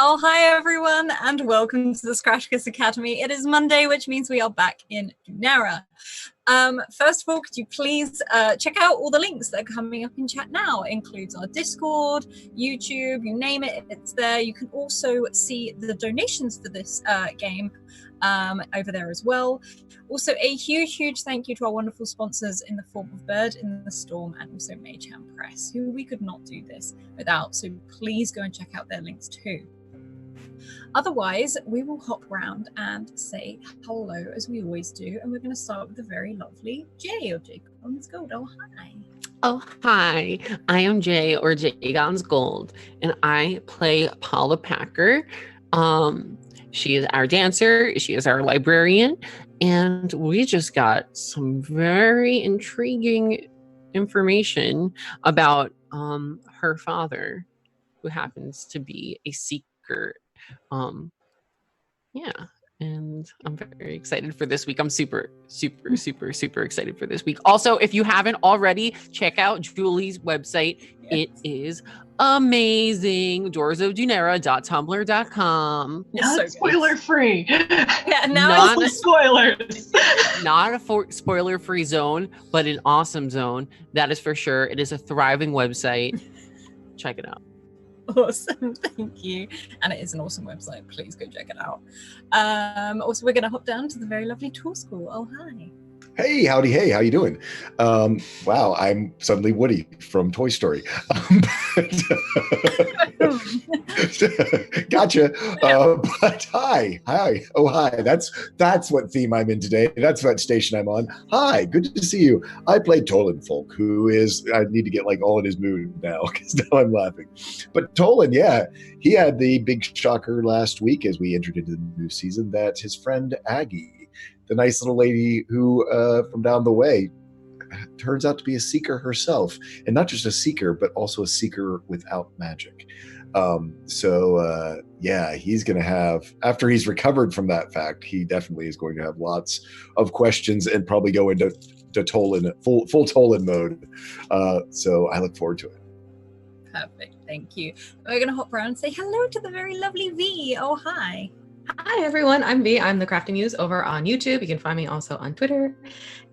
Oh, hi everyone, and welcome to the Scratticus Academy. It is Monday, which means we are back in Dunera. First of all, could you please check out all the links that are coming up in chat now? It includes our Discord, YouTube, you name it, it's there. You can also see the donations for this game over there as well. Also, a huge thank you to our wonderful sponsors in the form of Bird in the Storm and also Mageham Press, who we could not do this without. So please go and check out their links too. Otherwise, we will hop around and say hello as we always do, and we're going to start with the very lovely Jay or Jay Gons Gold. Oh, hi. Oh, hi. I am Jay or Jay Gons Gold, and I play Paula Packer. She is our dancer, she is our librarian, and we just got some very intriguing information about her father, who happens to be a seeker. Yeah, and I'm very excited for this week. I'm super excited for this week. Also, if you haven't already, check out Julie's website. Yes. It is amazing. doorsofdunera.tumblr.com. Not spoiler free. Yeah, now it's spoilers. Not a spoiler-free zone, but an awesome zone. That is for sure. It is a thriving website. Check it out. Awesome, thank you. And it is an awesome website. Please go check it out. Also, we're going to hop down to the very lovely Tour School. Oh, hi. Hey, howdy, hey, how you doing? Wow, I'm suddenly Woody from Toy Story. Gotcha. But hi. Oh, hi. That's what theme I'm in today. That's what station I'm on. Hi, good to see you. I play Tolan Folk, who is, I need to get like all in his mood now because now I'm laughing. But Tolan, yeah, he had the big shocker last week as we entered into the new season that his friend Aggie, the nice little lady who from down the way, turns out to be a seeker herself, and not just a seeker, but also a seeker without magic. Yeah, he's going to have, after he's recovered from that fact, he definitely is going to have lots of questions and probably go into Tolan, full Tolan mode. So I look forward to it. Perfect, thank you. We're going to hop around and say hello to the very lovely V. Oh, hi. Hi everyone, I'm V. I'm the Crafting Muse over on YouTube. You can find me also on Twitter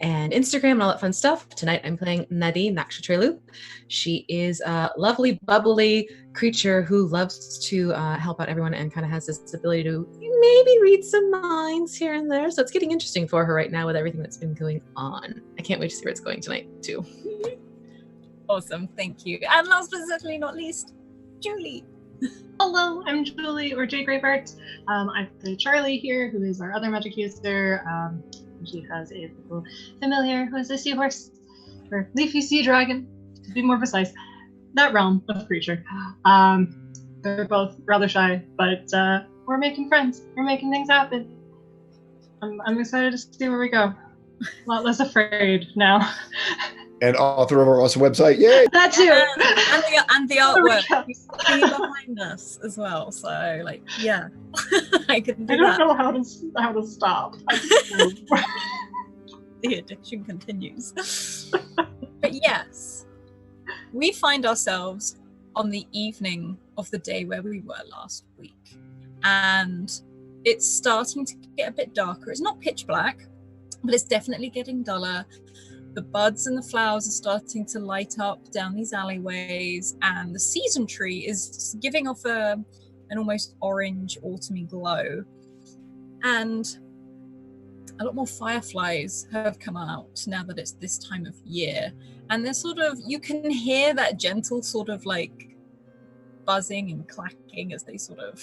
and Instagram and all that fun stuff. Tonight I'm playing Nadine Nakshatrelu. She is a lovely, bubbly creature who loves to help out everyone and kind of has this ability to maybe read some minds here and there. So it's getting interesting for her right now with everything that's been going on. I can't wait to see where it's going tonight too. Awesome, thank you. And last but certainly not least, Julie. Hello, I'm Julie, or Jay Greybart. I play Charlie here, who is our other magic user. She has a little familiar who is a seahorse, or leafy sea dragon, to be more precise. That realm of creature. They're both rather shy, but we're making friends. We're making things happen. I'm excited to see where we go. A lot less afraid now. And author of our awesome website. Yay! That too. And the artwork behind us as well. So like, yeah, I can do that. I don't know how to stop. I just know. The addiction continues. But yes, we find ourselves on the evening of the day where we were last week, and it's starting to get a bit darker. It's not pitch black, but it's definitely getting duller. The buds and the flowers are starting to light up down these alleyways, and the season tree is giving off an almost orange autumny glow. And a lot more fireflies have come out now that it's this time of year. And they're sort of, you can hear that gentle sort of like buzzing and clacking as they sort of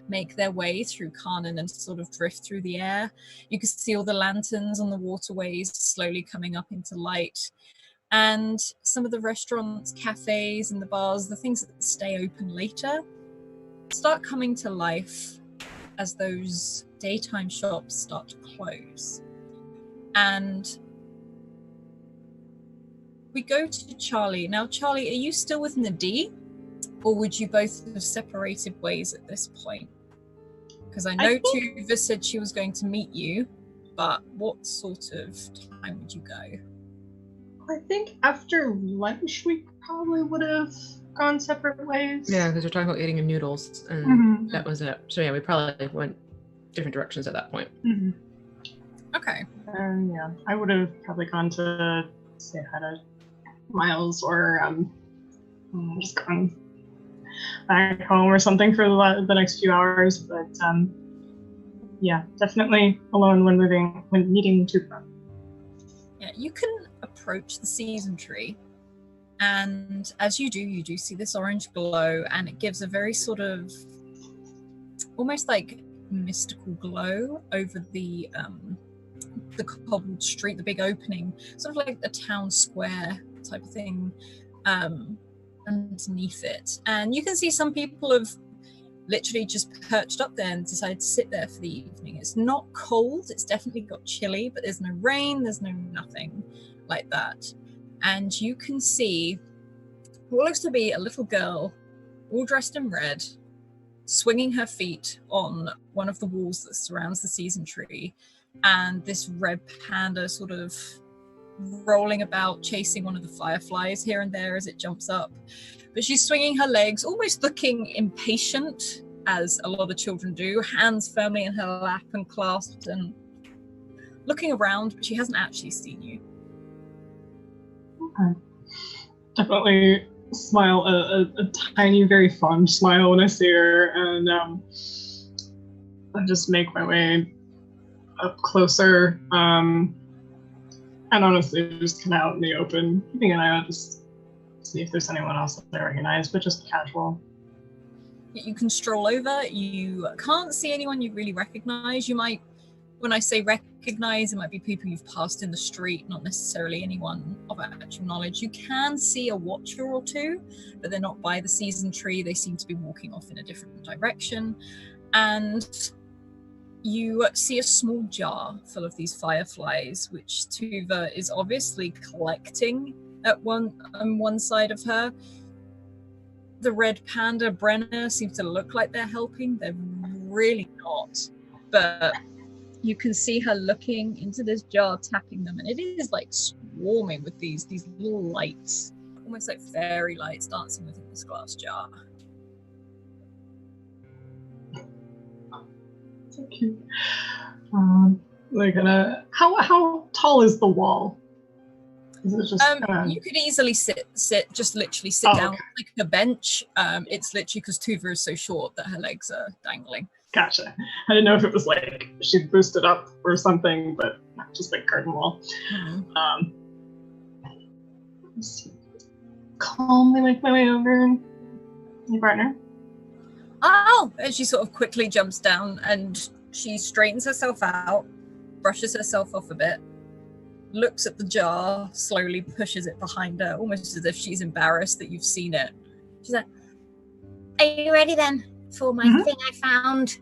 make their way through Carnan and sort of drift through the air. You can see all the lanterns on the waterways slowly coming up into light. And some of the restaurants, cafes, and the bars, the things that stay open later, start coming to life as those daytime shops start to close. And we go to Charlie. Now, Charlie, are you still with Nadine? Or would you both have separated ways at this point? Because I know Tuva said she was going to meet you, but what sort of time would you go? I think after lunch we probably would have gone separate ways. Yeah, because we're talking about eating noodles, and that was it. So yeah, we probably went different directions at that point. Mm-hmm. Okay. Yeah, I would have probably gone to say hi to Miles, or just gone back home or something for the next few hours. But yeah, definitely alone when meeting Tuva. Yeah, you can approach the season tree, and as you do see this orange glow, and it gives a very sort of almost like mystical glow over the cobbled street, the big opening, sort of like a town square type of thing underneath it. And you can see some people have literally just perched up there and decided to sit there for the evening. It's not cold, it's definitely got chilly, but there's no rain, there's no nothing like that. And you can see what looks to be a little girl, all dressed in red, swinging her feet on one of the walls that surrounds the season tree, and this red panda sort of rolling about, chasing one of the fireflies here and there as it jumps up. But she's swinging her legs, almost looking impatient, as a lot of children do, hands firmly in her lap and clasped and looking around, but she hasn't actually seen you. Okay. Definitely smile, a tiny, very fond smile when I see her, and I just make my way up closer, and honestly just kind of out in the open, keeping an eye out, just see if there's anyone else that I recognize, but just casual. You can stroll over. You can't see anyone you really recognize. You might, when I say recognize, it might be people you've passed in the street, not necessarily anyone of actual knowledge. You can see a watcher or two, but they're not by the season tree. They seem to be walking off in a different direction. And you see a small jar full of these fireflies, which Tuva is obviously collecting at one side of her. The red panda Brenner seems to look like they're helping. They're really not. But you can see her looking into this jar, tapping them, and it is like swarming with these little lights, almost like fairy lights dancing within this glass jar. So cute. How tall is the wall? Is it just you could easily just literally sit down okay. like a bench. It's literally because Tuva is so short that her legs are dangling. Gotcha. I didn't know if it was like she'd boosted up or something, but not just like curtain wall. Mm-hmm. Let's calmly make my way over. Your partner. Oh, and she sort of quickly jumps down and she straightens herself out, brushes herself off a bit, looks at the jar, slowly pushes it behind her, almost as if she's embarrassed that you've seen it. She's like, "Are you ready then for my thing I found?"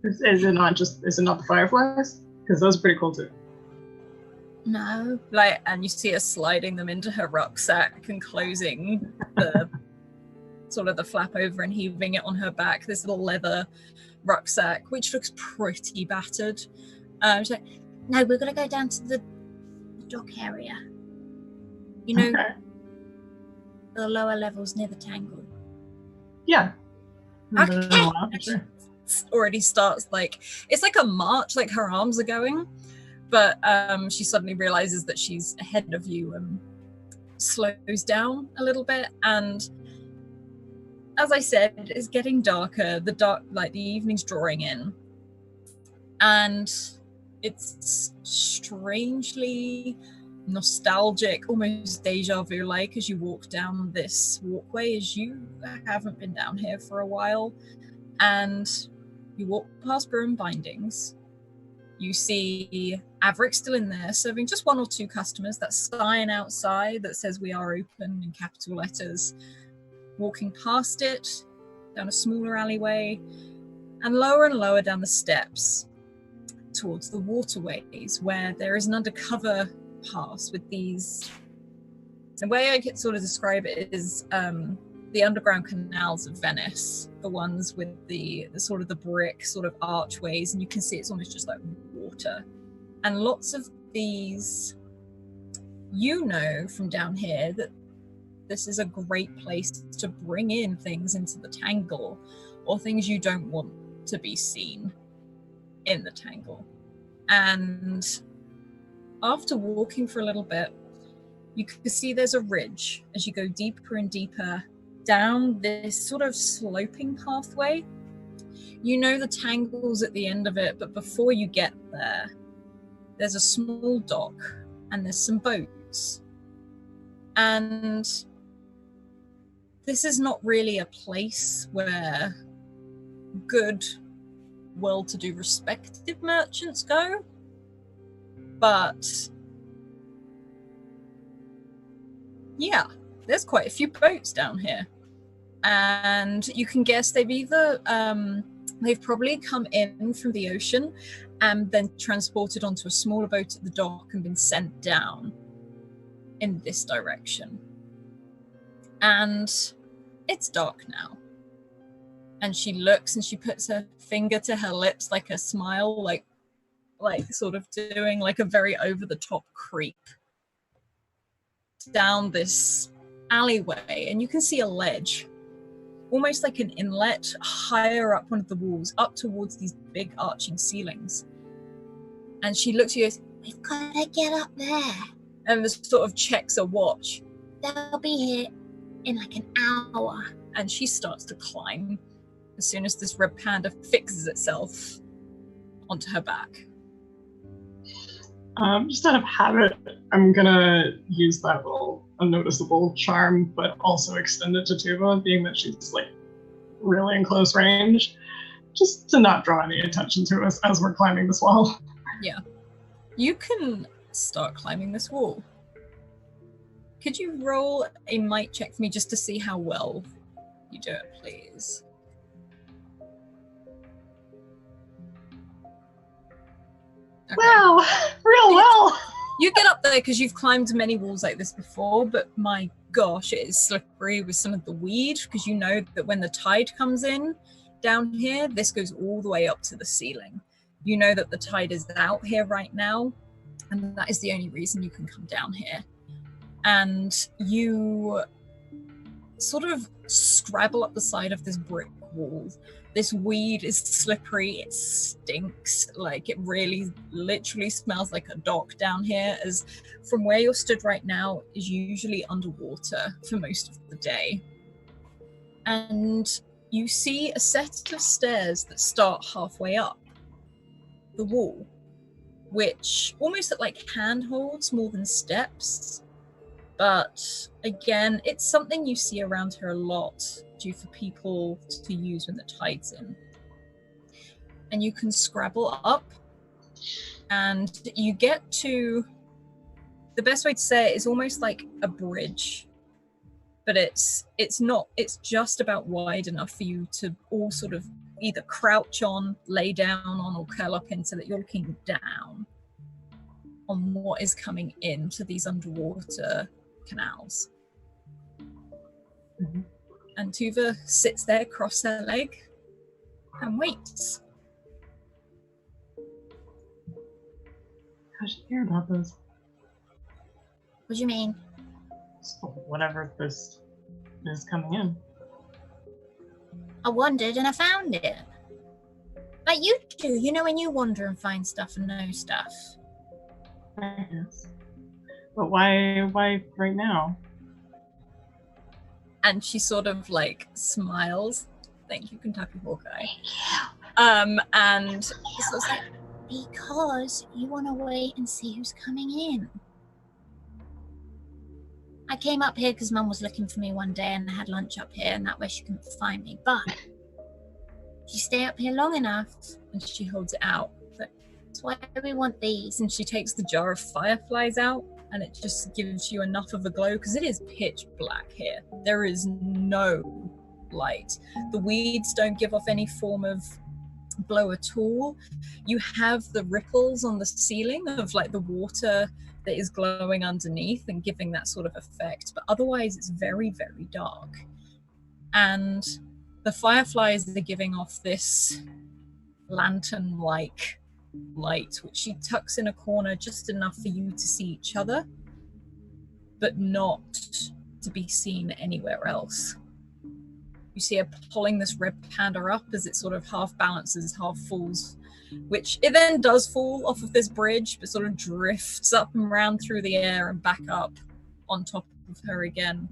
Is it not the fireflies? Because those are pretty cool too. No. And you see her sliding them into her rucksack and closing the sort of the flap over and heaving it on her back, this little leather rucksack, which looks pretty battered. She's like, "No, we're going to go down to the dock area. You know, the lower levels near the tangle." Yeah. Okay. Already starts it's like a march, like her arms are going, but she suddenly realizes that she's ahead of you and slows down a little bit. And as I said, it's getting darker. The evening's drawing in, and it's strangely nostalgic, almost deja vu like, as you walk down this walkway, as you haven't been down here for a while. And you walk past Broom Bindings. You see Averick still in there, serving just 1 or 2 customers. That sign outside that says "We are open" in capital letters. Walking past it, down a smaller alleyway, and lower down the steps towards the waterways, where there is an undercover pass with these. The way I could sort of describe it is the underground canals of Venice, the ones with the sort of the brick sort of archways, and you can see it's almost just like water. And lots of these, from down here that this is a great place to bring in things into the tangle, or things you don't want to be seen in the tangle. And after walking for a little bit, you can see there's a ridge as you go deeper and deeper down this sort of sloping pathway. The tangle's at the end of it, but before you get there, there's a small dock and there's some boats. And this is not really a place where good, well-to-do, respected merchants go, but yeah, there's quite a few boats down here. And you can guess they've probably come in from the ocean and then transported onto a smaller boat at the dock and been sent down in this direction. And it's dark now. And she looks and she puts her finger to her lips, like a smile, like sort of doing like a very over-the-top creep down this alleyway. And you can see a ledge, almost like an inlet, higher up one of the walls, up towards these big arching ceilings. And she looks at you and goes, "We've got to get up there." And this sort of checks a watch. "They'll be here in like an hour." And she starts to climb as soon as this red panda fixes itself onto her back. Just out of habit, I'm gonna use that little unnoticeable charm, but also extend it to Tuva, being that she's like really in close range, just to not draw any attention to us as we're climbing this wall. Yeah. You can start climbing this wall. Could you roll a might check for me just to see how well you do it, please? Okay. Wow, real well. You get up there because you've climbed many walls like this before, but my gosh, it is slippery with some of the weed, because you know that when the tide comes in down here, this goes all the way up to the ceiling. You know that the tide is out here right now, and that is the only reason you can come down here. And you sort of scrabble up the side of this brick walls. This weed is slippery, it stinks, like it really literally smells like a dock down here, as from where you're stood right now is usually underwater for most of the day. And you see a set of stairs that start halfway up the wall, which almost look like handholds more than steps. But again, it's something you see around here a lot due for people to use when the tide's in. And you can scrabble up and you get to, the best way to say it is almost like a bridge, but it's not, it's just about wide enough for you to all sort of either crouch on, lay down on, or curl up in, so that you're looking down on what is coming into these underwater canals. Mm-hmm. And Tuva sits there, cross her leg, and waits. How'd you hear about this? What do you mean? Whatever this is coming in. I wandered and I found it. Like you do, you know, when you wander and find stuff and know stuff. I guess. But why right now? And she sort of like smiles. Thank you, Kentucky Hawkeye. And so it's like, because you want to wait and see who's coming in. I came up here because Mum was looking for me one day and I had lunch up here, and that way she couldn't find me. But if you stay up here long enough, and she holds it out, but that's why we want these. And she takes the jar of fireflies out, and it just gives you enough of a glow because it is pitch black here. There is no light. The weeds don't give off any form of glow at all. You have the ripples on the ceiling of like the water that is glowing underneath and giving that sort of effect, but otherwise it's very, very dark. And the fireflies are giving off this lantern-like light, which she tucks in a corner just enough for you to see each other, but not to be seen anywhere else. You see her pulling this red panda up as it sort of half balances, half falls, which it then does fall off of this bridge, but sort of drifts up and round through the air and back up on top of her again.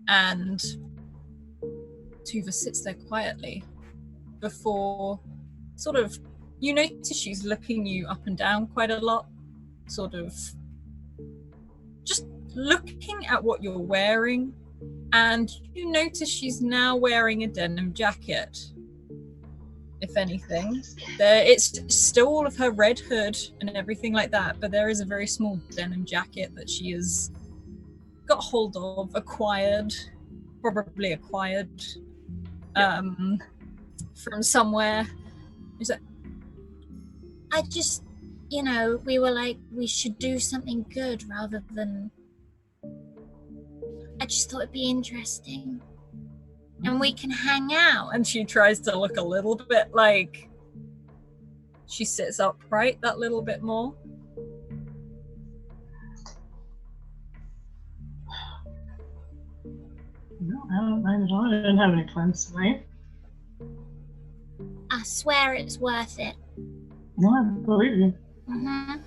And Tuva sits there quietly before sort of, you notice she's looking you up and down quite a lot, sort of just looking at what you're wearing. And you notice she's now wearing a denim jacket. If anything, it's still all of her red hood and everything like that, but there is a very small denim jacket that she has got hold of, probably acquired from somewhere. Is that? I just, we were like, we should do something good rather than. I just thought it'd be interesting. And we can hang out. And she tries to look a little bit like she sits upright that little bit more. No, I don't mind at all. I didn't have any plans tonight. I swear it's worth it. No, I believe you. Mm-hmm.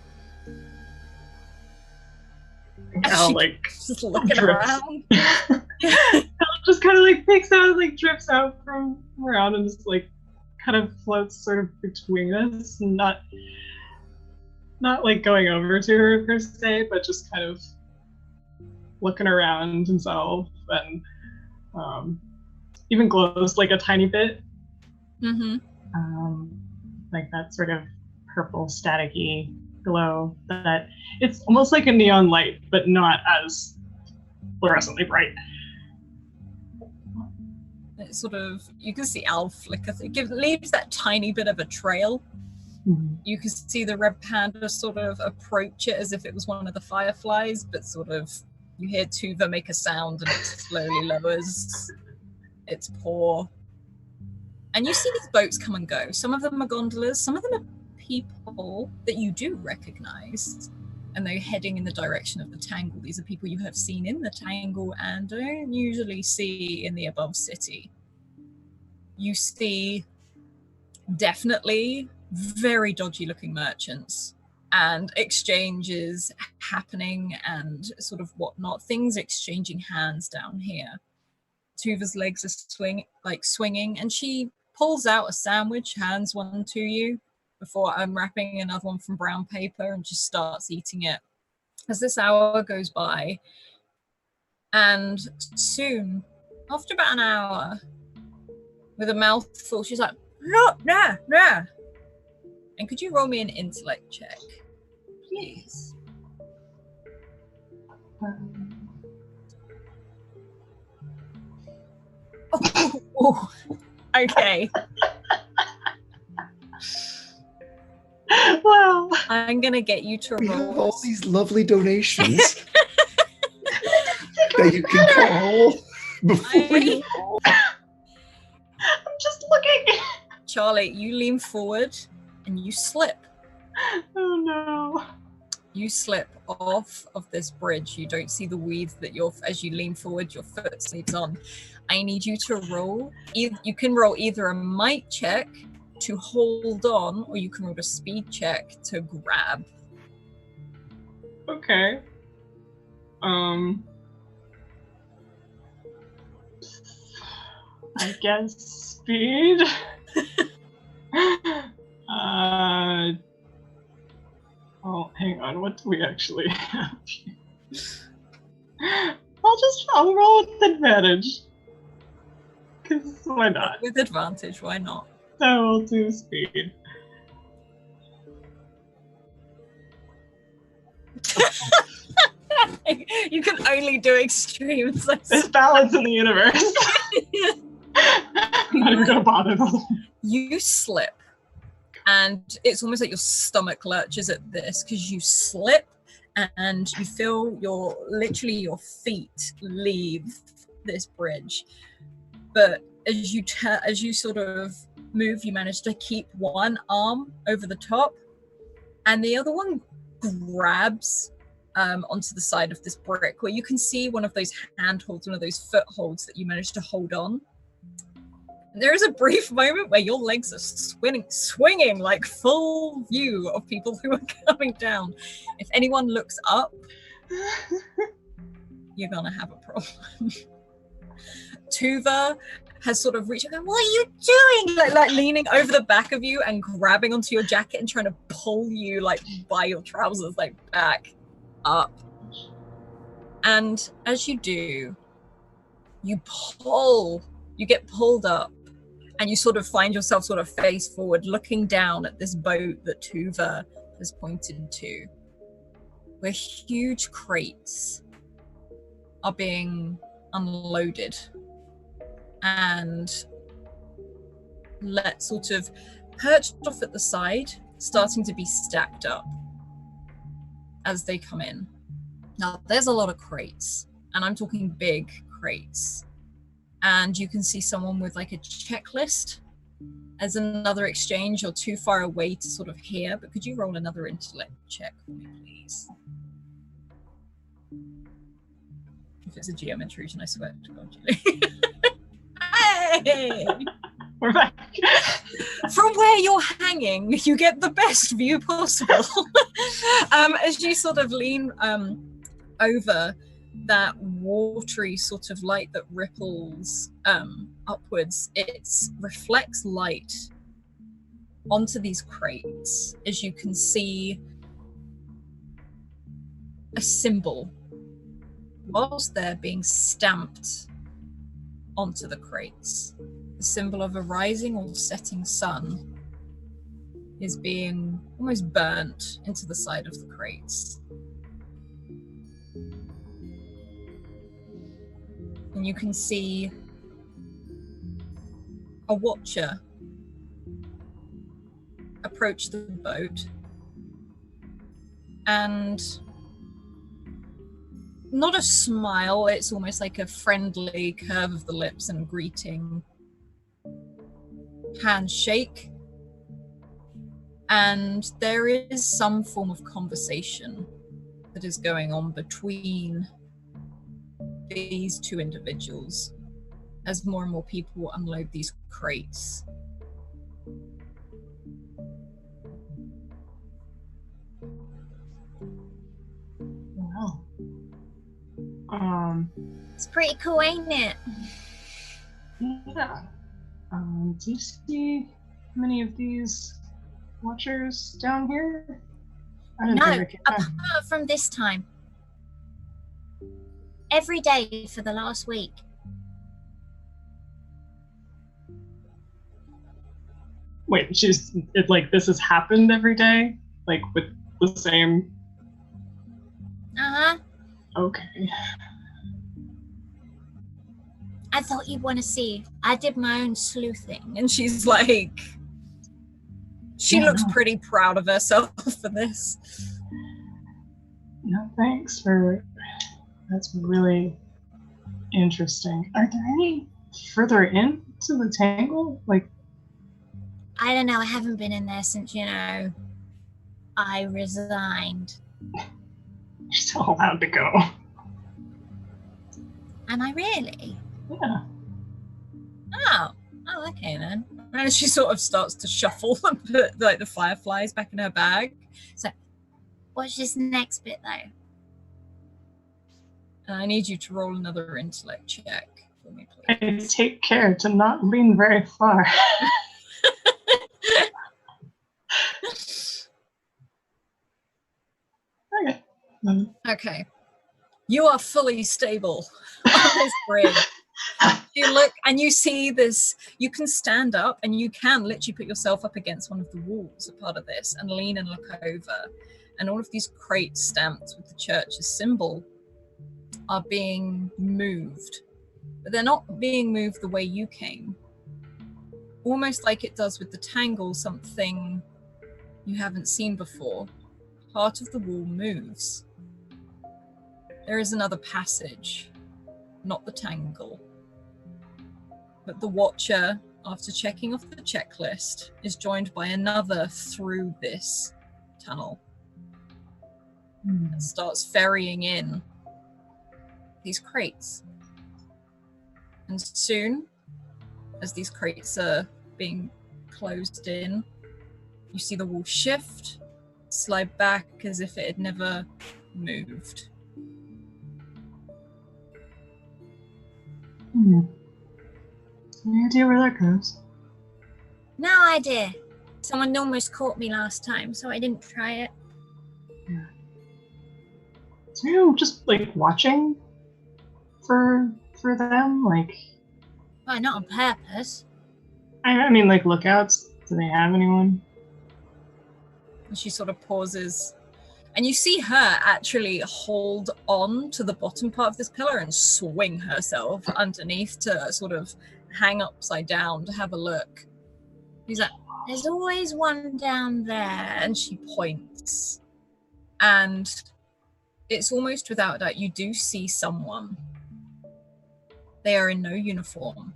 Al, just looking drips. around. Al just kind of like picks out, like drips out from around and just like kind of floats sort of between us, and not like going over to her per se, but just kind of looking around himself, and even glows like a tiny bit. Mm-hmm. Like that sort of purple staticky glow that it's almost like a neon light, but not as fluorescently bright. It sort of, you can see Al flicker. It leaves that tiny bit of a trail. Mm-hmm. You can see the red panda sort of approach it as if it was one of the fireflies, but sort of you hear Tuva make a sound and it slowly lowers its paw. And you see these boats come and go. Some of them are gondolas, some of them are people that you do recognize, and they're heading in the direction of the Tangle. These are people you have seen in the Tangle and don't usually see in the above city. you see definitely very dodgy looking merchants and exchanges happening and sort of whatnot, things exchanging hands down here. Tuva's legs are swinging, and she pulls out a sandwich, hands one to you before unwrapping another one from brown paper and just starts eating it. As this hour goes by, and soon, after about an hour, with a mouthful, she's like, "Look, nah, nah." And could you roll me an intellect check, please? Oh, okay. Wow. I'm gonna get you to We roll. have all these lovely donations that you can call before you roll. I'm just looking. Charlie, you lean forward and you slip. Oh no. You slip off of this bridge. You don't see the weed that as you lean forward, your foot slips on. I need you to roll. You can roll either a might check to hold on, or you can roll a speed check to grab. Okay. I guess speed. Oh, hang on. What do we actually have here? I'll roll with advantage. Because why not? With advantage, why not? I will do speed. You can only do extremes. There's balance in the universe. I'm not even gonna bother though. You slip, and it's almost like your stomach lurches at this because you slip and you feel your feet leave this bridge. But as you sort of move, you manage to keep one arm over the top, and the other one grabs onto the side of this brick, where you can see one of those handholds, one of those footholds that you managed to hold on. And there is a brief moment where your legs are swinging like full view of people who are coming down. If anyone looks up, you're gonna have a problem. Tuva has sort of reached out, going, "What are you doing?" Like leaning over the back of you and grabbing onto your jacket and trying to pull you like by your trousers, like back up. And as you do, you get pulled up, and you sort of find yourself sort of face forward looking down at this boat that Tuva has pointed to, where huge crates are being unloaded and sort of perched off at the side, starting to be stacked up as they come in. Now, there's a lot of crates, and I'm talking big crates. And you can see someone with like a checklist. As another exchange, you're too far away to sort of hear, but could you roll another intellect check for me, please? If it's a GM intrusion, I swear to God, Julie. Hey! We're back. From where you're hanging, you get the best view possible. As you sort of lean over that watery sort of light that ripples upwards, it reflects light onto these crates, as you can see a symbol whilst they're being stamped onto the crates. The symbol of a rising or setting sun is being almost burnt into the side of the crates. And you can see a watcher approach the boat, and not a smile, it's almost like a friendly curve of the lips and greeting, handshake, and there is some form of conversation that is going on between these two individuals. as more and more people unload these crates. Wow. It's pretty cool, ain't it? Yeah. Do you see many of these watchers down here? I didn't think No, we could apart from this time. Every day for the last week. Wait, it's like this has happened every day? Like with the same. Uh-huh. Okay. I thought you'd want to see. I did my own sleuthing. And she's like, she Yeah, looks no. pretty proud of herself for this. No, thanks for. That's really interesting. Are there any further into the tangle? Like, I don't know. I haven't been in there since, I resigned. you're still allowed to go. Am I really? Yeah. Oh, okay then. And she sort of starts to shuffle and put like the fireflies back in her bag. So, what's this next bit, though? And I need you to roll another intellect check for me, please. And take care to not lean very far. Okay. Okay. You are fully stable on this bridge. You look and you see this, you can stand up and you can literally put yourself up against one of the walls, a part of this, and lean and look over. And all of these crates stamped with the church's symbol are being moved. But they're not being moved the way you came. Almost like it does with the tangle, something you haven't seen before. Part of the wall moves. There is another passage, not the tangle. But the watcher, after checking off the checklist, is joined by another through this tunnel. And starts ferrying in these crates. And soon, as these crates are being closed in, you see the wall shift, slide back as if it had never moved. Any idea where that goes? No idea. Someone almost caught me last time, so I didn't try it. So you just like watching for them? Like, Well, not on purpose. I mean, like lookouts. Do they have anyone? And she sort of pauses. And you see her actually hold on to the bottom part of this pillar and swing herself underneath to sort of hang upside down to have a look. He's like, There's always one down there. and she points. And it's almost without a doubt, you do see someone. They are in no uniform.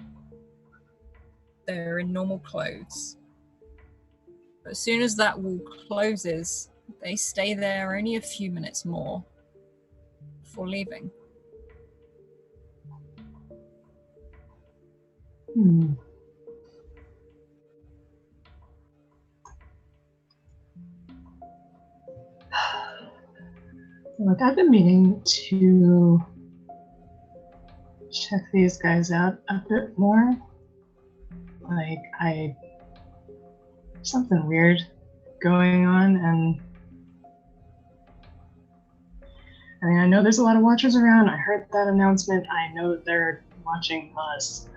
They're in normal clothes. But as soon as that wall closes, they stay there only a few minutes more before leaving. Look, I've been meaning to check these guys out a bit more. Like, something weird going on, and I mean, I know there's a lot of watchers around. I heard that announcement. I know that they're watching us,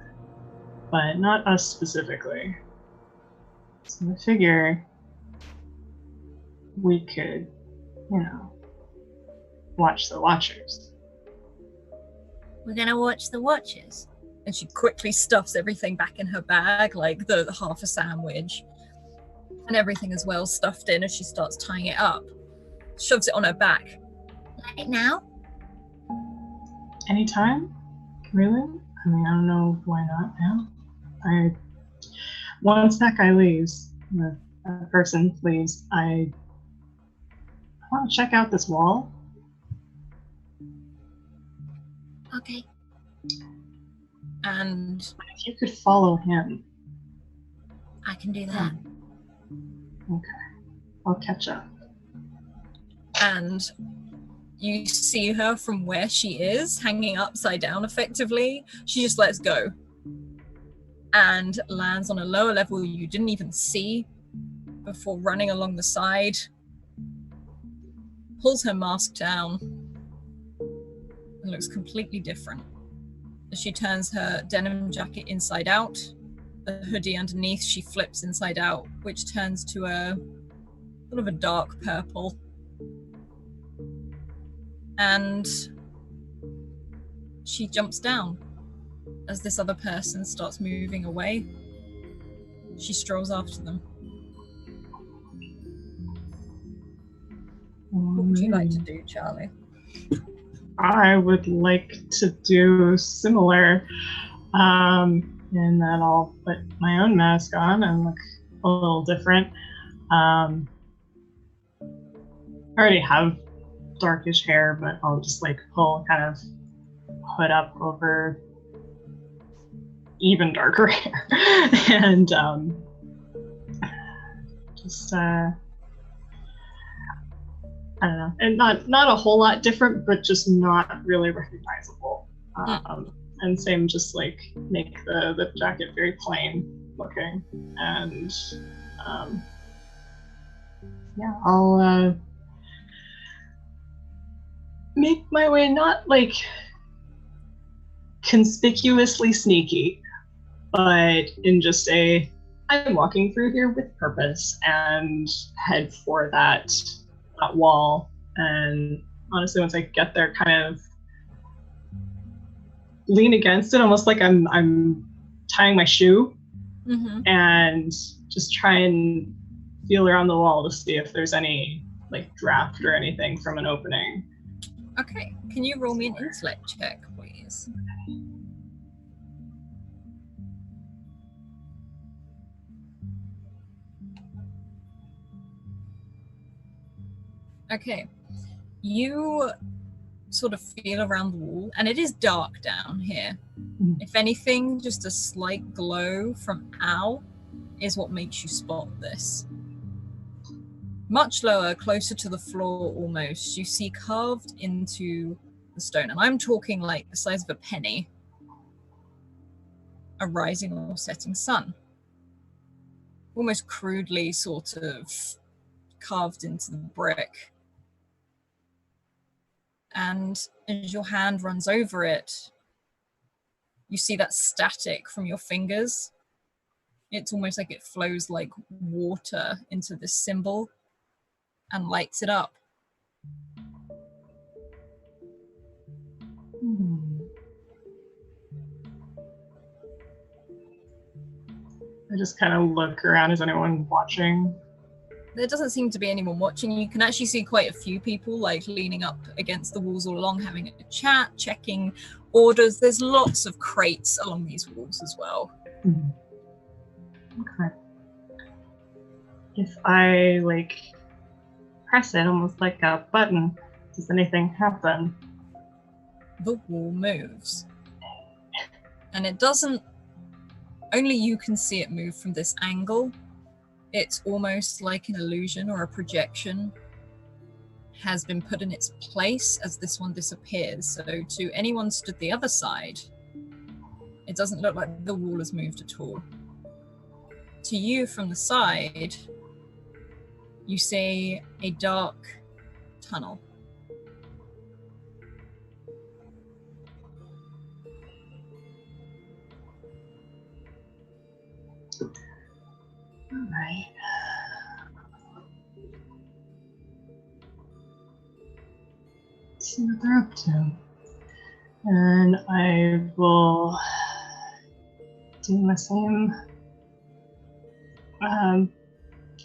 but not us specifically. So I figure we could, watch the watchers. We're gonna watch the watchers. And she quickly stuffs everything back in her bag, like the half a sandwich and everything as well stuffed in as she starts tying it up. Shoves it on her back. Like now? Anytime? Really? I mean, I don't know why not now. Once that guy leaves, the person leaves, I want to check out this wall. Okay. And If you could follow him. I can do that. Okay. I'll catch up. and you see her from where she is, hanging upside down effectively. She just lets go and lands on a lower level you didn't even see before running along the side, pulls her mask down, and looks completely different. As she turns her denim jacket inside out, the hoodie underneath she flips inside out, which turns to a sort of a dark purple. And she jumps down as this other person starts moving away. She strolls after them. What would you like to do, Charlie? I would like to do similar, in that I'll put my own mask on and look a little different. I already have darkish hair, but I'll just like pull kind of hood up over even darker hair and just I don't know, and not a whole lot different, but just not really recognizable. And same, just like make the jacket very plain looking, and yeah, I'll make my way not like conspicuously sneaky, but in just I'm walking through here with purpose, and head for that wall. And honestly, once I get there, kind of lean against it, almost like I'm tying my shoe, and just try and feel around the wall to see if there's any like draft or anything from an opening. Okay, can you roll me an intellect check, please? Okay, you sort of feel around the wall, and it is dark down here. If anything, just a slight glow from Al is what makes you spot this. Much lower, closer to the floor almost, you see carved into the stone, and I'm talking like the size of a penny, a rising or setting sun. Almost crudely sort of carved into the brick. And as your hand runs over it, you see that static from your fingers. It's almost like it flows like water into this symbol and lights it up. I just kind of look around. Is anyone watching? There doesn't seem to be anyone watching. You can actually see quite a few people like leaning up against the walls all along, having a chat, checking orders. There's lots of crates along these walls as well. Okay. If I like press it almost like a button, does anything happen? The wall moves. And it doesn't, only you can see it move from this angle. It's almost like an illusion or a projection has been put in its place as this one disappears. So to anyone stood the other side, it doesn't look like the wall has moved at all. To you from the side, you see a dark tunnel. All right. Let's see what they're up to. And I will do my same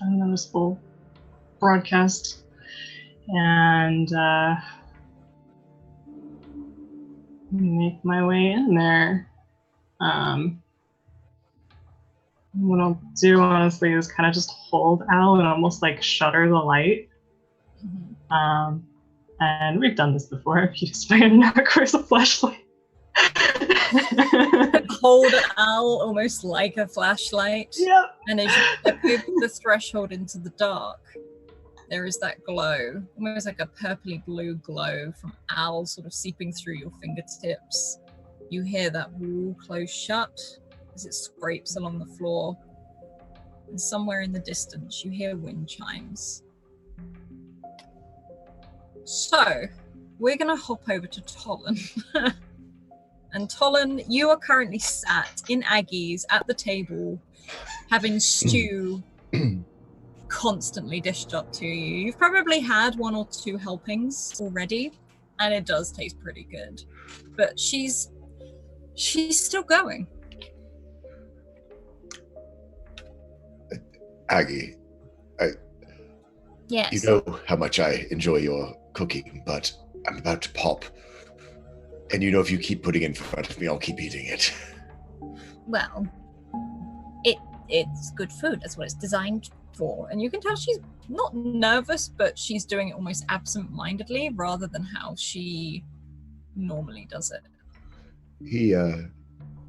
unnoticeable broadcast and make my way in there. What I'll do, honestly, is kind of just hold Al and almost like shutter the light. And we've done this before. If you just find a knock, where's a flashlight? hold Al almost like a flashlight. Yep. And as you step over the threshold into the dark, there is that glow, almost like a purpley blue glow from Al sort of seeping through your fingertips. You hear that wall close shut as it scrapes along the floor. And somewhere in the distance, you hear wind chimes. So, we're going to hop over to Tolan. And Tolan, you are currently sat in Aggie's at the table, having stew constantly dished up to you. You've probably had 1 or 2 helpings already, and it does taste pretty good. But she's still going. Aggie, Yes. you know how much I enjoy your cooking, but I'm about to pop. And you know if you keep putting it in front of me, I'll keep eating it. Well, it's good food. That's what it's designed For. And you can tell she's not nervous, but she's doing it almost absent-mindedly rather than how she normally does it. He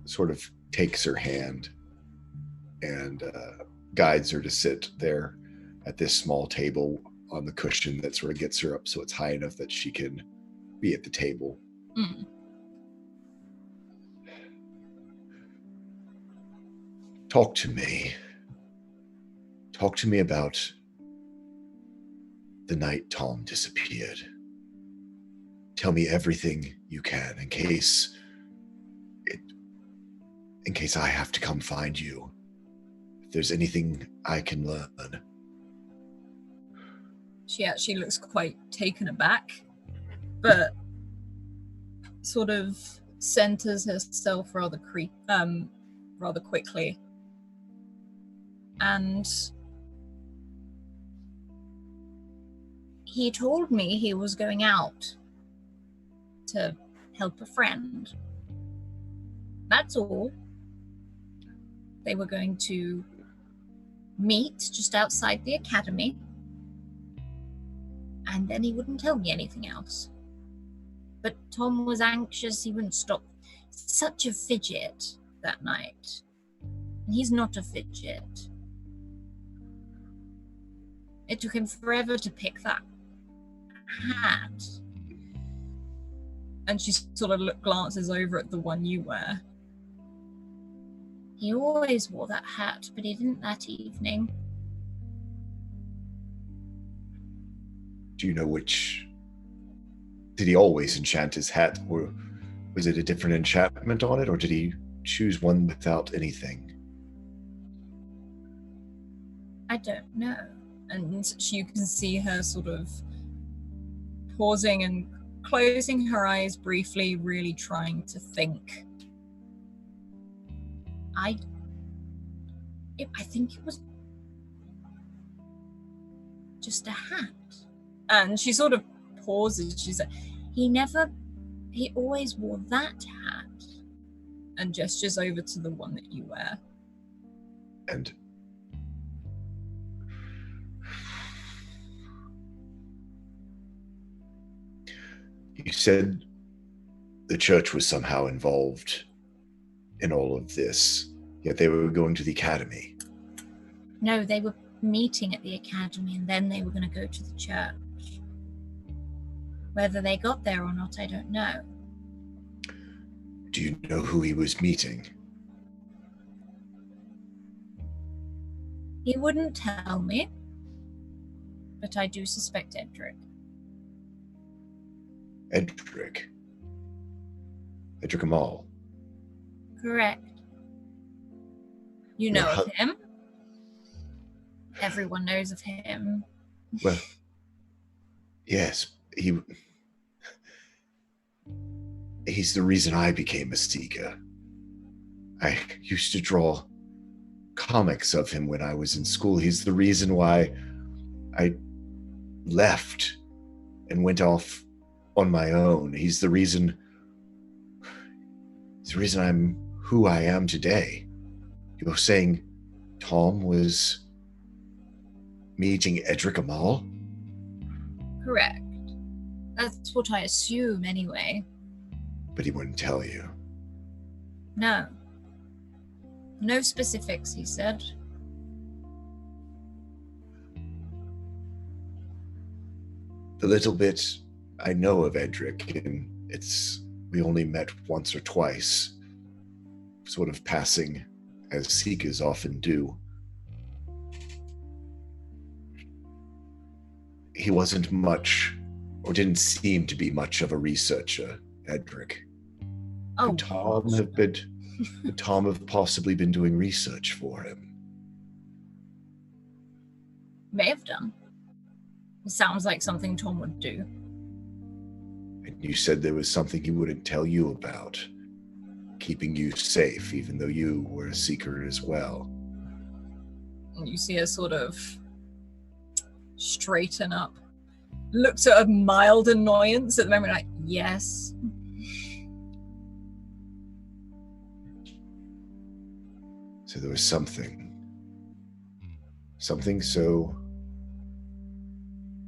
sort of takes her hand and guides her to sit there at this small table on the cushion that sort of gets her up so it's high enough that she can be at the table. Mm. Talk to me. Talk to me about the night Tom disappeared. Tell me everything you can in case I have to come find you. If there's anything I can learn. She actually looks quite taken aback, but sort of centers herself rather quickly. And He told me he was going out to help a friend. That's all. They were going to meet just outside the academy. And then he wouldn't tell me anything else. But Tom was anxious. He wouldn't stop. Such a fidget that night. And he's not a fidget. It took him forever to pick that hat. And she sort of glances over at the one you wear. He always wore that hat, but he didn't that evening. Do you know which... Did he always enchant his hat, or was it a different enchantment on it, or did he choose one without anything? I don't know. And you can see her sort of pausing and closing her eyes briefly, really trying to think. I think it was just a hat. And she sort of pauses. She's like, He always wore that hat. and gestures over to the one that you wear. And you said the church was somehow involved in all of this, yet they were going to the academy. No, they were meeting at the academy and then they were going to go to the church. Whether they got there or not, I don't know. Do you know who he was meeting? He wouldn't tell me, but I do suspect Edric. Edric Amal. Correct. You Your know of hu- him? Everyone knows of him. Well, yes, he's the reason I became a seeker. I used to draw comics of him when I was in school. He's the reason why I left and went off on my own. He's the reason I'm who I am today. You're saying Tom was meeting Edric Amal? Correct. That's what I assume anyway. But he wouldn't tell you. No. No specifics, he said. The little bit I know of Edric, and we only met once or twice, sort of passing, as seekers often do. He wasn't much, or didn't seem to be much of a researcher, Edric. Oh, Could Tom have possibly been doing research for him? may have done. It sounds like something Tom would do. And you said there was something he wouldn't tell you about, keeping you safe, even though you were a seeker as well. And you see her sort of straighten up. Looks at a mild annoyance at the moment, like, yes. So there was something so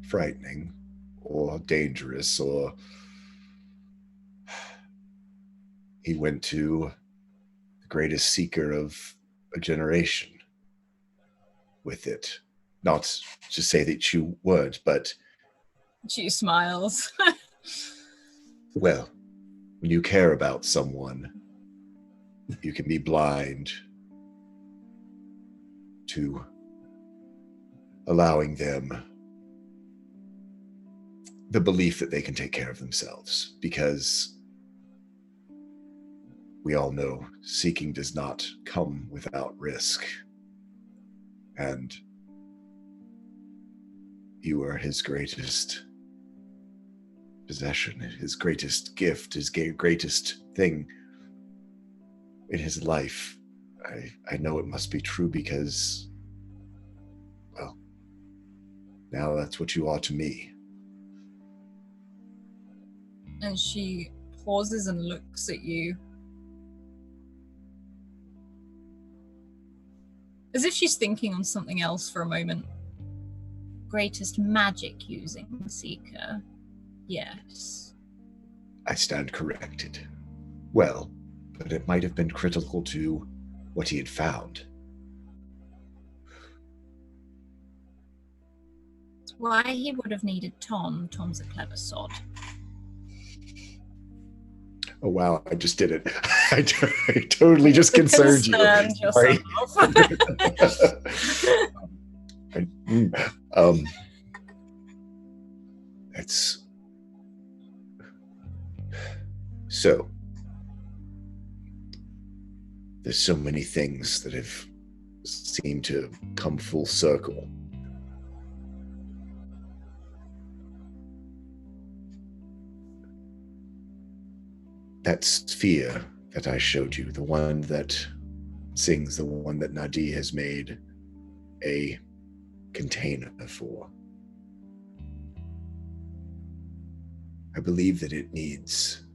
frightening or dangerous, or he went to the greatest seeker of a generation with it. Not to say that you weren't, but... She smiles. Well, when you care about someone, you can be blind to allowing them the belief that they can take care of themselves, because we all know seeking does not come without risk. And you are his greatest possession, his greatest gift, his greatest thing in his life. I know it must be true because, well, now that's what you are to me. And she pauses and looks at you. As if she's thinking on something else for a moment. Greatest magic using seeker. Yes. I stand corrected. Well, but it might have been critical to what he had found. Why he would have needed Tom. Tom's a clever sod. Oh wow, I just did it. I totally just concerned you. Sorry. It's so there's so many things that have seemed to come full circle. That sphere that I showed you, the one that sings, the one that Nadi has made a container for. I believe that it needs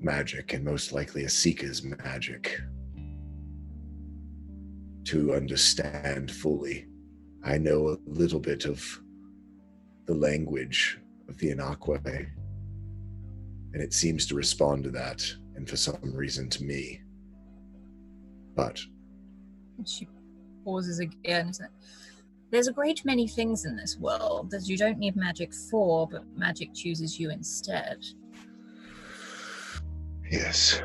magic, and most likely a seeker's magic, to understand fully. I know a little bit of the language of the Inakwe, and it seems to respond to that, and for some reason to me. But She pauses again. There's a great many things in this world that you don't need magic for, but magic chooses you instead. yes.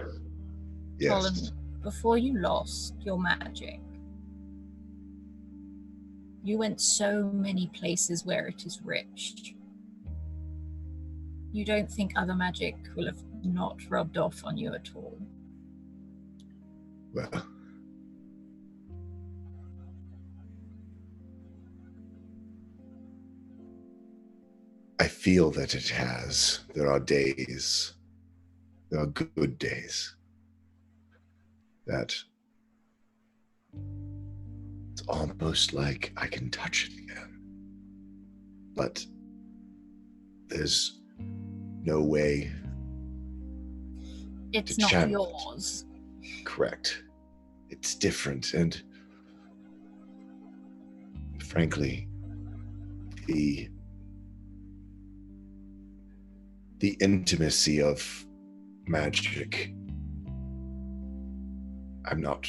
Colin, before you lost your magic, you went so many places where it is rich. You don't think other magic will have not rubbed off on you at all? Well, I feel that it has. There are days, there are good days, that it's almost like I can touch it again. But there's no way. It's to not channel it. yours. Correct. It's different, and frankly, the intimacy of magic I'm not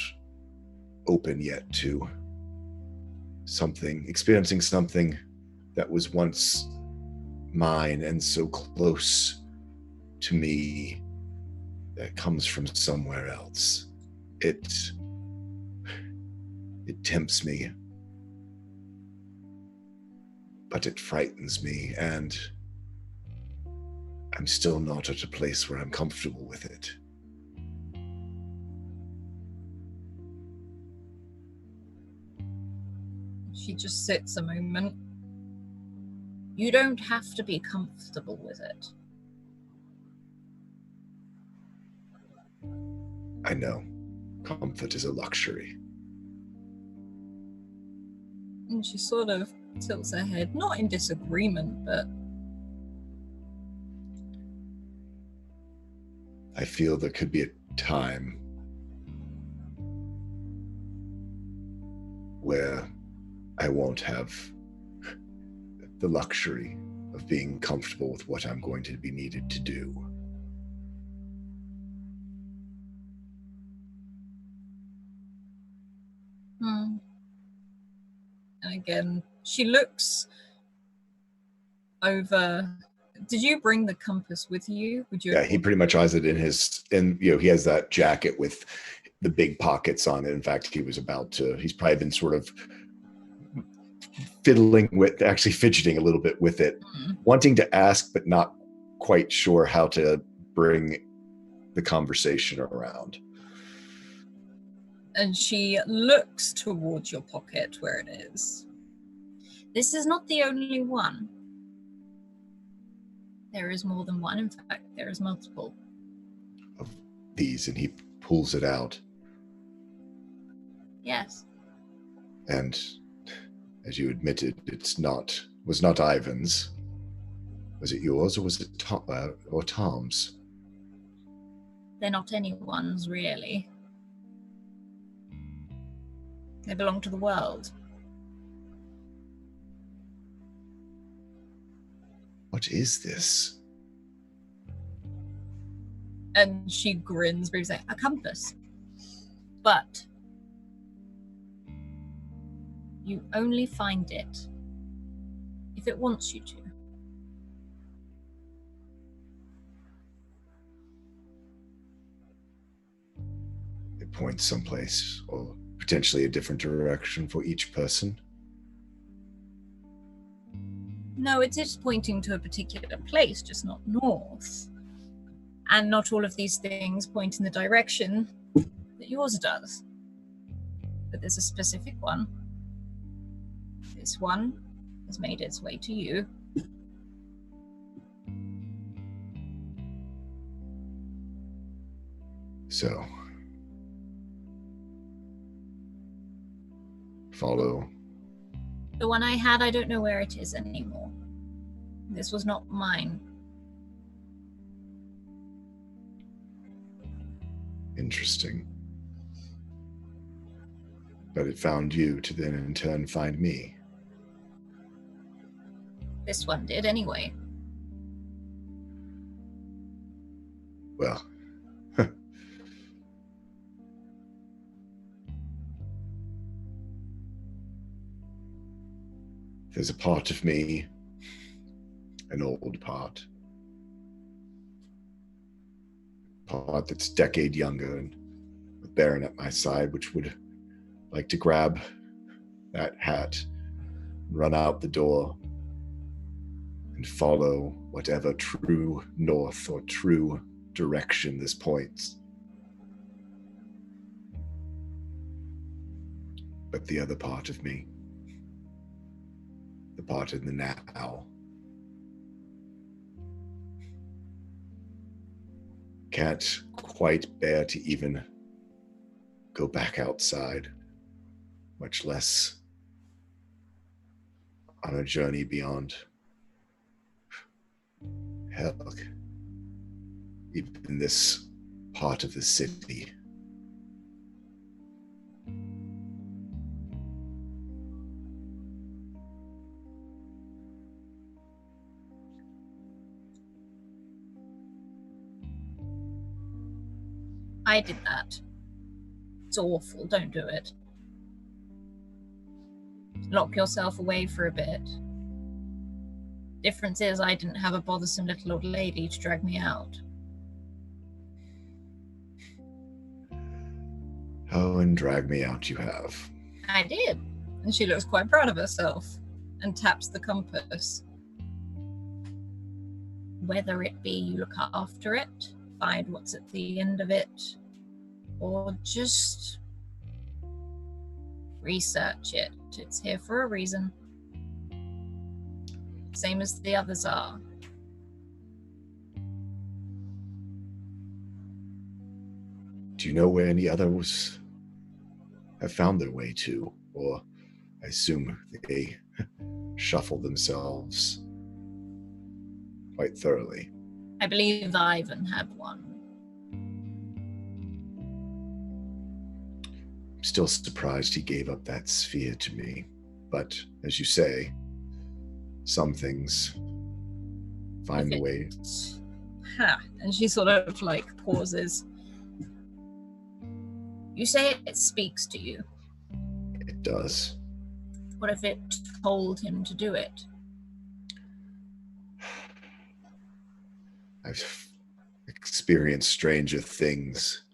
open yet to experiencing something that was once mine and so close to me that comes from somewhere else. It tempts me, but it frightens me, and I'm still not at a place where I'm comfortable with it. She just sits a moment. You don't have to be comfortable with it. I know. Comfort is a luxury. And she sort of tilts her head, not in disagreement, but I feel there could be a time where I won't have the luxury of being comfortable with what I'm going to be needed to do. And again, she looks over. Did you bring the compass with you? Yeah, he pretty much has it in his, and he has that jacket with the big pockets on it. In fact, he's probably been sort of actually fidgeting a little bit with it, wanting to ask, but not quite sure how to bring the conversation around. And she looks towards your pocket where it is. This is not the only one. There is more than one. In fact, there is multiple of these, and he pulls it out. Yes. And as you admitted, was not Ivan's. Was it yours, or was it Tom's? They're not anyone's, really. They belong to the world. What is this? And she grins, briefly saying, a compass. But you only find it if it wants you to. It points someplace, or potentially a different direction for each person. No, it is pointing to a particular place, just not north. And not all of these things point in the direction that yours does. But there's a specific one. This one has made its way to you. So, follow. The one I had, I don't know where it is anymore. This was not mine. Interesting. But it found you to then in turn find me. This one did anyway. Well, there's a part of me, an old part that's a decade younger and with Baron at my side, which would like to grab that hat, run out the door, and follow whatever true north or true direction this points. But the other part of me, the part in the now, can't quite bear to even go back outside, much less on a journey beyond hell, even this part of the city. I did that. It's awful. Don't do it. Lock yourself away for a bit. Difference is I didn't have a bothersome little old lady to drag me out. Oh, and drag me out you have. I did. And she looks quite proud of herself and taps the compass. Whether it be you look after it, find what's at the end of it, or just research it. It's here for a reason. Same as the others are. Do you know where any others have found their way to? Or I assume they shuffle themselves quite thoroughly. I believe Ivan had one. I'm still surprised he gave up that sphere to me. But as you say, some things find the way. Ha! And she sort of like pauses. You say it speaks to you. It does. What if it told him to do it? I've experienced stranger things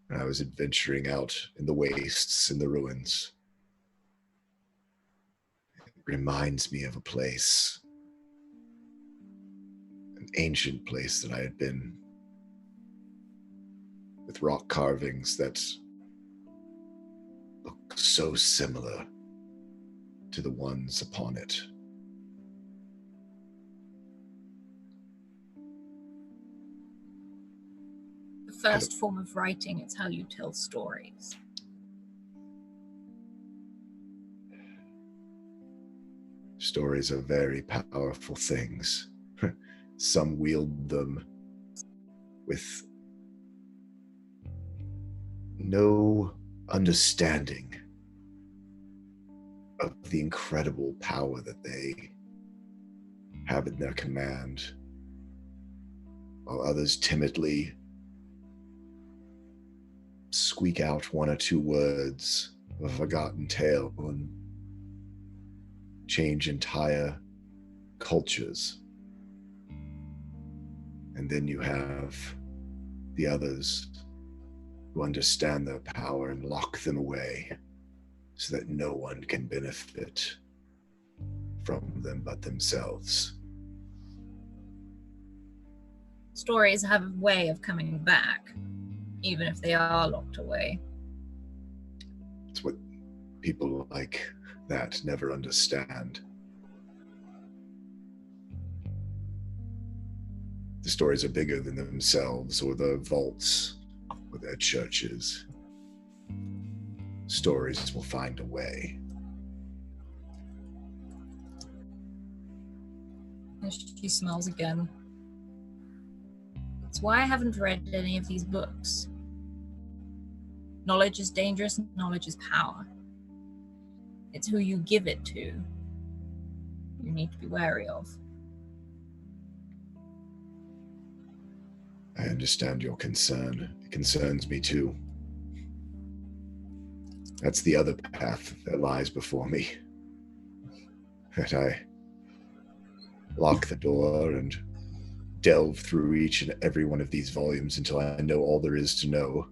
when I was adventuring out in the wastes and the ruins. It reminds me of a place, an ancient place that I had been, with rock carvings that look so similar to the ones upon it. The first form of writing is how you tell stories. Stories are very powerful things. Some wield them with no understanding of the incredible power that they have in their command, while others timidly squeak out one or two words of a forgotten tale and change entire cultures. And then you have the others who understand their power and lock them away so that no one can benefit from them but themselves. Stories have a way of coming back, even if they are locked away. It's what people like that never understand. The stories are bigger than themselves or the vaults or their churches. Stories will find a way. And she smells again. That's why I haven't read any of these books. Knowledge is dangerous, knowledge is power. It's who you give it to you need to be wary of. I understand your concern. It concerns me too. That's the other path that lies before me. That I lock the door and delve through each and every one of these volumes until I know all there is to know.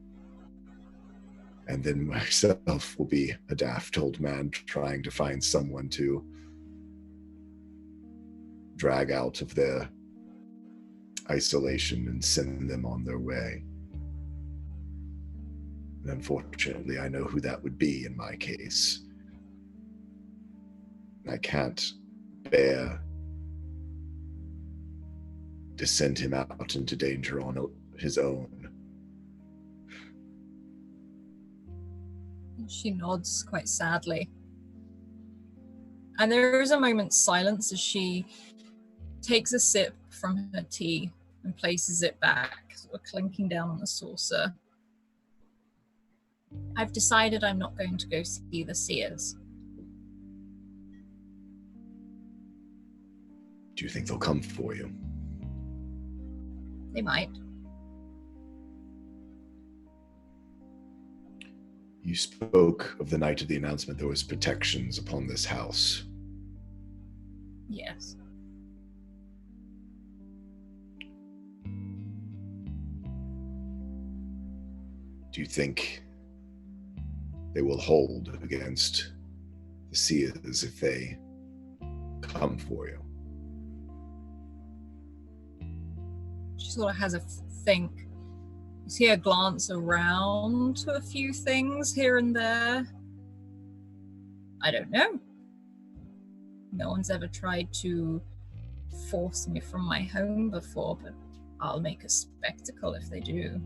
And then myself will be a daft old man trying to find someone to drag out of their isolation and send them on their way. And unfortunately, I know who that would be in my case. I can't bear to send him out into danger on his own. She nods quite sadly. And there is a moment's silence as she takes a sip from her tea and places it back, sort of clinking down on the saucer. I've decided I'm not going to go see the seers. Do you think they'll come for you? They might. You spoke of the night of the announcement. There was protections upon this house. Yes. Do you think they will hold against the seers if they come for you? She sort of has a think. You see her glance around to a few things here and there. I don't know. No one's ever tried to force me from my home before, but I'll make a spectacle if they do.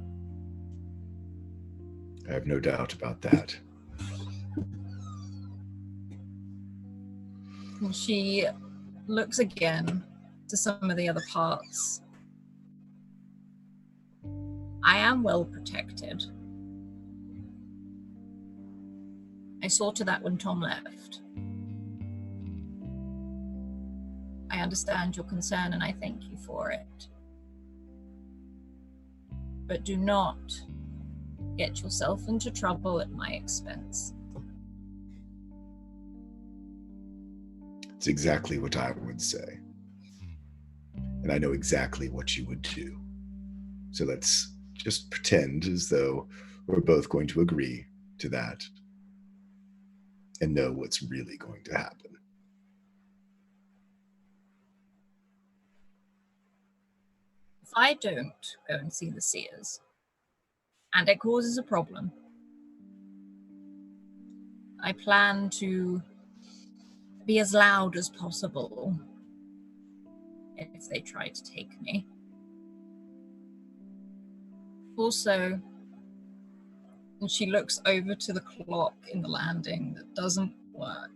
I have no doubt about that. And she looks again to some of the other parts. I am well protected. I saw to that when Tom left. I understand your concern and I thank you for it. But do not get yourself into trouble at my expense. It's exactly what I would say. And I know exactly what you would do. So let's just pretend as though we're both going to agree to that and know what's really going to happen. If I don't go and see the seers, and it causes a problem, I plan to be as loud as possible if they try to take me. Also, and she looks over to the clock in the landing that doesn't work.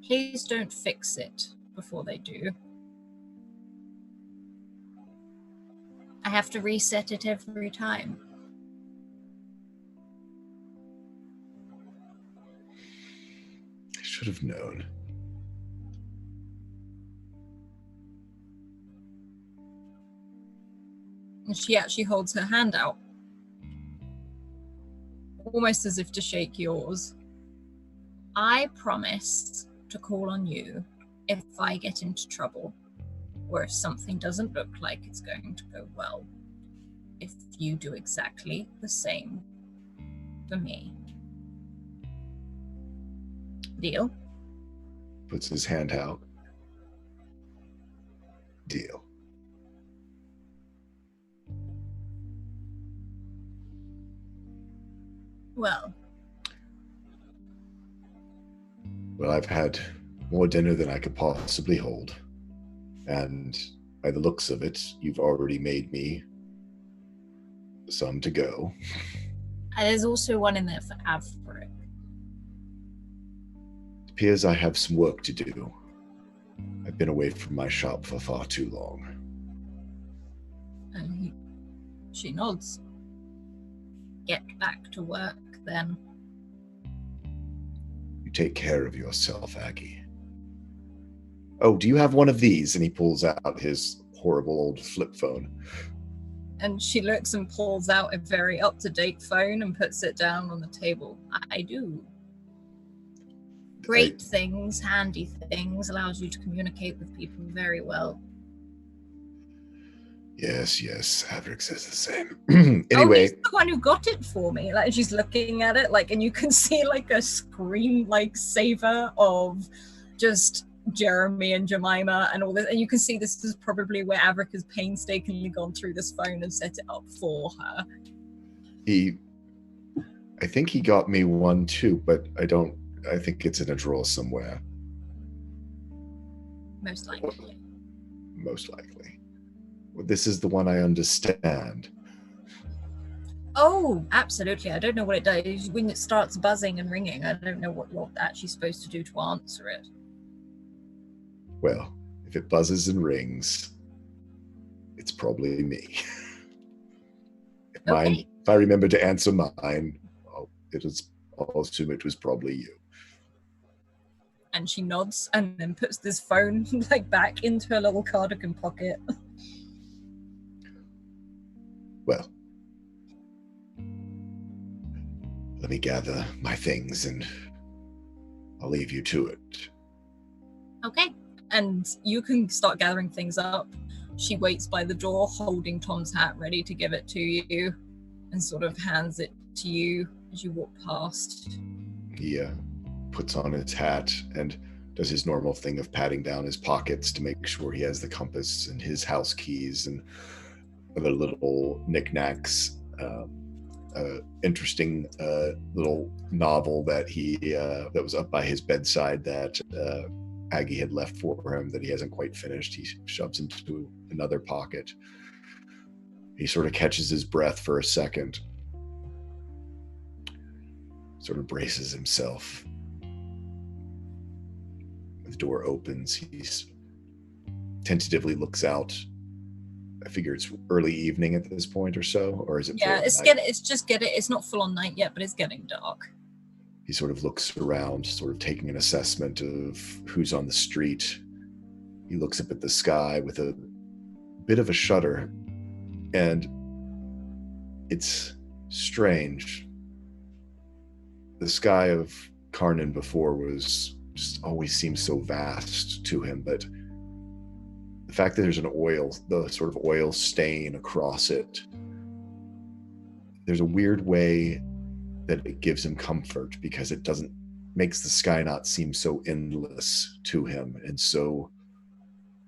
Please don't fix it before they do. I have to reset it every time. I should have known. And she actually holds her hand out, almost as if to shake yours. I promise to call on you if I get into trouble, or if something doesn't look like it's going to go well. If you do exactly the same for me. Deal? Puts his hand out. Deal. Well, I've had more dinner than I could possibly hold. And by the looks of it, you've already made me some to go. and there's also one in there for Averick. It appears I have some work to do. I've been away from my shop for far too long. And she nods. Get back to work then. You take care of yourself, Aggie. Oh, do you have one of these? And he pulls out his horrible old flip phone. And she looks and pulls out a very up-to-date phone and puts it down on the table. I do. Great things, handy things, allows you to communicate with people very well. Yes, Averick says the same. Oh, Anyway. he's the one who got it for me. Like, she's looking at it, like, and you can see like a screen like saver of just Jeremy and Jemima and all this, and you can see this is probably where Averick has painstakingly gone through this phone and set it up for her. I think he got me one too, but I think it's in a drawer somewhere. Most likely. Most likely. Well, this is the one I understand. Oh, absolutely. I don't know what it does. When it starts buzzing and ringing, I don't know what you're actually supposed to do to answer it. Well, if it buzzes and rings, it's probably me. If I remember to answer mine, I'll assume it was probably you. And she nods and then puts this phone like back into her little cardigan pocket. Well, Let me gather my things and I'll leave you to it. Okay. And you can start gathering things up. She waits by the door, holding Tom's hat, ready to give it to you, and sort of hands it to you as you walk past. He puts on his hat and does his normal thing of patting down his pockets to make sure he has the compass and his house keys and other little knickknacks. Interesting little novel that that was up by his bedside that Aggie had left for him that he hasn't quite finished. He shoves into another pocket. He sort of catches his breath for a second, sort of braces himself. The door opens. He tentatively looks out. I figure it's early evening at this point or so, or is it? Yeah, it's not full on night yet, but it's getting dark. He sort of looks around, sort of taking an assessment of who's on the street. He looks up at the sky with a bit of a shudder, and it's strange. The sky of Karnan before was just always seemed so vast to him, but the fact that there's the sort of oil stain across it, there's a weird way that it gives him comfort because it makes the sky not seem so endless to him, and so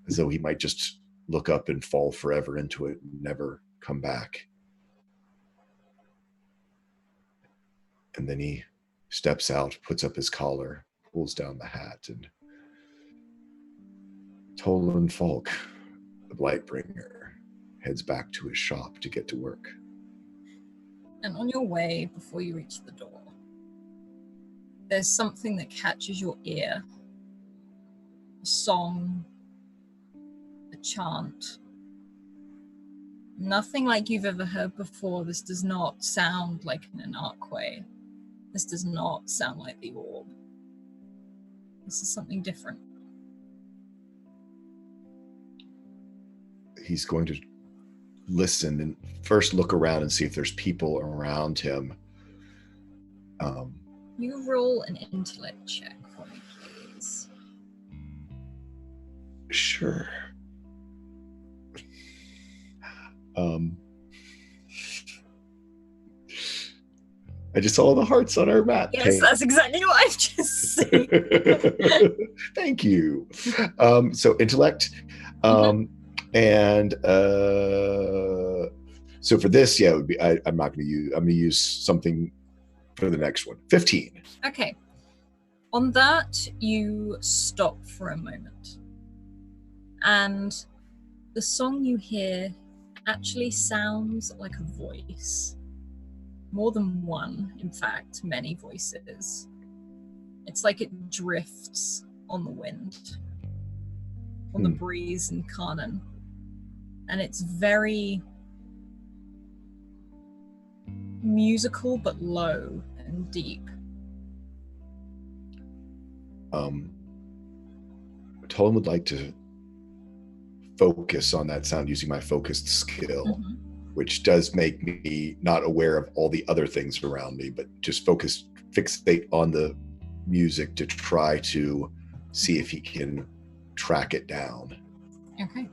as though he might just look up and fall forever into it and never come back. And then he steps out, puts up his collar, pulls down the hat, and Tolan Falk, the Blightbringer, heads back to his shop to get to work. And on your way, before you reach the door, there's something that catches your ear. A song, a chant. Nothing like you've ever heard before. This does not sound like an Anarque. This does not sound like the orb. This is something different. He's going to listen and first look around and see if there's people around him. You roll an intellect check for me, please. Sure. I just saw the hearts on our map. Yes, that's exactly what I've just seen. Thank you. So intellect. And so for this, yeah, it would be. I'm not going to use. I'm going to use something for the next one. 15. Okay. On that, you stop for a moment, and the song you hear actually sounds like a voice. More than one, in fact, many voices. It's like it drifts on the wind, on the breeze in Karnan. And it's very musical, but low and deep. Tolan would like to focus on that sound using my focused skill, which does make me not aware of all the other things around me, but just fixate on the music to try to see if he can track it down. Okay.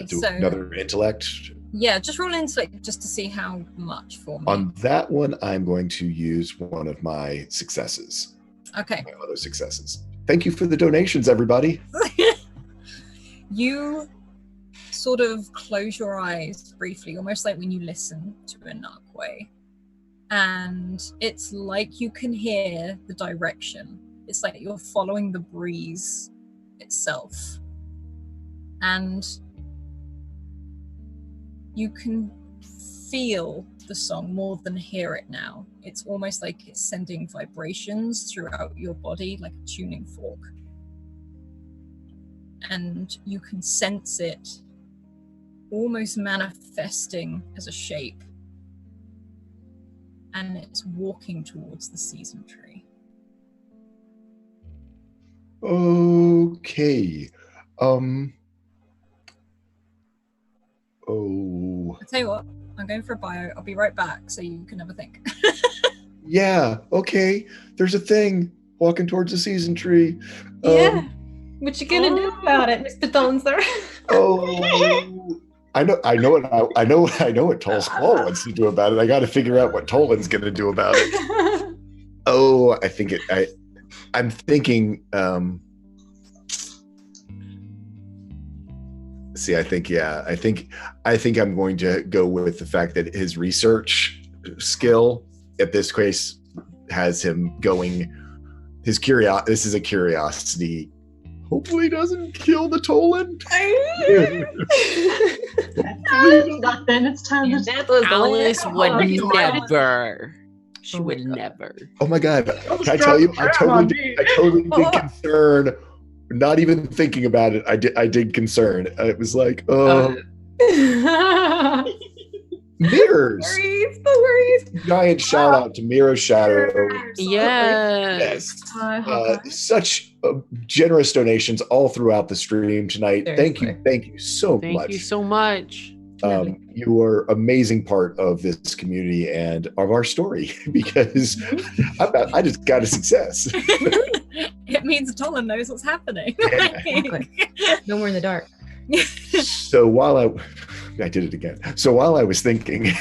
So another intellect. Yeah, just roll intellect just to see how much for me. On that one, I'm going to use one of my successes. Okay. My other successes. Thank you for the donations, everybody. You sort of close your eyes briefly, almost like when you listen to a Narque. And it's like you can hear the direction. It's like you're following the breeze itself. And you can feel the song more than hear it now. It's almost like it's sending vibrations throughout your body like a tuning fork. And you can sense it almost manifesting as a shape. And it's walking towards the season tree. Okay. I'll tell you what, I'm going for a bio. I'll be right back so you can have a think. Yeah, okay. There's a thing walking towards the season tree. Yeah. What you gonna do about it, Mr. Thonser? Oh, I know what Tall Squall wants to do about it. I got to figure out what Tolan's going to do about it. Oh, I'm thinking. See, I think I'm going to go with the fact that his research skill at this case has him going. This is a curiosity. Hopefully, doesn't kill the Tolan. Then it's time to. That was Alice would Oh, never. She Oh my would God. never. Oh my God! Can I tell you? I totally did concern. Not even thinking about it, I did concern. It was like, mirrors. The worries. Giant shout out to Miro Shadow. Yes. Such generous donations all throughout the stream tonight. Thank you so much. Thank you so much. You are amazing part of this community and of our story because I just got a success. It means Tolan knows what's happening. No more in the dark. So while I did it again. So while I was thinking,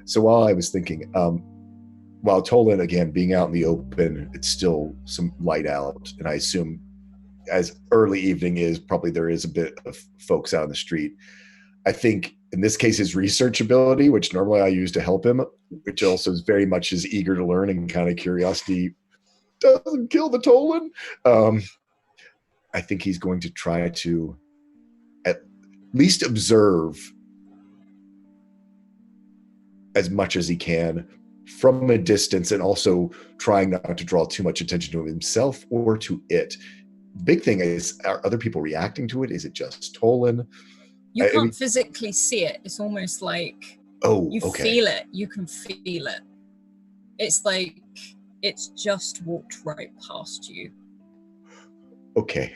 So while I was thinking, while Tolan again being out in the open, it's still some light out, and I assume as early evening is, probably there is a bit of folks out in the street. I think in this case, his research ability, which normally I use to help him, which also is very much his eager to learn and kind of curiosity, doesn't kill the Tolan. I think he's going to try to at least observe as much as he can from a distance, and also trying not to draw too much attention to himself or to it. Big thing is, are other people reacting to it? Is it just Tolan? You can't physically see it. It's almost like you feel it. You can feel it. It's like it's just walked right past you. Okay.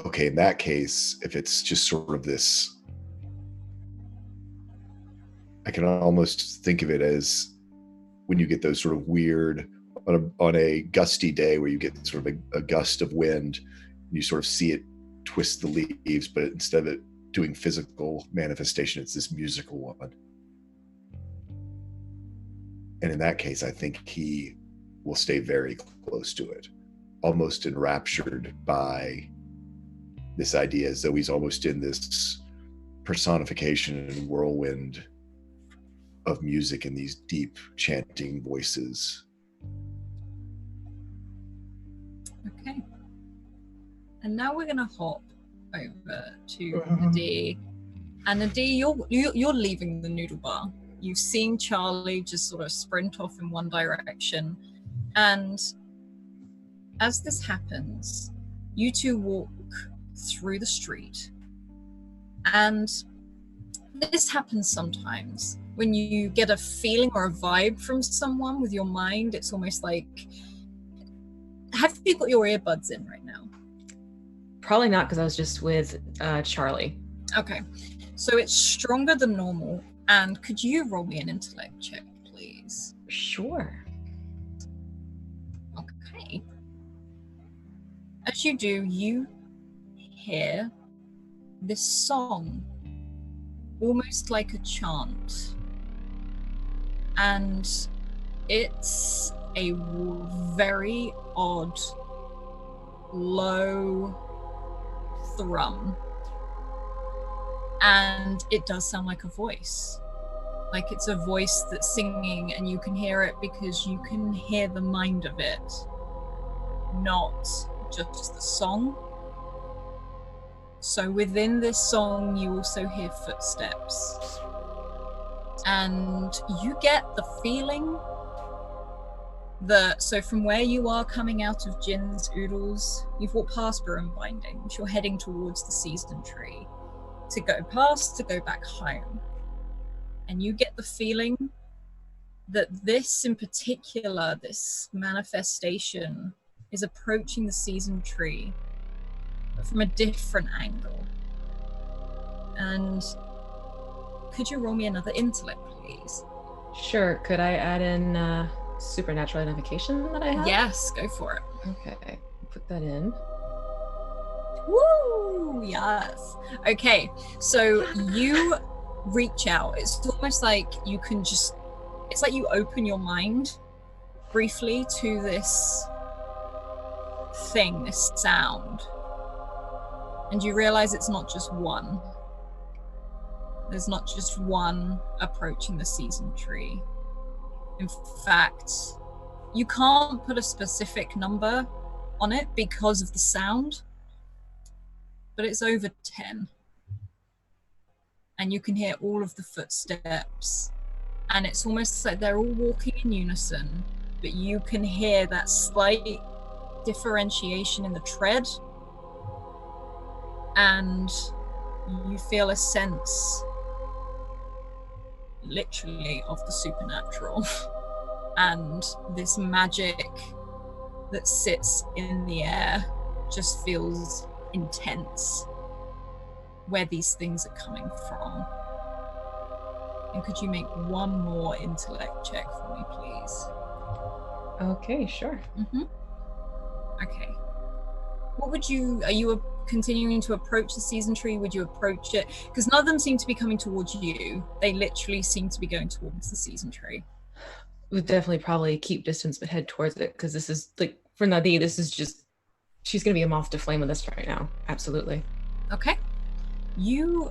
Okay, in that case, if it's just sort of this, I can almost think of it as when you get those sort of weird, on a gusty day where you get sort of a gust of wind, you sort of see it twist the leaves, but instead of it doing physical manifestation, it's this musical one. And in that case, I think he will stay very close to it, almost enraptured by this idea, as though he's almost in this personification and whirlwind of music and these deep chanting voices. Okay. And now we're gonna hop over to Nadir. And Nadir, you're leaving the noodle bar. You've seen Charlie just sort of sprint off in one direction. And as this happens, you two walk through the street. And this happens sometimes when you get a feeling or a vibe from someone with your mind. It's almost like, have you got your earbuds in right now? Probably not, because I was just with Charlie. Okay, so it's stronger than normal. And could you roll me an intellect check, please? Sure. Okay. As you do, you hear this song, almost like a chant. And it's a very odd, low thrum. And it does sound like a voice. Like it's a voice that's singing, and you can hear it because you can hear the mind of it, not just the song. So within this song, you also hear footsteps. And you get the feeling that, so from where you are coming out of Jin's Oodles, you've walked past Broom Bindings, you're heading towards the Season Tree to go back home. And you get the feeling that this in particular, this manifestation, is approaching the season tree, but from a different angle. And could you roll me another intellect, please? Sure. Could I add in supernatural identification that I have? Yes, go for it. Okay. Put that in. Woo! Yes. Okay, so you reach out. It's almost like you can just, it's like you open your mind briefly to this thing, this sound. And you realize it's not just one. There's not just one approaching the season tree. In fact, you can't put a specific number on it because of the sound, but it's over 10. And you can hear all of the footsteps. And it's almost like they're all walking in unison, but you can hear that slight differentiation in the tread. And you feel a sense, literally, of the supernatural. And this magic that sits in the air just feels intense, where these things are coming from. And could you make one more intellect check for me, please? Okay, sure. Okay. What would you, are you continuing to approach the season tree? Would you approach it? Because none of them seem to be coming towards you. They literally seem to be going towards the season tree. We'd definitely probably keep distance but head towards it, because this is, like, for Nadi, this is just, she's going to be a moth to flame with us right now. Absolutely. Okay. You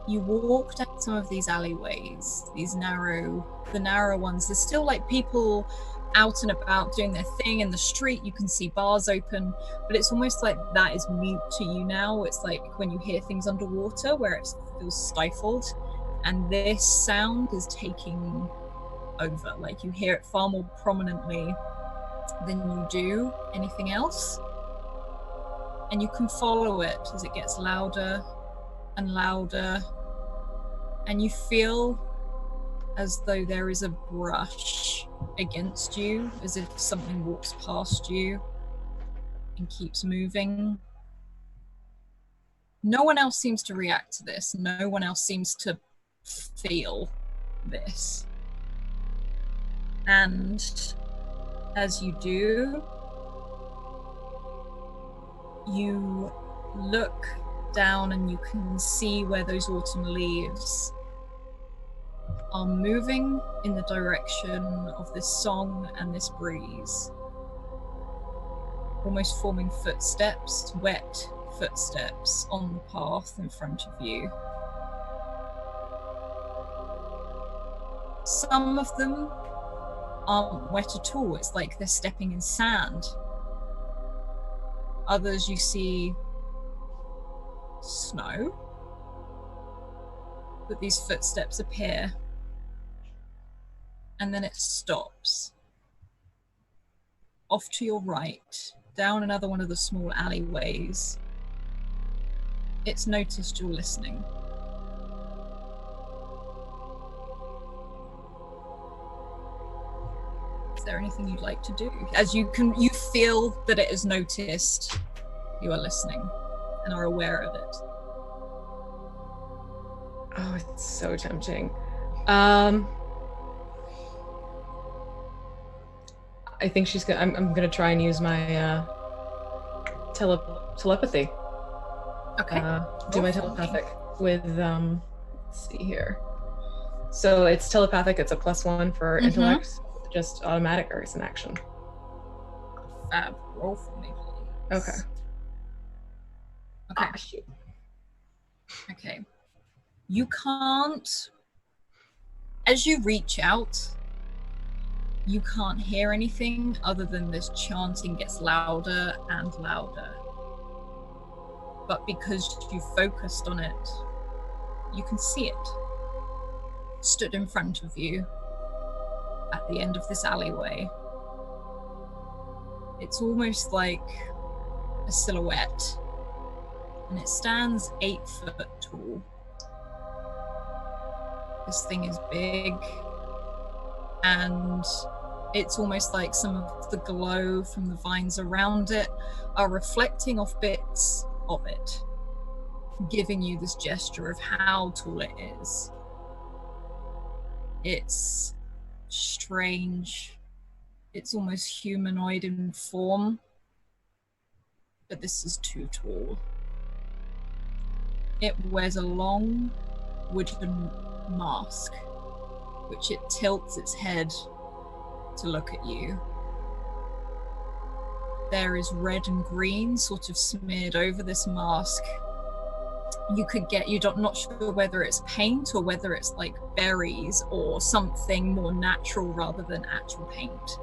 walk down some of these alleyways, the narrow ones. There's still like people out and about doing their thing in the street. You can see bars open, but it's almost like that is mute to you now. It's like when you hear things underwater where it feels stifled, and this sound is taking over. Like you hear it far more prominently than you do anything else. And you can follow it as it gets louder and louder. And you feel as though there is a brush against you, as if something walks past you and keeps moving. No one else seems to react to this. No one else seems to feel this. And as you do, you look down and you can see where those autumn leaves are moving in the direction of this song and this breeze, almost forming footsteps, wet footsteps on the path in front of you. Some of them aren't wet at all. It's like they're stepping in sand. Others you see snow, but these footsteps appear and then it stops. Off to your right, down another one of the small alleyways, it's noticed you're listening. Is there anything you'd like to do? As you feel that it is noticed, you are listening and are aware of it. Oh, it's so tempting. I think she's gonna. I'm gonna try and use my telepathy. Okay. Do my telepathic with. Let's see here. So it's telepathic. It's a +1 for intellect. Just automatic, or it's an action. Roll for me, please. Okay. Okay. Ah, shoot. Okay. You can't, as you reach out, you can't hear anything other than this chanting gets louder and louder. But because you focused on it, you can see it. Stood in front of you at the end of this alleyway. It's almost like a silhouette, and it stands 8 foot tall. This thing is big, and It's almost like some of the glow from the vines around it are reflecting off bits of it, giving you this gesture of how tall it is. It's strange. It's almost humanoid in form, but this is too tall. It wears a long wooden mask, which it tilts its head to look at you. There is red and green sort of smeared over this mask. You're not sure whether it's paint or whether it's like berries or something more natural rather than actual paint.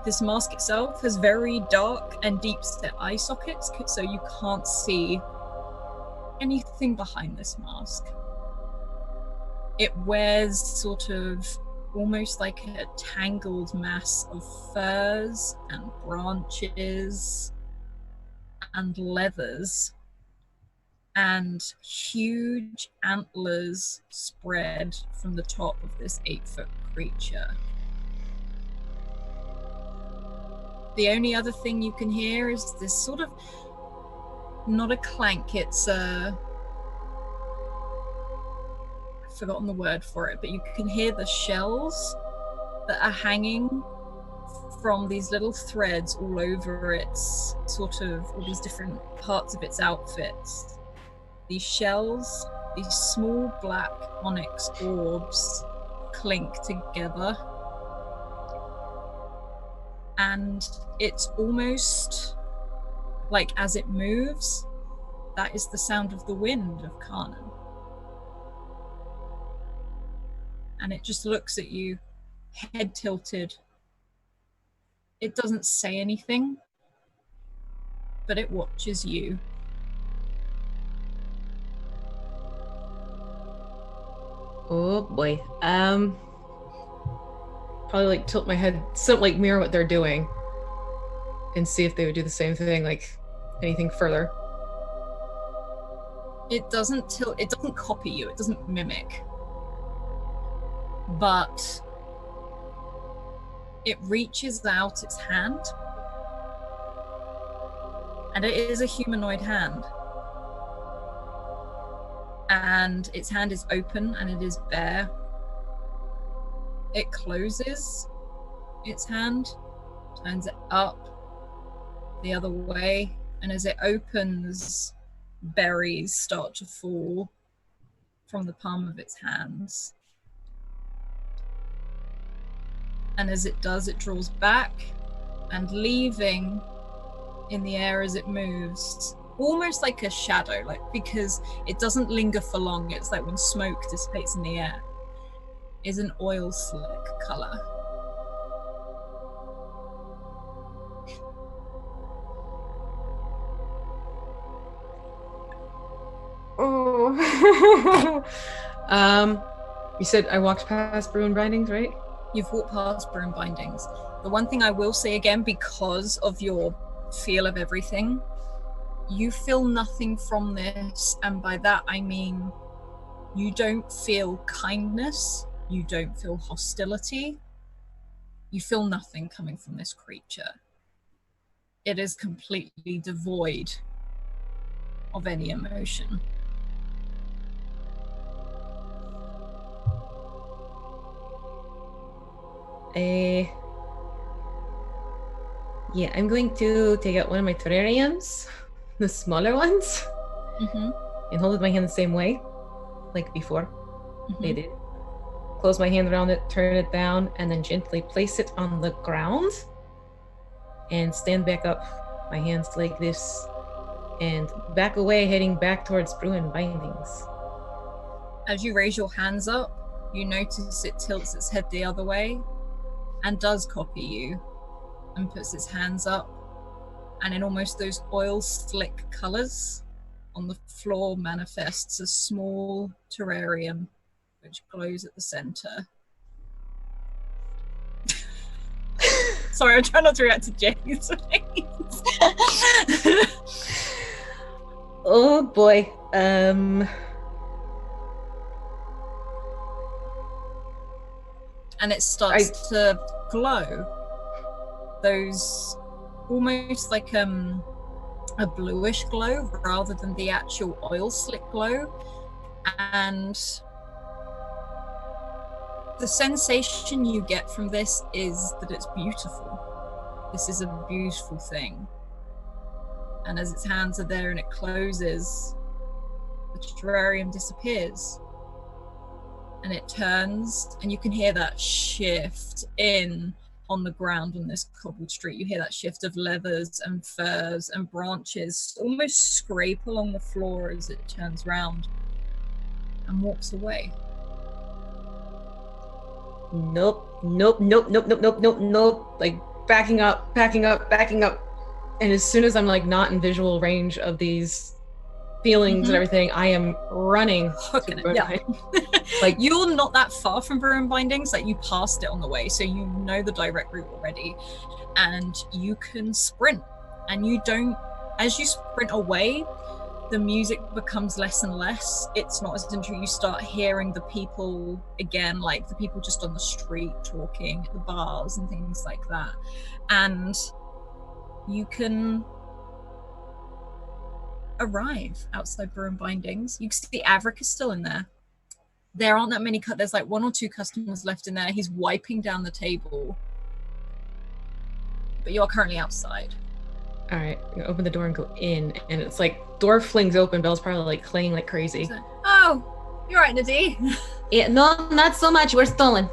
This mask itself has very dark and deep set eye sockets, so you can't see anything behind this mask. It wears sort of almost like a tangled mass of furs and branches and leathers, and huge antlers spread from the top of this 8-foot creature. The only other thing you can hear is this sort of, not a clank, it's a, I've forgotten the word for it, but you can hear the shells that are hanging from these little threads all over its sort of, all these different parts of its outfits. These shells, these small black onyx orbs clink together. And it's almost like as it moves, that is the sound of the wind of Kanan. And it just looks at you, head tilted. It doesn't say anything, but it watches you. Oh boy. Probably like tilt my head, like mirror what they're doing and see if they would do the same thing, like anything further. It doesn't tilt, it doesn't copy you, it doesn't mimic. But it reaches out its hand, and it is a humanoid hand. And its hand is open and it is bare. It closes its hand, turns it up the other way, and as it opens, berries start to fall from the palm of its hands. And as it does, it draws back, and leaving in the air as it moves, almost like a shadow, like, because it doesn't linger for long, it's like when smoke dissipates in the air, is an oil slick color. Oh. You said I walked past Bruin Bindings, right? You've walked past Bruin Bindings. The one thing I will say again, because of your feel of everything, you feel nothing from this, and by that I mean you don't feel kindness, you don't feel hostility, you feel nothing coming from this creature. It is completely devoid of any emotion. Yeah, I'm going to take out one of my terrariums, the smaller ones, and hold it in my hand the same way, like before they did. Close my hand around it, turn it down, and then gently place it on the ground and stand back up, my hands like this, and back away, heading back towards Bruin Bindings. As you raise your hands up, you notice it tilts its head the other way and does copy you and puts its hands up, and in almost those oil slick colors on the floor manifests a small terrarium which glows at the center. Sorry, I'm trying not to react to Jay's face. Oh boy. and it starts to glow. Those almost like a bluish glow rather than the actual oil slick glow. And the sensation you get from this is that it's beautiful. This is a beautiful thing. And as its hands are there and it closes, the terrarium disappears. And it turns, and you can hear that shift in on the ground on this cobbled street. You hear that shift of leathers and furs and branches almost scrape along the floor as it turns round and walks away. Nope. Like backing up. And as soon as I'm like not in visual range of these feelings and everything, I am running. Hooking it, yeah. Like you're not that far from Ruin Bindings, like you passed it on the way, so you know the direct route already, and you can sprint. And you don't, as you sprint away, the music becomes less and less. It's not as interesting. You start hearing the people again, like the people just on the street talking at the bars and things like that. And you can arrive outside Ruin Bindings. You can see Averick is still in there. There aren't that many, there's like 1 or 2 customers left in there. He's wiping down the table. But you're currently outside. All right, I'm gonna open the door and go in, and it's like door flings open. Bell's probably like clanging like crazy. Oh, you're right, Nadine. Yeah, no, not so much. We're stolen.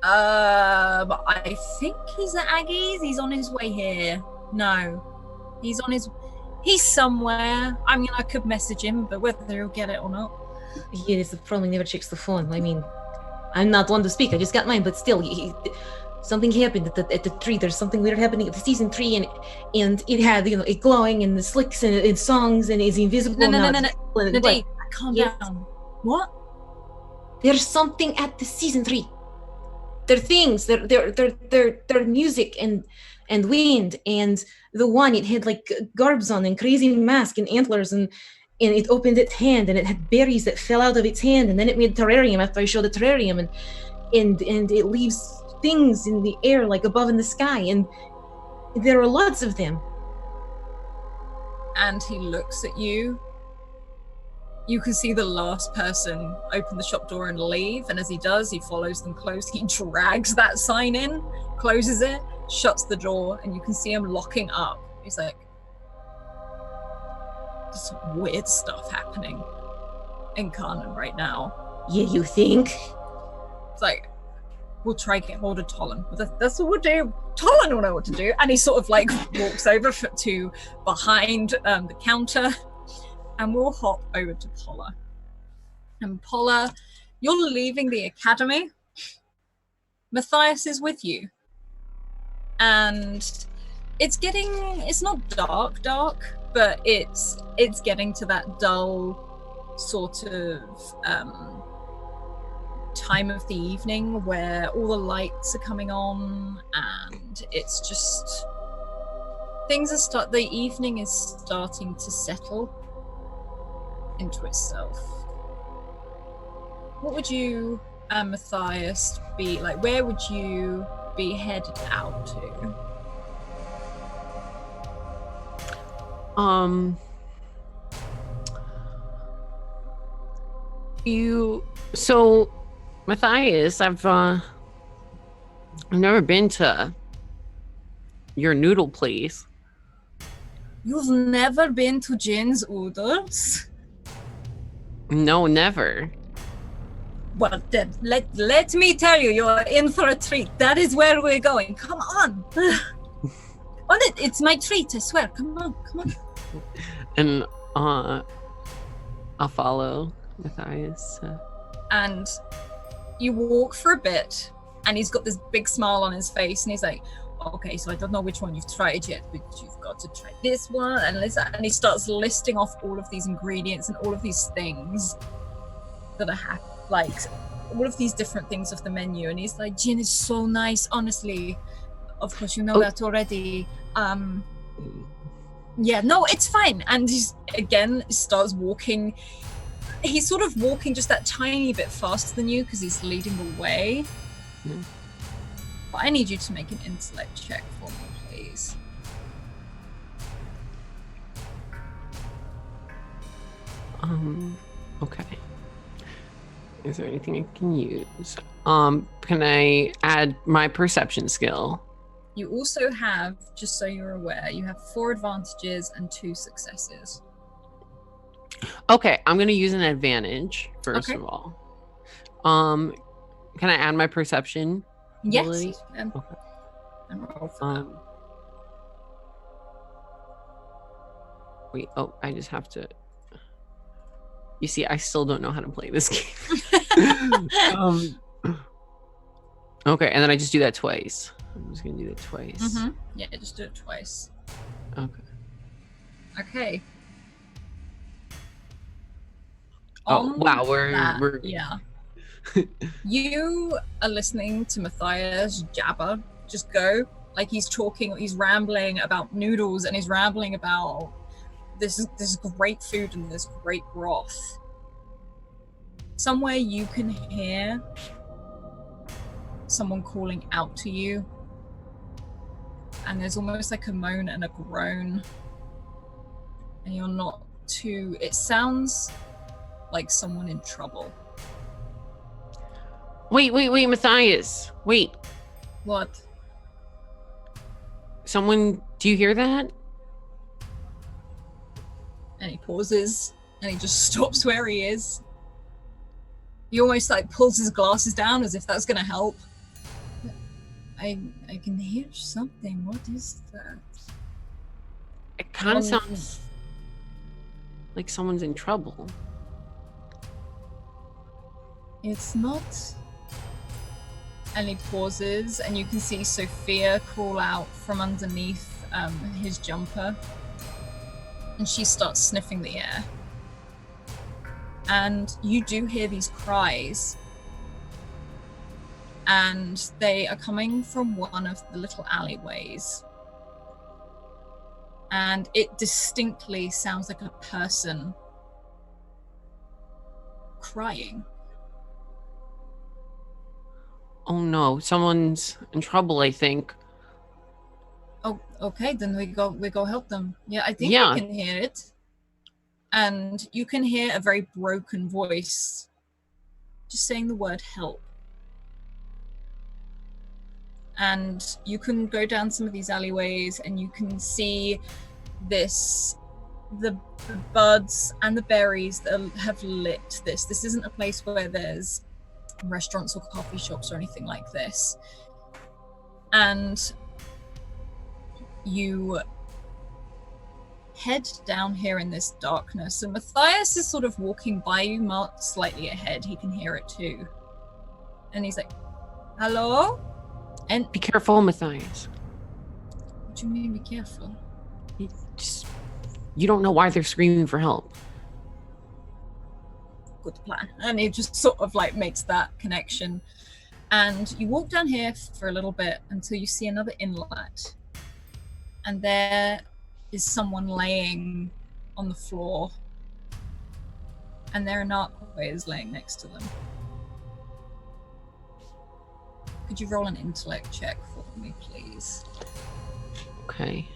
I think he's at Aggie's. He's on his way here. No, he's somewhere. I mean, I could message him, but whether he'll get it or not. Yeah, it's the problem. He never checks the phone. I mean, I'm not one to speak. I just got mine, but still, something happened at the tree. There's something weird happening at the season 3, and it had it glowing and the slicks and songs, and it's invisible. No. Nadine, calm down. What? There's something at the season 3. They're things. They're music and wind, and the one it had like garbs on and crazy mask and antlers, and it opened its hand and it had berries that fell out of its hand, and then it made a terrarium after I showed the terrarium, and it leaves things in the air like above in the sky, and there are lots of them. And he looks at you. You can see the last person open the shop door and leave, and as he does, he follows them close. He drags that sign in, closes it, shuts the door, and you can see him locking up. He's like, there's some weird stuff happening in Carnan right now. Yeah, you think? It's like, we'll try to get hold of Tolan. That's what we'll do. Tolan will know what to do. And he sort of like walks over to behind the counter, and we'll hop over to Pola. And Pola, you're leaving the academy. Matthias is with you. And it's not dark, but it's getting to that dull sort of time of the evening where all the lights are coming on, and it's just the evening is starting to settle into itself. What would you, Matthias, be like? Where would you be headed out to? So Matthias, I've never been to your noodle place. You've never been to Jin's Oodles? No, never. Well, then let me tell you, you're in for a treat. That is where we're going. Come on. On it. It's my treat, I swear. Come on. And I'll follow Matthias. And you walk for a bit, and he's got this big smile on his face, and he's like, okay, so I don't know which one you've tried yet, but you've got to try this one and this, and he starts listing off all of these ingredients and all of these things that are like all of these different things of the menu, and he's like, Jin is so nice, honestly. Of course you know that already. Yeah, no, it's fine. And he's again starts walking. He's sort of walking just that tiny bit faster than you because he's leading the way. But I need you to make an intellect check for me, please. Okay. Is there anything I can use? Can I add my perception skill? You also have, just so you're aware, you have 4 advantages and 2 successes. Okay, I'm gonna use an advantage first Okay. of all. Can I add my perception ability? Yes. And Okay. roll for that. Wait. Oh, I just have to. You see, I still don't know how to play this game. Okay, and then I just do that twice. I'm just gonna do that twice. Yeah, just do it twice. Okay. Okay. Oh On wow, that, we're yeah. You are listening to Matthias jabber, just go. Like he's talking, he's rambling about noodles and he's rambling about this great food and this great broth. Somewhere you can hear someone calling out to you. And there's almost like a moan and a groan. And you're not too... It sounds like someone in trouble. Wait, Matthias. Wait. What? Someone, do you hear that? And he pauses and he just stops where he is. He almost like pulls his glasses down as if that's gonna help. I can hear something. What is that? It kind of sounds like someone's in trouble. It's not. And he pauses, and you can see Sophia crawl out from underneath his jumper. And she starts sniffing the air. And you do hear these cries. And they are coming from one of the little alleyways. And it distinctly sounds like a person crying. Oh no, someone's in trouble, I think. Oh, okay, then we go help them. Yeah, I think Yeah. I can hear it. And you can hear a very broken voice just saying the word help. And you can go down some of these alleyways and you can see the buds and the berries that have lit this. This isn't a place where there's restaurants or coffee shops or anything like this. And you head down here in this darkness, and Matthias is sort of walking by you, Mark slightly ahead. He can hear it too. And he's like, hello? And Be careful, Matthias. what do you mean be careful? You don't know why they're screaming for help. Good plan. And he just sort of like makes that connection. And you walk down here for a little bit until you see another inlet. And there is someone laying on the floor. And their narcotic is laying next to them. Could you roll an intellect check for me, please? Okay.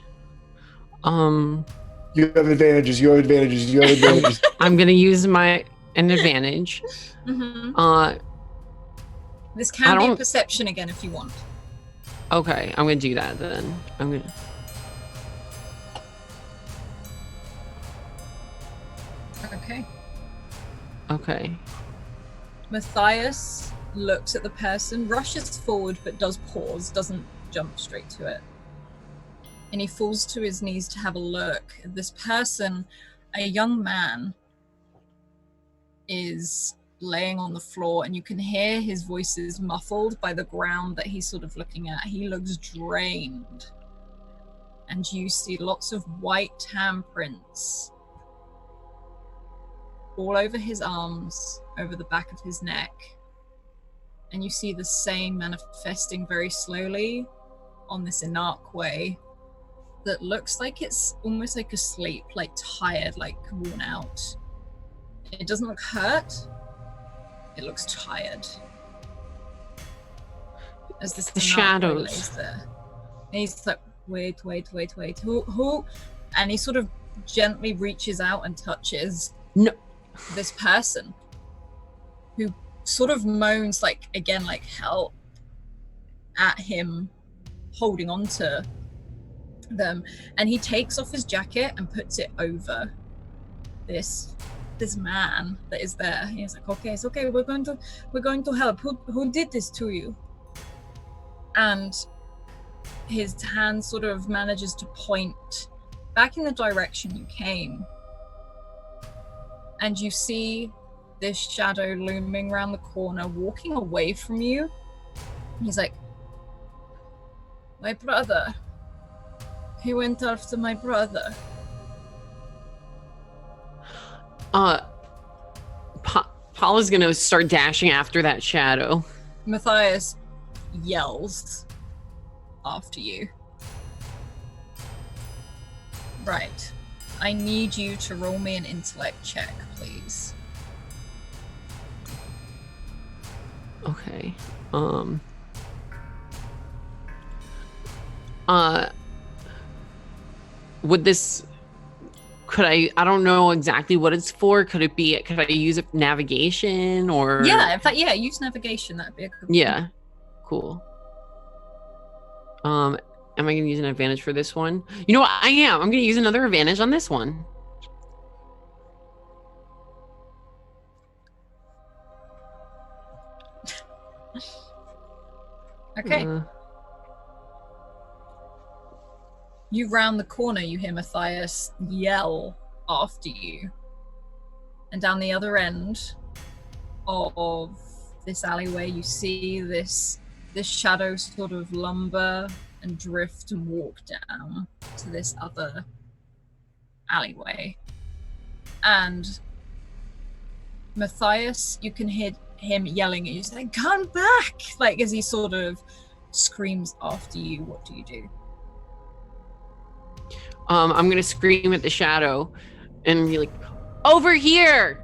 You have advantages. You have advantages. You have advantages. I'm gonna use an advantage. Mm-hmm. This I can be a don't- perception again if you want. Okay, I'm gonna do that then. Okay. Matthias looks at the person, rushes forward, but does pause, doesn't jump straight to it. And he falls to his knees to have a look. This person, a young man, is laying on the floor, and you can hear his voice is muffled by the ground that he's sort of looking at. He looks drained. And you see lots of white handprints all over his arms, over the back of his neck. And you see the same manifesting very slowly on this inarc way that looks like it's almost like asleep, like tired, like worn out. It doesn't look hurt. It looks tired. as this The Dunera shadows. lays there. And he's like, wait. Who? And he sort of gently reaches out and touches this person who sort of moans like help at him, holding on to them. And he takes off his jacket and puts it over this man that is there. He's like, okay, it's okay, we're going to help. Who did this to you? And his hand sort of manages to point back in the direction you came, and you see this shadow looming around the corner, walking away from you. He's like, my brother. He went after my brother. Paula's gonna start dashing after that shadow. Matthias yells after you. Right. I need you to roll me an intellect check, please. Okay. Would this... Could I don't know exactly what it's for. Could I use it for navigation or? Yeah, in fact, yeah, use navigation. That'd be a good one. Yeah. Cool. Am I going to use an advantage for this one? You know what? I am. I'm going to use another advantage on this one. Okay. You round the corner, you hear Matthias yell after you. And down the other end of this alleyway, you see this shadow sort of lumber and drift and walk down to this other alleyway. And Matthias, you can hear him yelling at you, saying, come back! Like, as he sort of screams after you. What do you do? I'm gonna scream at the shadow and be like, over here!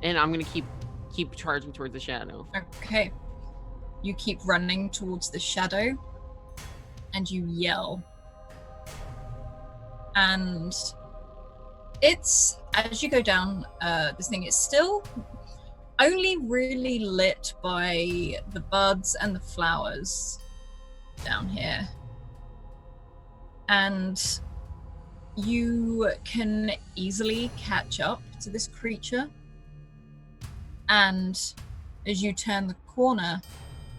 And I'm gonna keep charging towards the shadow. Okay. You keep running towards the shadow and you yell. And it's, as you go down this thing, it's still only really lit by the buds and the flowers down here. And you can easily catch up to this creature. And as you turn the corner,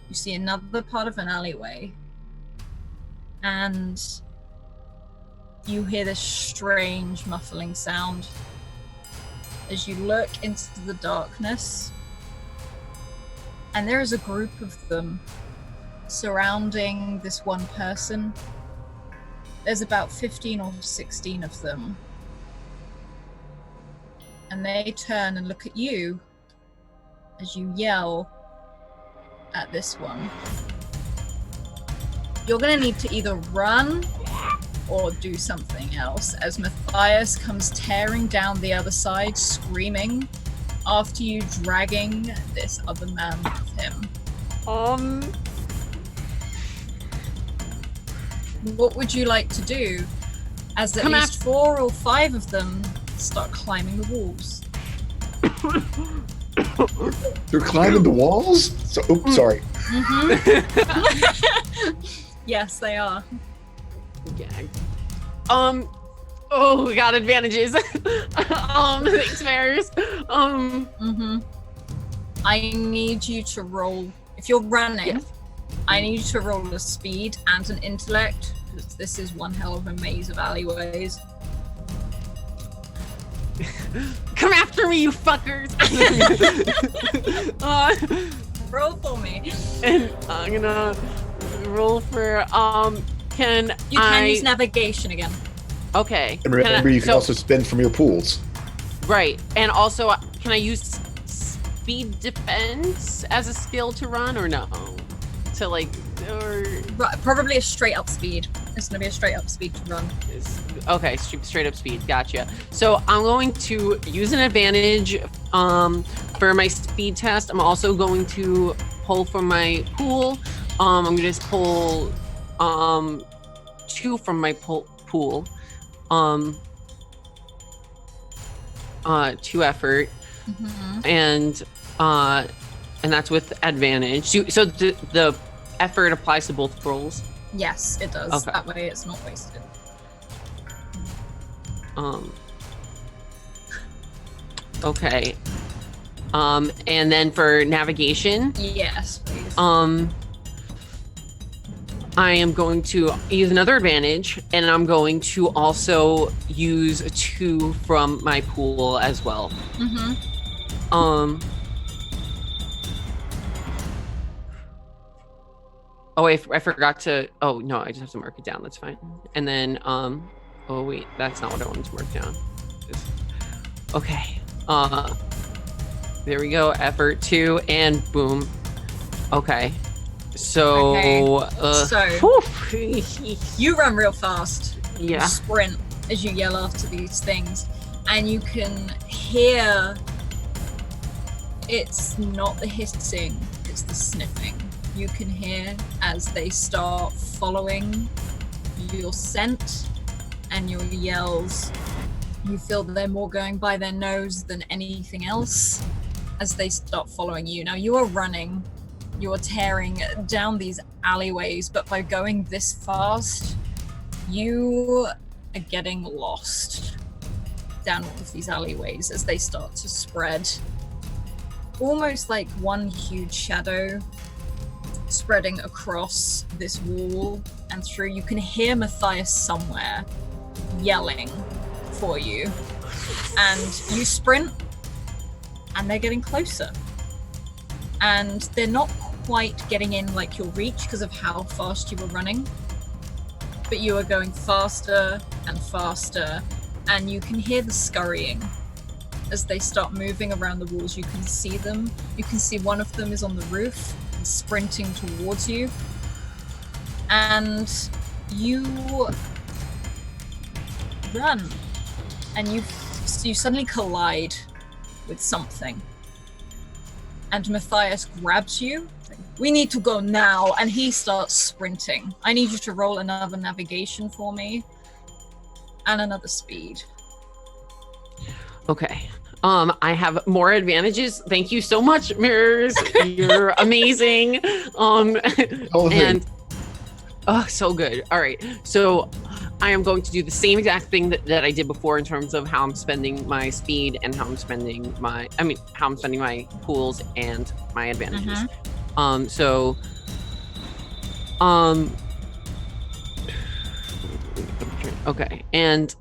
you see another part of an alleyway. And you hear this strange muffling sound. As you look into the darkness, and there is a group of them surrounding this one person. There's about 15 or 16 of them. And they turn and look at you as you yell at this one. You're gonna need to either run or do something else as Matthias comes tearing down the other side, screaming after you, dragging this other man with him. What would you like to do as at least 4 or 5 of them start climbing the walls? They're climbing the walls? So, sorry. Yes, they are. Gagged. Oh, we got advantages. Thanks, Maris. I need you to roll. If you're running, yes. I need you to roll a speed and an intellect, because this is one hell of a maze of alleyways. Come after me, you fuckers! Roll for me. And I'm gonna roll for can you can use navigation again. Okay. And remember, you can also spend from your pools. Right. And also, can I use speed defense as a skill to run or no? To like, or probably a straight up speed. It's gonna be a straight up speed to run. Okay, straight up speed. Gotcha. So I'm going to use an advantage for my speed test. I'm also going to pull from my pool. I'm gonna just pull 2 from my pool. 2 effort, and that's with advantage. So the effort applies to both rolls. Yes, it does. Okay. That way it's not wasted. Okay. And then for navigation, Yes, please. I am going to use another advantage, and I'm going to also use 2 from my pool as well. Oh, I forgot to. Oh no, I just have to mark it down. That's fine. And then, oh wait, that's not what I wanted to mark down. Okay. There we go. Effort 2, and boom. Okay. So, You run real fast. Yeah. You sprint as you yell after these things, and you can hear. It's not the hissing; it's the sniffing. You can hear as they start following your scent and your yells. You feel that they're more going by their nose than anything else as they start following you. Now you are running, you are tearing down these alleyways, but by going this fast, you are getting lost down all of these alleyways as they start to spread. Almost like one huge shadow spreading across this wall and through. You can hear Matthias somewhere yelling for you, and you sprint, and they're getting closer, and they're not quite getting in like your reach because of how fast you were running, but you are going faster and faster, and you can hear the scurrying as they start moving around the walls. You can see them. You can see one of them is on the roof and sprinting towards you, and you run, and you suddenly collide with something, and Matthias grabs you. We need to go now, and he starts sprinting. I need you to roll another navigation for me and another speed. Okay. I have more advantages. Thank you so much, Mirrors. You're amazing. And oh, so good. All right. So I am going to do the same exact thing that I did before in terms of how I'm spending my speed and how I'm spending my pools and my advantages. Okay. And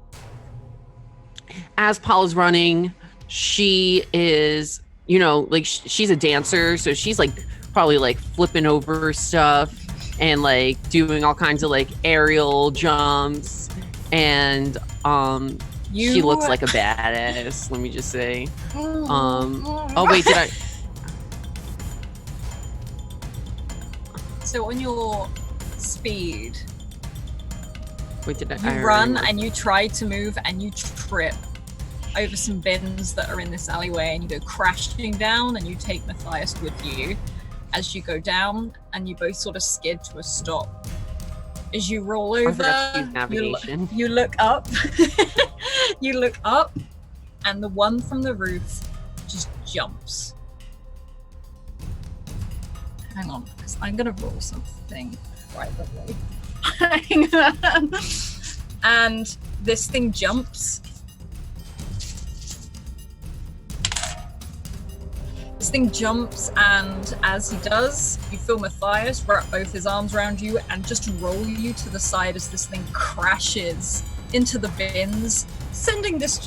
as Paula's running, she is, like she's a dancer, so she's like probably like flipping over stuff and like doing all kinds of like aerial jumps, and she looks like a badass, let me just say. Oh wait, did I? So on your speed, wait, did I? You run and you try to move and you trip over some bins that are in this alleyway, and you go crashing down, and you take Matthias with you as you go down, and you both sort of skid to a stop. As you roll over, you look up, you look up, and the one from the roof just jumps. Hang on, I'm gonna roll something privately. Hang on. And this thing jumps. This thing jumps, and as he does, you feel Matthias wrap both his arms around you and just roll you to the side as this thing crashes into the bins, sending this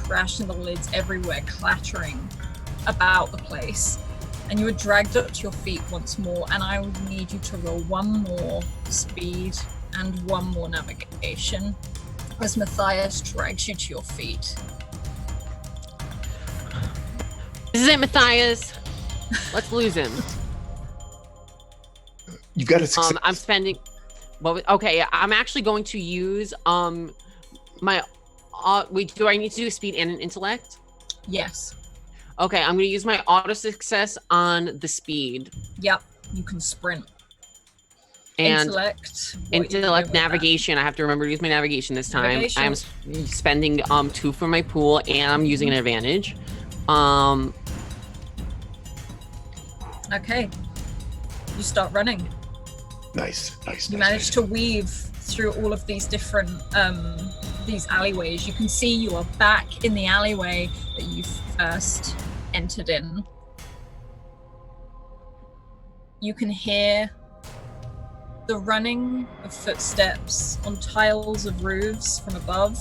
trash in the lids everywhere, clattering about the place. And you are dragged up to your feet once more, and I would need you to roll one more speed and one more navigation as Matthias drags you to your feet. This is it, Matthias. Let's lose him. You've got to. I'm spending. Well, okay. I'm actually going to use my. Wait, do I need to do a speed and an intellect? Yes. Okay, I'm gonna use my auto success on the speed Yep, you can sprint. and Intellect. What are you doing intellect with that? navigation. I have to remember to use my navigation this time. Navigation. I'm spending 2 from my pool, and I'm using an advantage. Okay. You start running. Nice. You manage to weave through all of these different these alleyways. You can see you are back in the alleyway that you first entered in. You can hear the running of footsteps on tiles of roofs from above.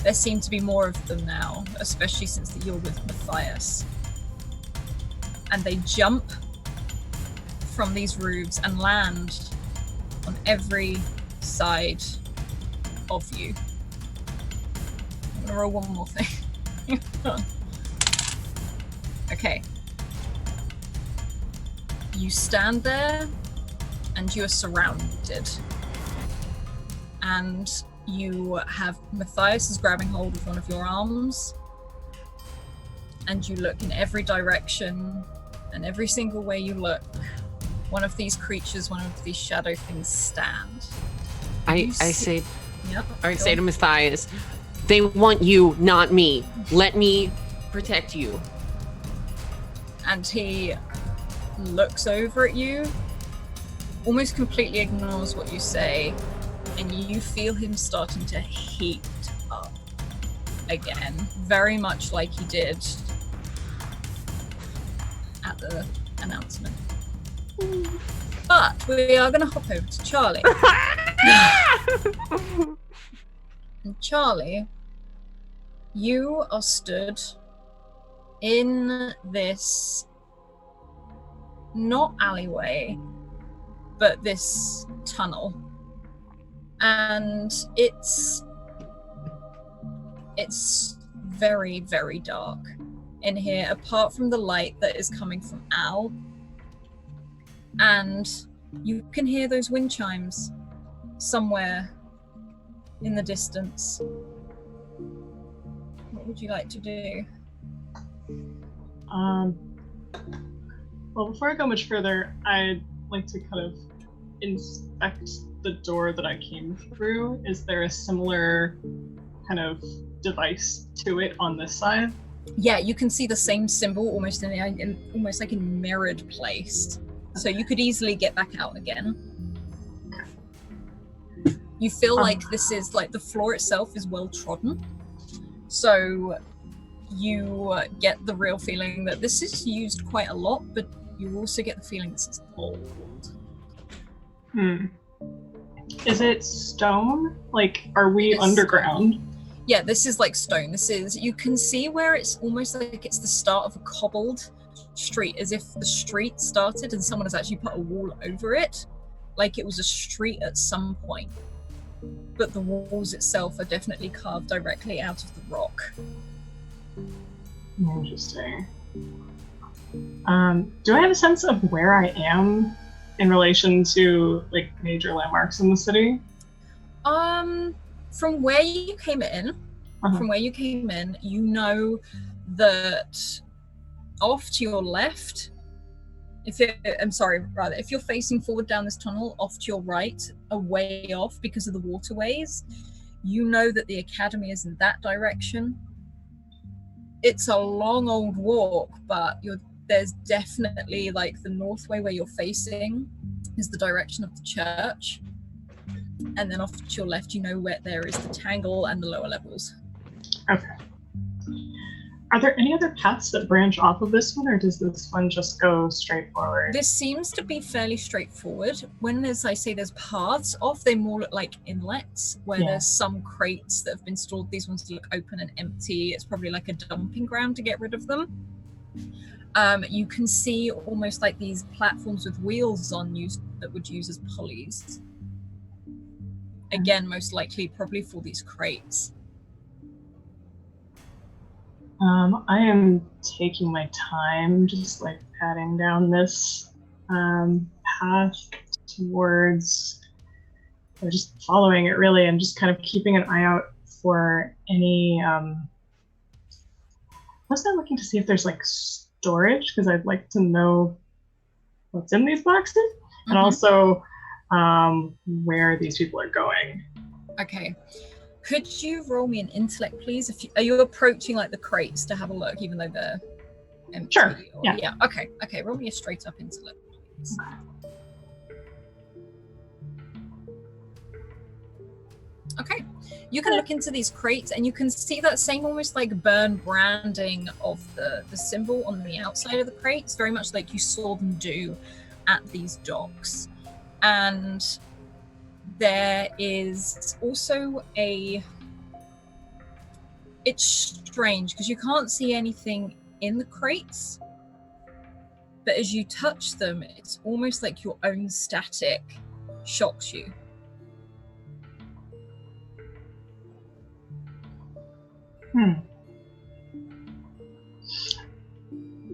There seem to be more of them now, especially since you're with Matthias. And they jump from these roofs and land on every side of you. I'm gonna roll one more thing. Okay. You stand there and you are surrounded. And you have Matthias is grabbing hold of one of your arms. And you look in every direction, and every single way you look, one of these creatures, one of these shadow things stand. I say Yep. I say to Matthias, they want you, not me. Let me protect you. And he looks over at you, almost completely ignores what you say, and you feel him starting to heat up again, very much like he did at the announcement. But we are going to hop over to Charlie. And Charlie, you are stood in this not alleyway, but this tunnel. And it's very, very dark in here, apart from the light that is coming from Al. And you can hear those wind chimes somewhere in the distance. What would you like to do? Well, before I go much further, I'd like to kind of inspect the door that I came through. Is there a similar kind of device to it on this side? Yeah, you can see the same symbol almost almost like in mirrored place. So you could easily get back out again. You feel like this is like the floor itself is well trodden. So you get the real feeling that this is used quite a lot, but you also get the feeling this is old. Is it stone? Like, are we underground? Yeah, this is like stone. This is, you can see where it's almost like it's the start of a cobbled street, as if the street started and someone has actually put a wall over it, like it was a street at some point. But the walls itself are definitely carved directly out of the rock. Interesting. Do I have a sense of where I am in relation to like major landmarks in the city? From where you came in, you know that off to your left, if you're facing forward down this tunnel, off to your right, a way off because of the waterways, you know that the academy is in that direction. It's a long old walk, but there's definitely like the north way where you're facing is the direction of the church. And then off to your left, you know where there is the tangle and the lower levels. Okay. Are there any other paths that branch off of this one, or does this one just go straight forward? This seems to be fairly straightforward. When I say there's paths off, they more look like inlets, where there's some crates that have been stored. These ones look open and empty. It's probably like a dumping ground to get rid of them. You can see almost like these platforms with wheels on that would use as pulleys. Again, most likely probably for these crates. I am taking my time, just like patting down this path towards, or just following it really, and just kind of keeping an eye out for any mostly looking to see if there's like storage, because I'd like to know what's in these boxes, and also where these people are going. Okay. Could you roll me an intellect, please? Are you approaching like the crates to have a look, even though they're empty? Sure. Or, Yeah. Okay. Roll me a straight up intellect, please. Okay. You can look into these crates and you can see that same almost like burn branding of the symbol on the outside of the crates, very much like you saw them do at these docks. And there is also it's strange because you can't see anything in the crates, but as you touch them, it's almost like your own static shocks you.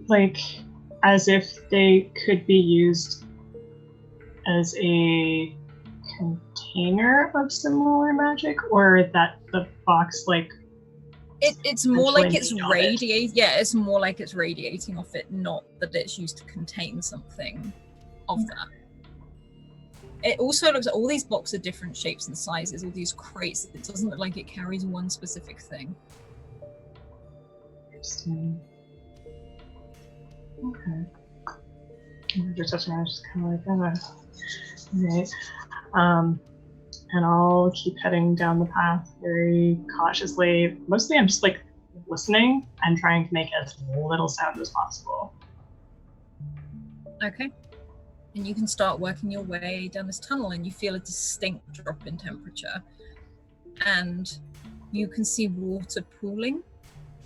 Like, as if they could be used as a container of similar magic, or that the box, like, it's more like it's radiating. Yeah, it's more like it's radiating off it, not that it's used to contain something of that. It also looks at all these boxes of different shapes and sizes, all these crates. It doesn't look like it carries one specific thing. Interesting. Okay. Just touching, I was just kind of like, right. And I'll keep heading down the path very cautiously. Mostly I'm just like listening and trying to make as little sound as possible. Okay. And you can start working your way down this tunnel and you feel a distinct drop in temperature. And you can see water pooling,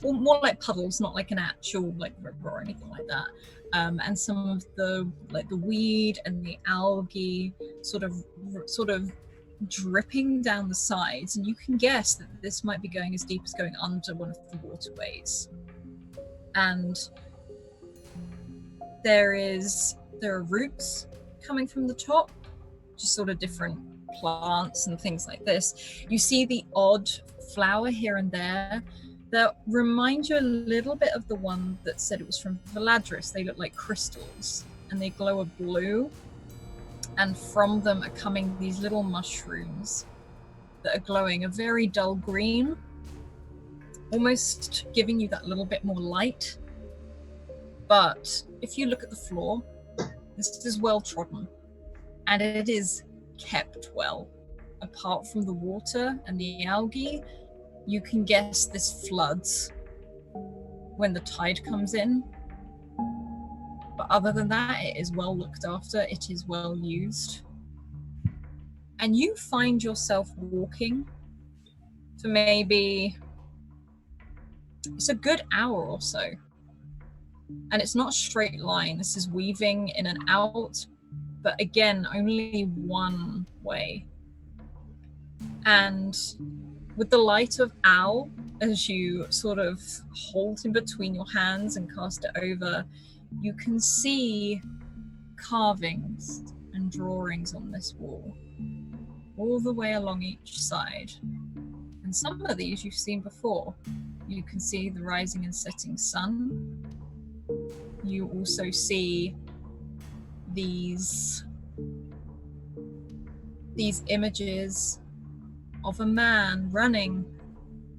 or more like puddles, not like an actual like river or anything like that. And some of the weed and the algae sort of dripping down the sides, and you can guess that this might be going as deep as going under one of the waterways. And there are roots coming from the top, just sort of different plants and things like this. You see the odd flower here and there that remind you a little bit of the one that said it was from Valadris. They look like crystals and they glow a blue, and from them are coming these little mushrooms that are glowing a very dull green, almost giving you that little bit more light. But if you look at the floor, this is well trodden and it is kept well. Apart from the water and the algae, you can guess this floods when the tide comes in. But other than that, it is well looked after, it is well used. And you find yourself walking for maybe, it's a good hour or so. And it's not a straight line, this is weaving in and out, but again, only one way. And with the light of Owl, as you sort of hold him between your hands and cast it over, you can see carvings and drawings on this wall, all the way along each side. And some of these you've seen before. You can see the rising and setting sun. You also see these images of a man running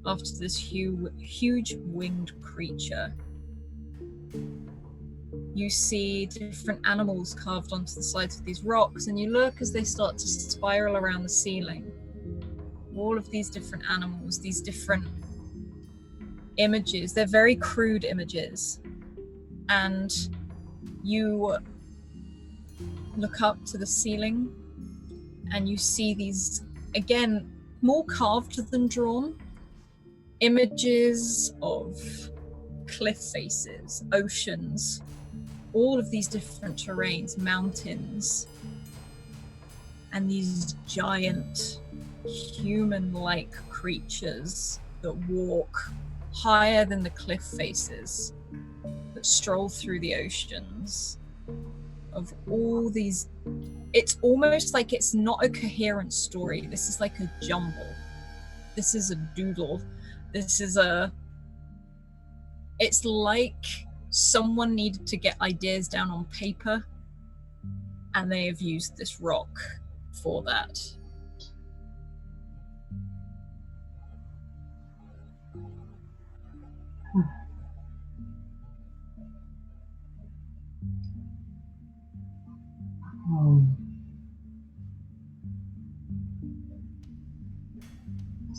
after this huge winged creature. You see different animals carved onto the sides of these rocks, and you look as they start to spiral around the ceiling. All of these different animals, these different images, they're very crude images. And you look up to the ceiling and you see these, again, more carved than drawn, images of cliff faces, oceans, all of these different terrains, mountains, and these giant human-like creatures that walk higher than the cliff faces, that stroll through the oceans, of all these. It's almost like it's not a coherent story. This is like a jumble. This is a doodle. This is It's like someone needed to get ideas down on paper, and they have used this rock for that.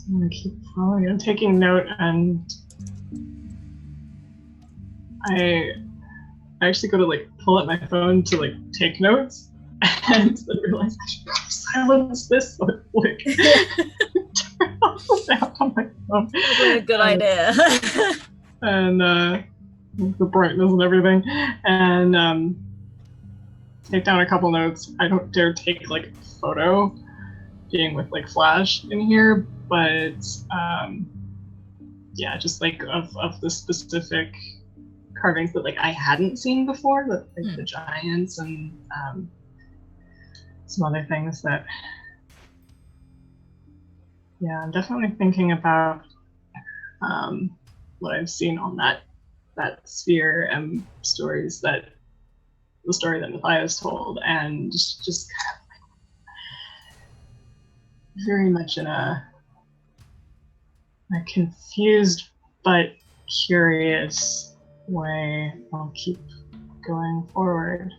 I'm gonna keep following and taking note, and I actually go to like pull up my phone to like take notes, and then realize I should probably silence this. So like turn off the sound on my phone. Probably a good idea. And the brightness and everything, and take down a couple notes. I don't dare take like a photo, being with like flash in here, but yeah, just like of the specific carvings that like I hadn't seen before, like the giants and some other things that, yeah, I'm definitely thinking about what I've seen on that sphere and the story that Matthias told, and just kind of like very much in a confused but curious way. I'll keep going forward.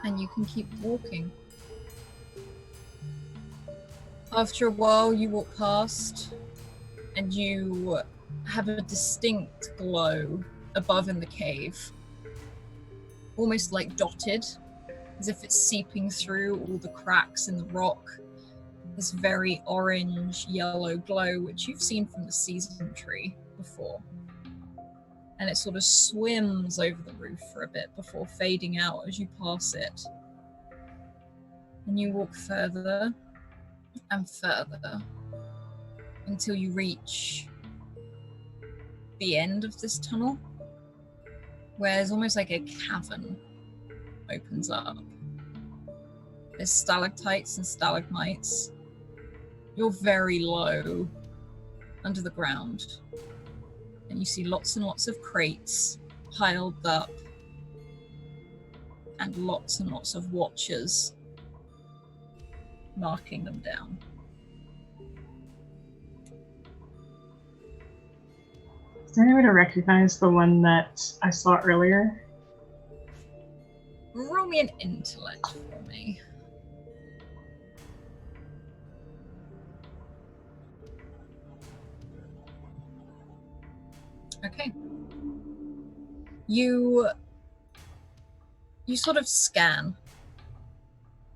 And you can keep walking. After a while, you walk past, and you have a distinct glow above in the cave, almost like dotted, as if it's seeping through all the cracks in the rock. This very orange yellow glow, which you've seen from the season tree before. And it sort of swims over the roof for a bit before fading out as you pass it. And you walk further and further until you reach the end of this tunnel, where it's almost like a cavern opens up. There's stalactites and stalagmites. You're very low under the ground, and you see lots and lots of crates piled up, and lots of watchers marking them down. Is there any way to recognize the one that I saw earlier? Roll me an intellect for me. Okay. You sort of scan.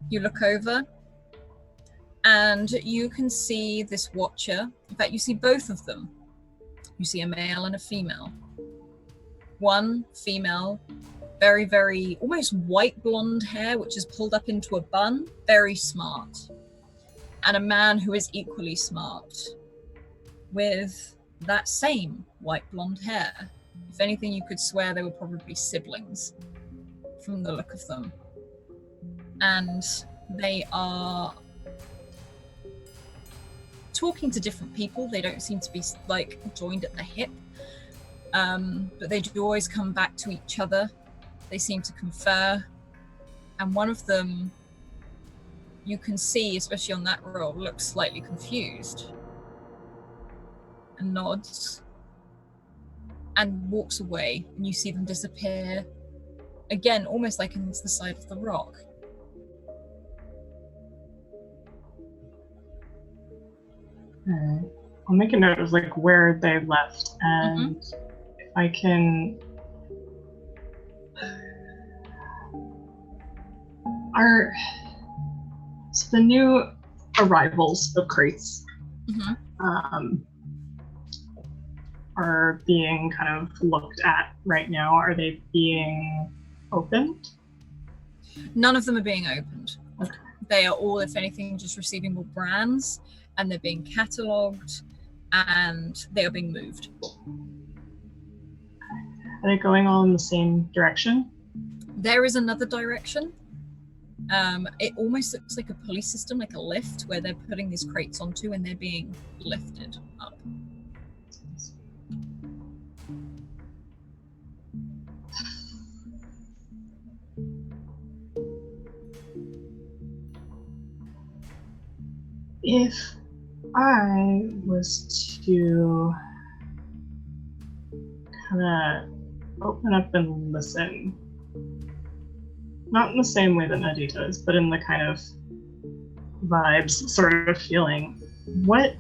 You look over, and you can see this watcher. In fact, you see both of them. You see a male and a female. One female, very, very, almost white blonde hair, which is pulled up into a bun, very smart. And a man who is equally smart, with that same white blonde hair. If anything, you could swear they were probably siblings from the look of them. And they are talking to different people. They don't seem to be like joined at the hip, but they do always come back to each other. They seem to confer, and one of them, you can see, especially on that roll, looks slightly confused and nods and walks away, and you see them disappear again, almost like into the side of the rock. Alright. I'll make a note of like where they left, and if I can. So the new arrivals of crates are being kind of looked at right now. Are they being opened? None of them are being opened. Okay. They are all, if anything, just receiving more brands, and they're being catalogued, and they are being moved. Are they going all in the same direction? There is another direction. It almost looks like a police system, like a lift, where they're putting these crates onto and they're being lifted up. If I was to kind of open up and listen, not in the same way that Nadi does, but in the kind of vibes sort of feeling, what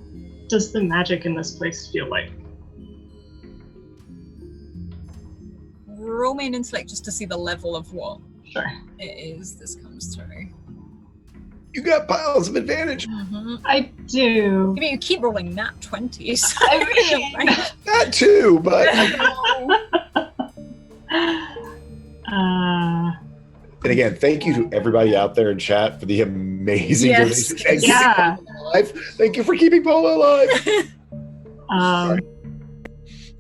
does the magic in this place feel like? Roll me an intellect just to see the level of what Sure. it is this comes through. You got piles of advantage. I do. I mean, you keep rolling nat 20s. I mean- That too, but and again, thank you to everybody out there in chat for the amazing Yes. donations. And Yeah. keeping Paula alive. Thank you for keeping Paula alive.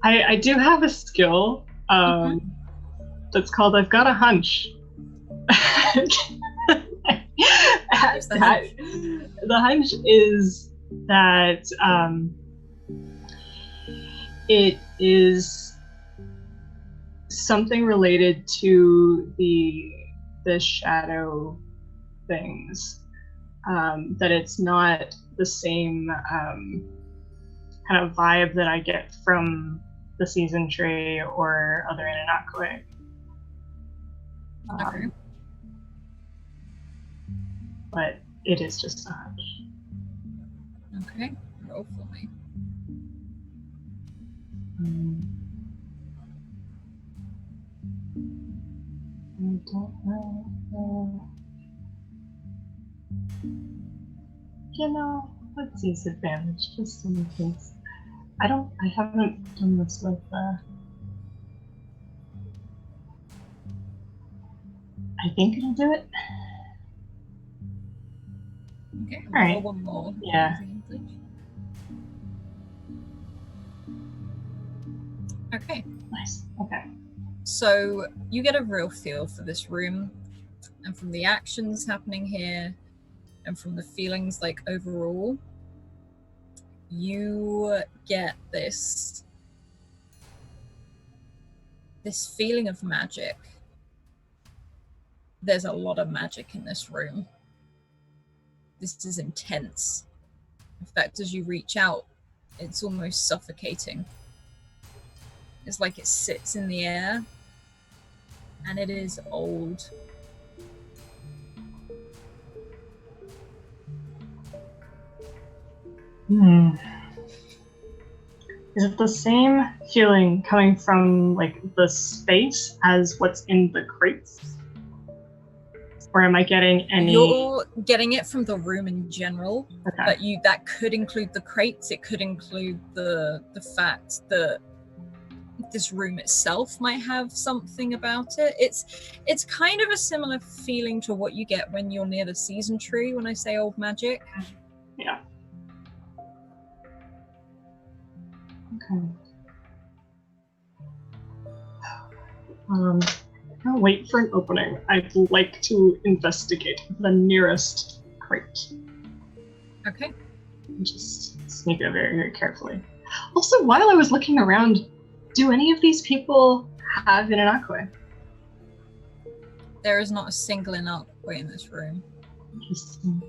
I do have a skill that's called I've Got a Hunch. What's the hunch? The hunch is that it is something related to the shadow things. That it's not the same kind of vibe that I get from the season tree or other Inanakwe. Okay. But it is just a hunch. Okay, roll for me. I don't know. You know, let's use advantage just in case. I haven't done this with I think it'll do it. Okay, All right. roll one more. Yeah. Okay, Nice. Okay. so you get a real feel for this room, and from the actions happening here, and from the feelings like overall, you get this feeling of magic. There's a lot of magic in this room. This is intense. In fact, as you reach out, it's almost suffocating. It's like it sits in the air, and it is old. Is it the same feeling coming from like the space as what's in the crates? Or am I getting any? You're getting it from the room in general, Okay. but that could include the crates. It could include the fact that this room itself might have something about it. It's kind of a similar feeling to what you get when you're near the season tree when I say old magic. Yeah. Okay. I'll wait for an opening. I'd like to investigate the nearest crate. Okay. Just sneak over very, very carefully. Also, while I was looking around, do any of these people have Inanakwe? There is not a single Inanakwe in this room. Interesting.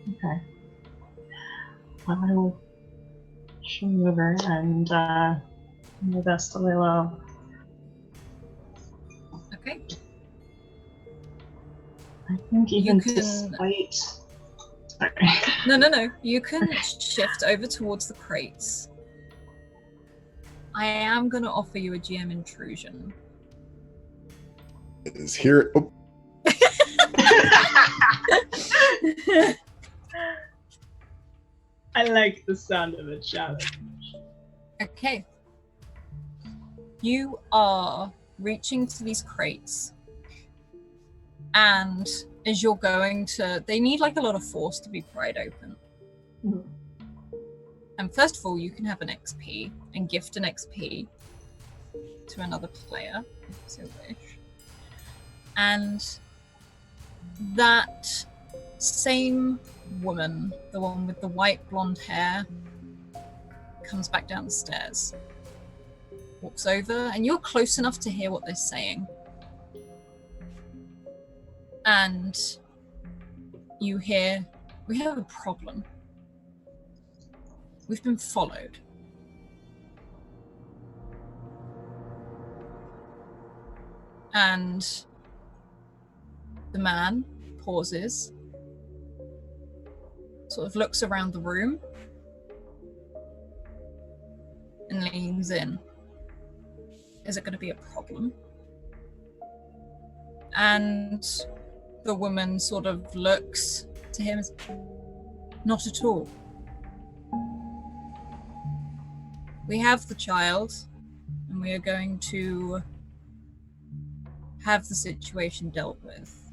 Okay. Well, I will show you over and do my best to lay low. Okay. I think even You can- despite... Sorry. No. You can shift over towards the crates. I am going to offer you a GM intrusion. Is here. Oh, I like the sound of a challenge. Okay. You are reaching to these crates, and as you're going to, they need like a lot of force to be pried open. Mhm. And first of all, you can have an XP and gift an XP to another player if you so wish. And that same woman, the one with the white blonde hair, comes back down the stairs, walks over, and you're close enough to hear what they're saying. And you hear, "We have a problem. We've been followed. And the man pauses, sort of looks around the room, and leans in. Is it going to be a problem? And the woman sort of looks to him as, not at all. We have the child, and we are going to have the situation dealt with.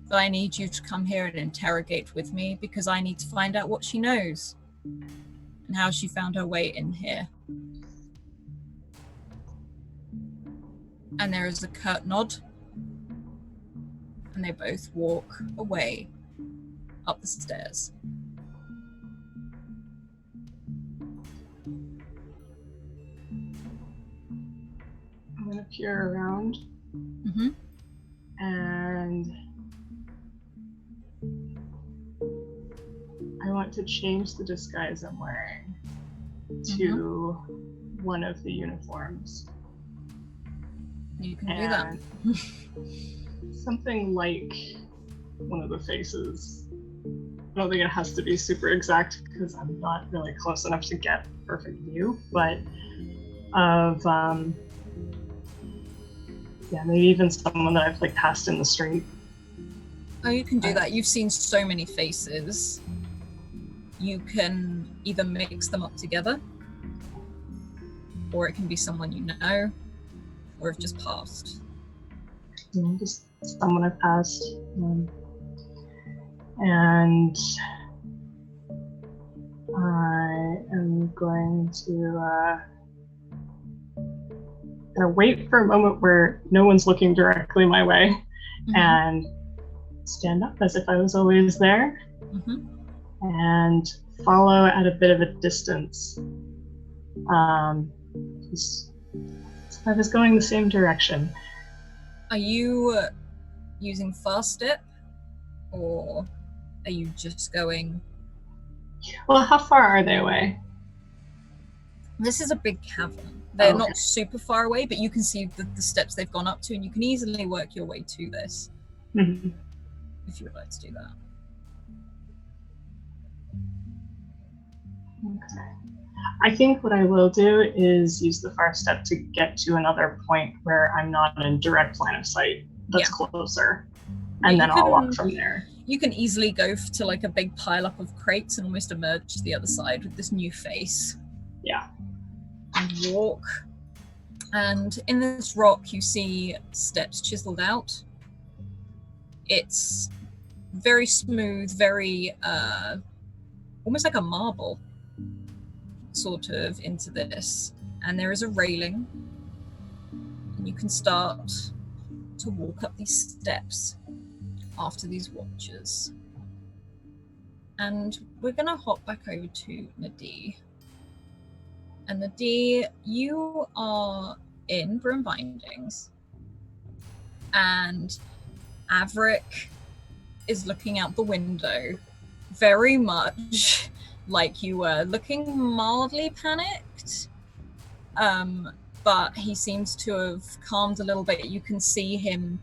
But I need you to come here and interrogate with me because I need to find out what she knows and how she found her way in here. And there is a curt nod, and they both walk away up the stairs. I'm gonna peer around, and I want to change the disguise I'm wearing to one of the uniforms. You can do that. Something like one of the faces. I don't think it has to be super exact because I'm not really close enough to get a perfect view, but of maybe even someone that I've like passed in the street. Oh, you can do that. You've seen so many faces. You can either mix them up together, or it can be someone you know, or have just passed. Just someone I've passed. And I am going to gonna wait for a moment where no one's looking directly my way and stand up as if I was always there and follow at a bit of a distance. Just I was going the same direction. Are you using fast step, or are you just going? Well, how far are they away? This is a big cavern. They're not super far away, but you can see the steps they've gone up to, and you can easily work your way to this if you would like to do that. Okay. I think what I will do is use the far step to get to another point where I'm not in direct line of sight that's closer, and then I'll walk from there. You can easily go to like a big pileup of crates and almost emerge to the other side with this new face. Yeah. And walk. And in this rock, you see steps chiseled out. It's very smooth, very almost like a marble sort of into this. And there is a railing. And you can start to walk up these steps after these watchers. And we're going to hop back over to Nadie. And Nadie, you are in Broom Bindings. And Averick is looking out the window, very much like you were, looking mildly panicked. But he seems to have calmed a little bit. You can see him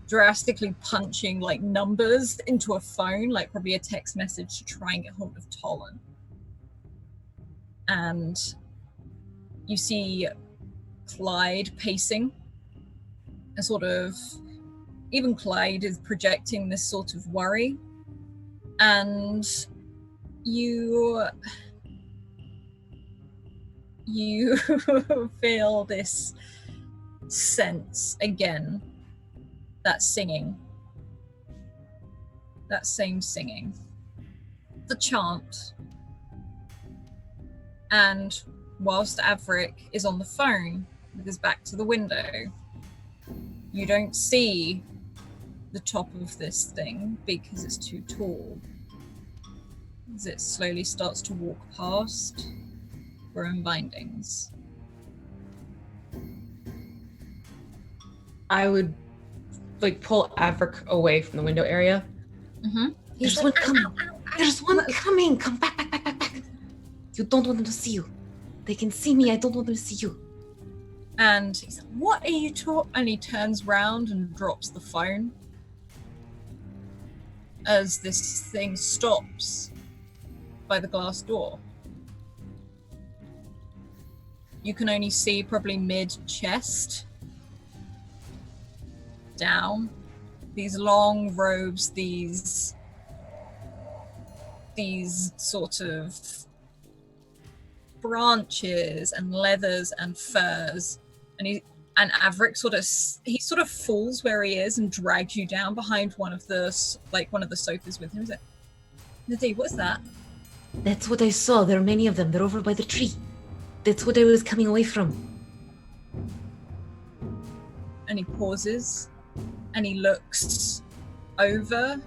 drastically punching like numbers into a phone, like probably a text message to try and get hold of Tolan. And you see Clyde pacing, and sort of, even Clyde is projecting this sort of worry. And you feel this sense again, that singing, that same singing, the chant. And whilst Averick is on the phone with his back to the window, you don't see the top of this thing because it's too tall. As it slowly starts to walk past Broom Bindings. I would like pull Averick away from the window area. He's like, ow, ow, ow, There's one coming. Come back, back, back, back, back. You don't want them to see you. They can see me. I don't want them to see you. And he's like, what are you talking? And he turns round and drops the phone as this thing stops by the glass door. You can only see probably mid-chest down. These long robes, these sort of branches and leathers and furs, and Averick sort of falls where he is and drags you down behind one of the sofas with him. He's like, Nadine, what's that? That's what I saw. There are many of them. They're over by the tree. That's what I was coming away from. And he pauses and he looks over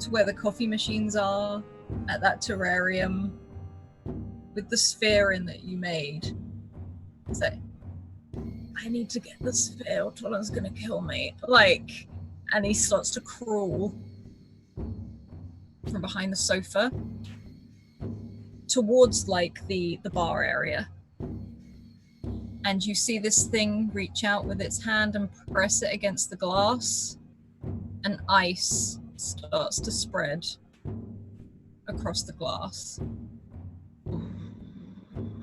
to where the coffee machines are at that terrarium with the sphere in that you made. He's like, I need to get the sphere or Tolan's gonna kill me. And he starts to crawl from behind the sofa towards the bar area. And you see this thing reach out with its hand and press it against the glass, and ice starts to spread across the glass.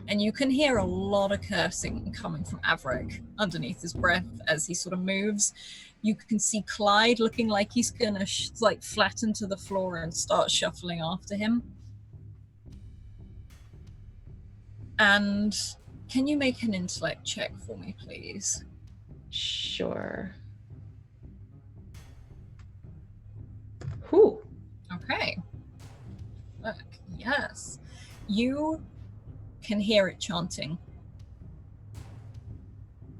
And you can hear a lot of cursing coming from Averick underneath his breath as he sort of moves. You can see Clyde looking like he's gonna flatten to the floor and start shuffling after him. And can you make an intellect check for me, please? Sure. Whew. Okay. Look, yes. You can hear it chanting.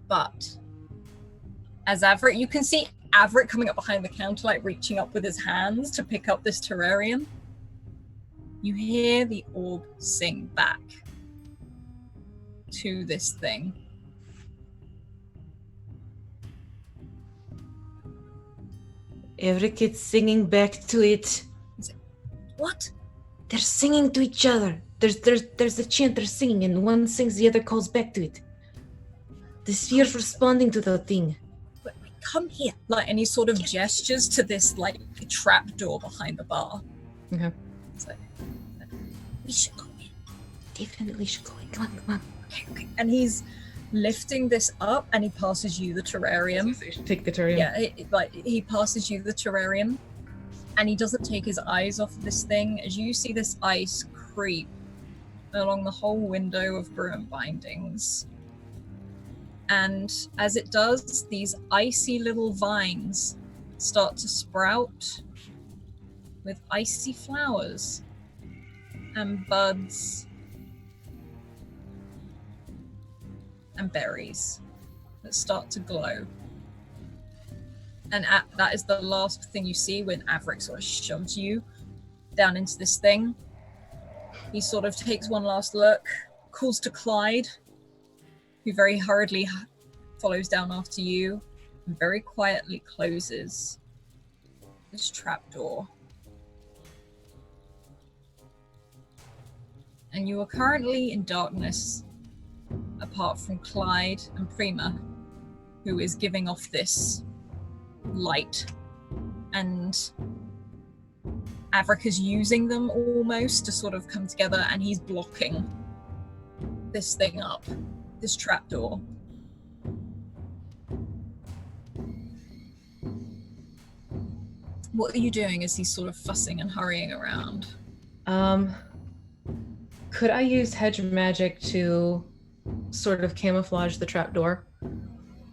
But as Averick, you can see Averick coming up behind the counter, reaching up with his hands to pick up this terrarium. You hear the orb sing back to this thing. Averick is singing back to it. What? They're singing to each other. There's a chant, they're singing, and one sings, the other calls back to it. The sphere's responding to the thing. Wait, come here. And he sort of gestures to this trap door behind the bar. Okay. It's we should go in. Definitely should go in. Come on. Okay. And he's lifting this up, and he passes you the terrarium. So you should take the terrarium. Yeah, he passes you the terrarium, and he doesn't take his eyes off this thing as you see this ice creep along the whole window of Bruin Bindings. And as it does, these icy little vines start to sprout with icy flowers and buds and berries that start to glow. And that is the last thing you see when Averick sort of shoves you down into this thing. He sort of takes one last look, calls to Clyde, who very hurriedly follows down after you, and very quietly closes this trapdoor. And you are currently in darkness, apart from Clyde and Prima, who is giving off this light. And Averick is using them almost to sort of come together, and he's blocking this thing up, this trapdoor. What are you doing as he's sort of fussing and hurrying around? Could I use hedge magic to sort of camouflage the trapdoor?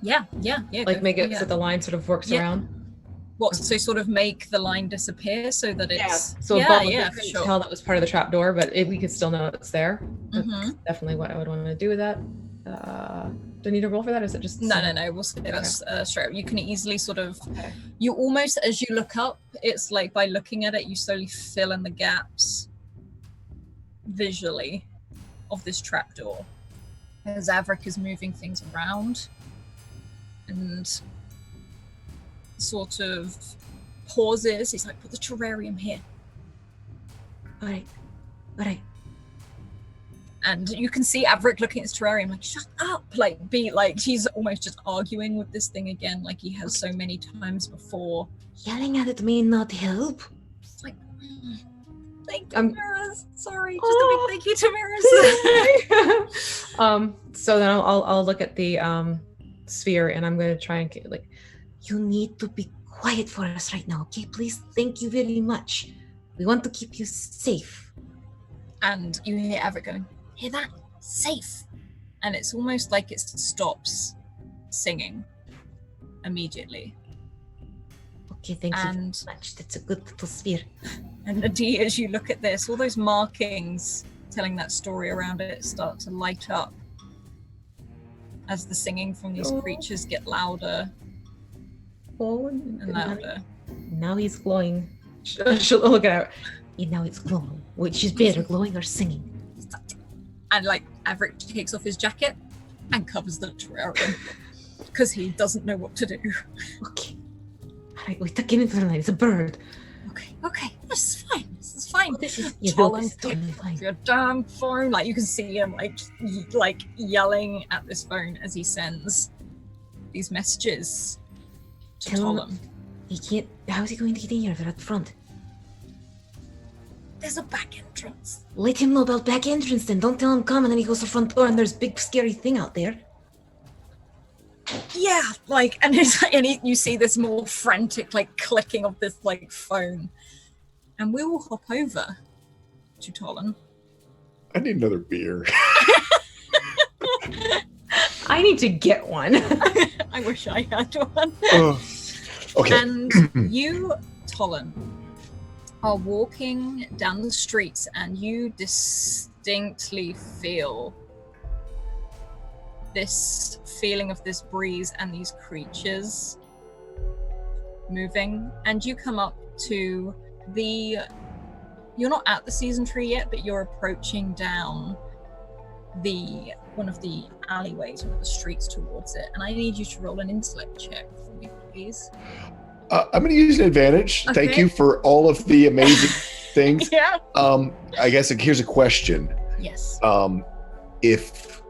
Yeah. Make it so the line sort of works around? What, so sort of make the line disappear so that it's... Yeah, so they couldn't tell that was part of the trapdoor, but we could still know it's there. That's definitely what I would want to do with that. Do I need to roll for that, or is it just... No, we'll say that's straight up. You can easily sort of... Okay. You almost, as you look up, it's like by looking at it, you slowly fill in the gaps visually of this trapdoor. As Averick is moving things around and sort of pauses. He's like, put the terrarium here. All right. And you can see Averick looking at his terrarium like, shut up! Like, he's almost just arguing with this thing again, like he has so many times before. Yelling at it may not help. It's like, thank you, Mirrors. Sorry, just a big thank you to Mirrors. So then I'll look at the sphere, and I'm gonna try and get, like, you need to be quiet for us right now, okay? Please, thank you very much. We want to keep you safe. And you hear Averick going, hear that? Safe. And it's almost like it stops singing immediately. Okay, thank you very much. That's a good little sphere. And Adi, as you look at this, all those markings telling that story around it start to light up as the singing from these creatures get louder and louder. Now he's glowing. She'll look at it. Now it's glowing. Which is better, glowing or singing? And like Averick takes off his jacket and covers the terrarium because he doesn't know what to do. Okay. Alright, we took him into the night. It's a bird. Okay. This is fine. Your damn phone. Like you can see him like yelling at this phone as he sends these messages to Tollum. He can't. How is he going to get in here if they're at the front? There's a back entrance. Let him know about back entrance then. Don't tell him come and then he goes to the front door and there's a big scary thing out there. Yeah, you see this more frantic clicking of this phone. And we will hop over to Tollum. I need another beer. I need to get one. I wish I had one. Okay. And you, Tollum, are walking down the streets and you distinctly feel this feeling of this breeze and these creatures moving. And you come up to you're not at the season tree yet, but you're approaching down one of the alleyways, one of the streets towards it. And I need you to roll an intellect check for me, please. I'm going to use an advantage. Okay. Thank you for all of the amazing things. Yeah. I guess here's a question. Yes. If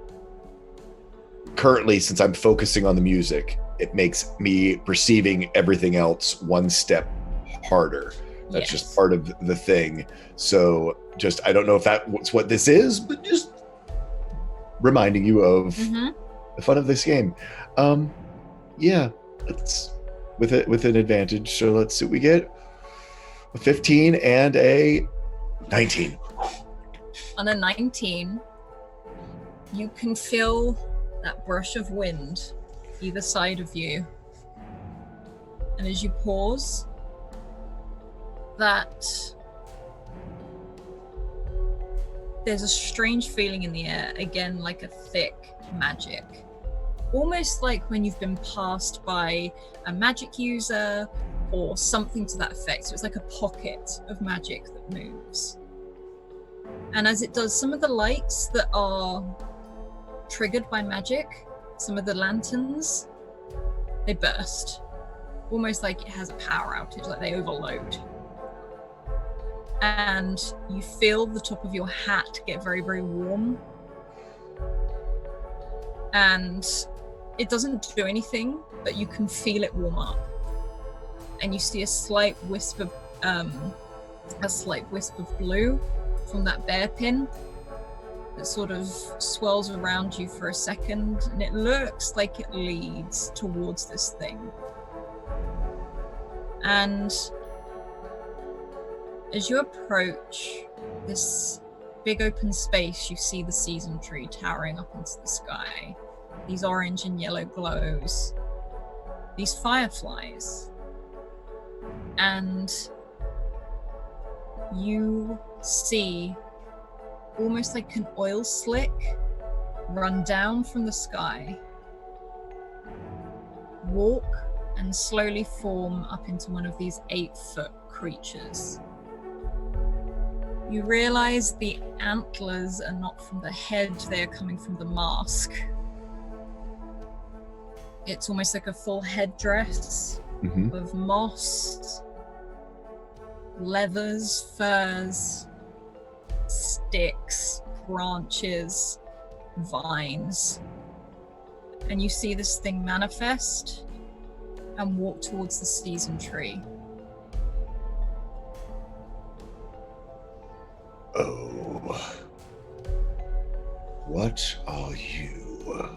currently, since I'm focusing on the music, it makes me perceiving everything else one step harder. That's just part of the thing. So I don't know if that's what this is, but just reminding you of the fun of this game. Yeah, let's with an advantage. So let's see what we get. A 15 and a 19. On a 19, you can feel that brush of wind either side of you. And as you pause, there's a strange feeling in the air, again, like a thick magic. Almost like when you've been passed by a magic user or something to that effect. So it's like a pocket of magic that moves. And as it does, some of the lights that are triggered by magic, some of the lanterns, they burst. Almost like it has a power outage, like they overload. And you feel the top of your hat get very, very warm. And it doesn't do anything, but you can feel it warm up. And you see a slight wisp of blue from that bear pin that sort of swirls around you for a second, and it looks like it leads towards this thing. And as you approach this big open space, you see the season tree towering up into the sky. These orange and yellow glows. These fireflies. And you see almost like an oil slick run down from the sky, walk and slowly form up into one of these 8-foot creatures. You realize the antlers are not from the head, they are coming from the mask. It's almost like a full headdress of moss, leathers, furs, sticks, branches, vines. And you see this thing manifest and walk towards the season tree. Oh. What are you?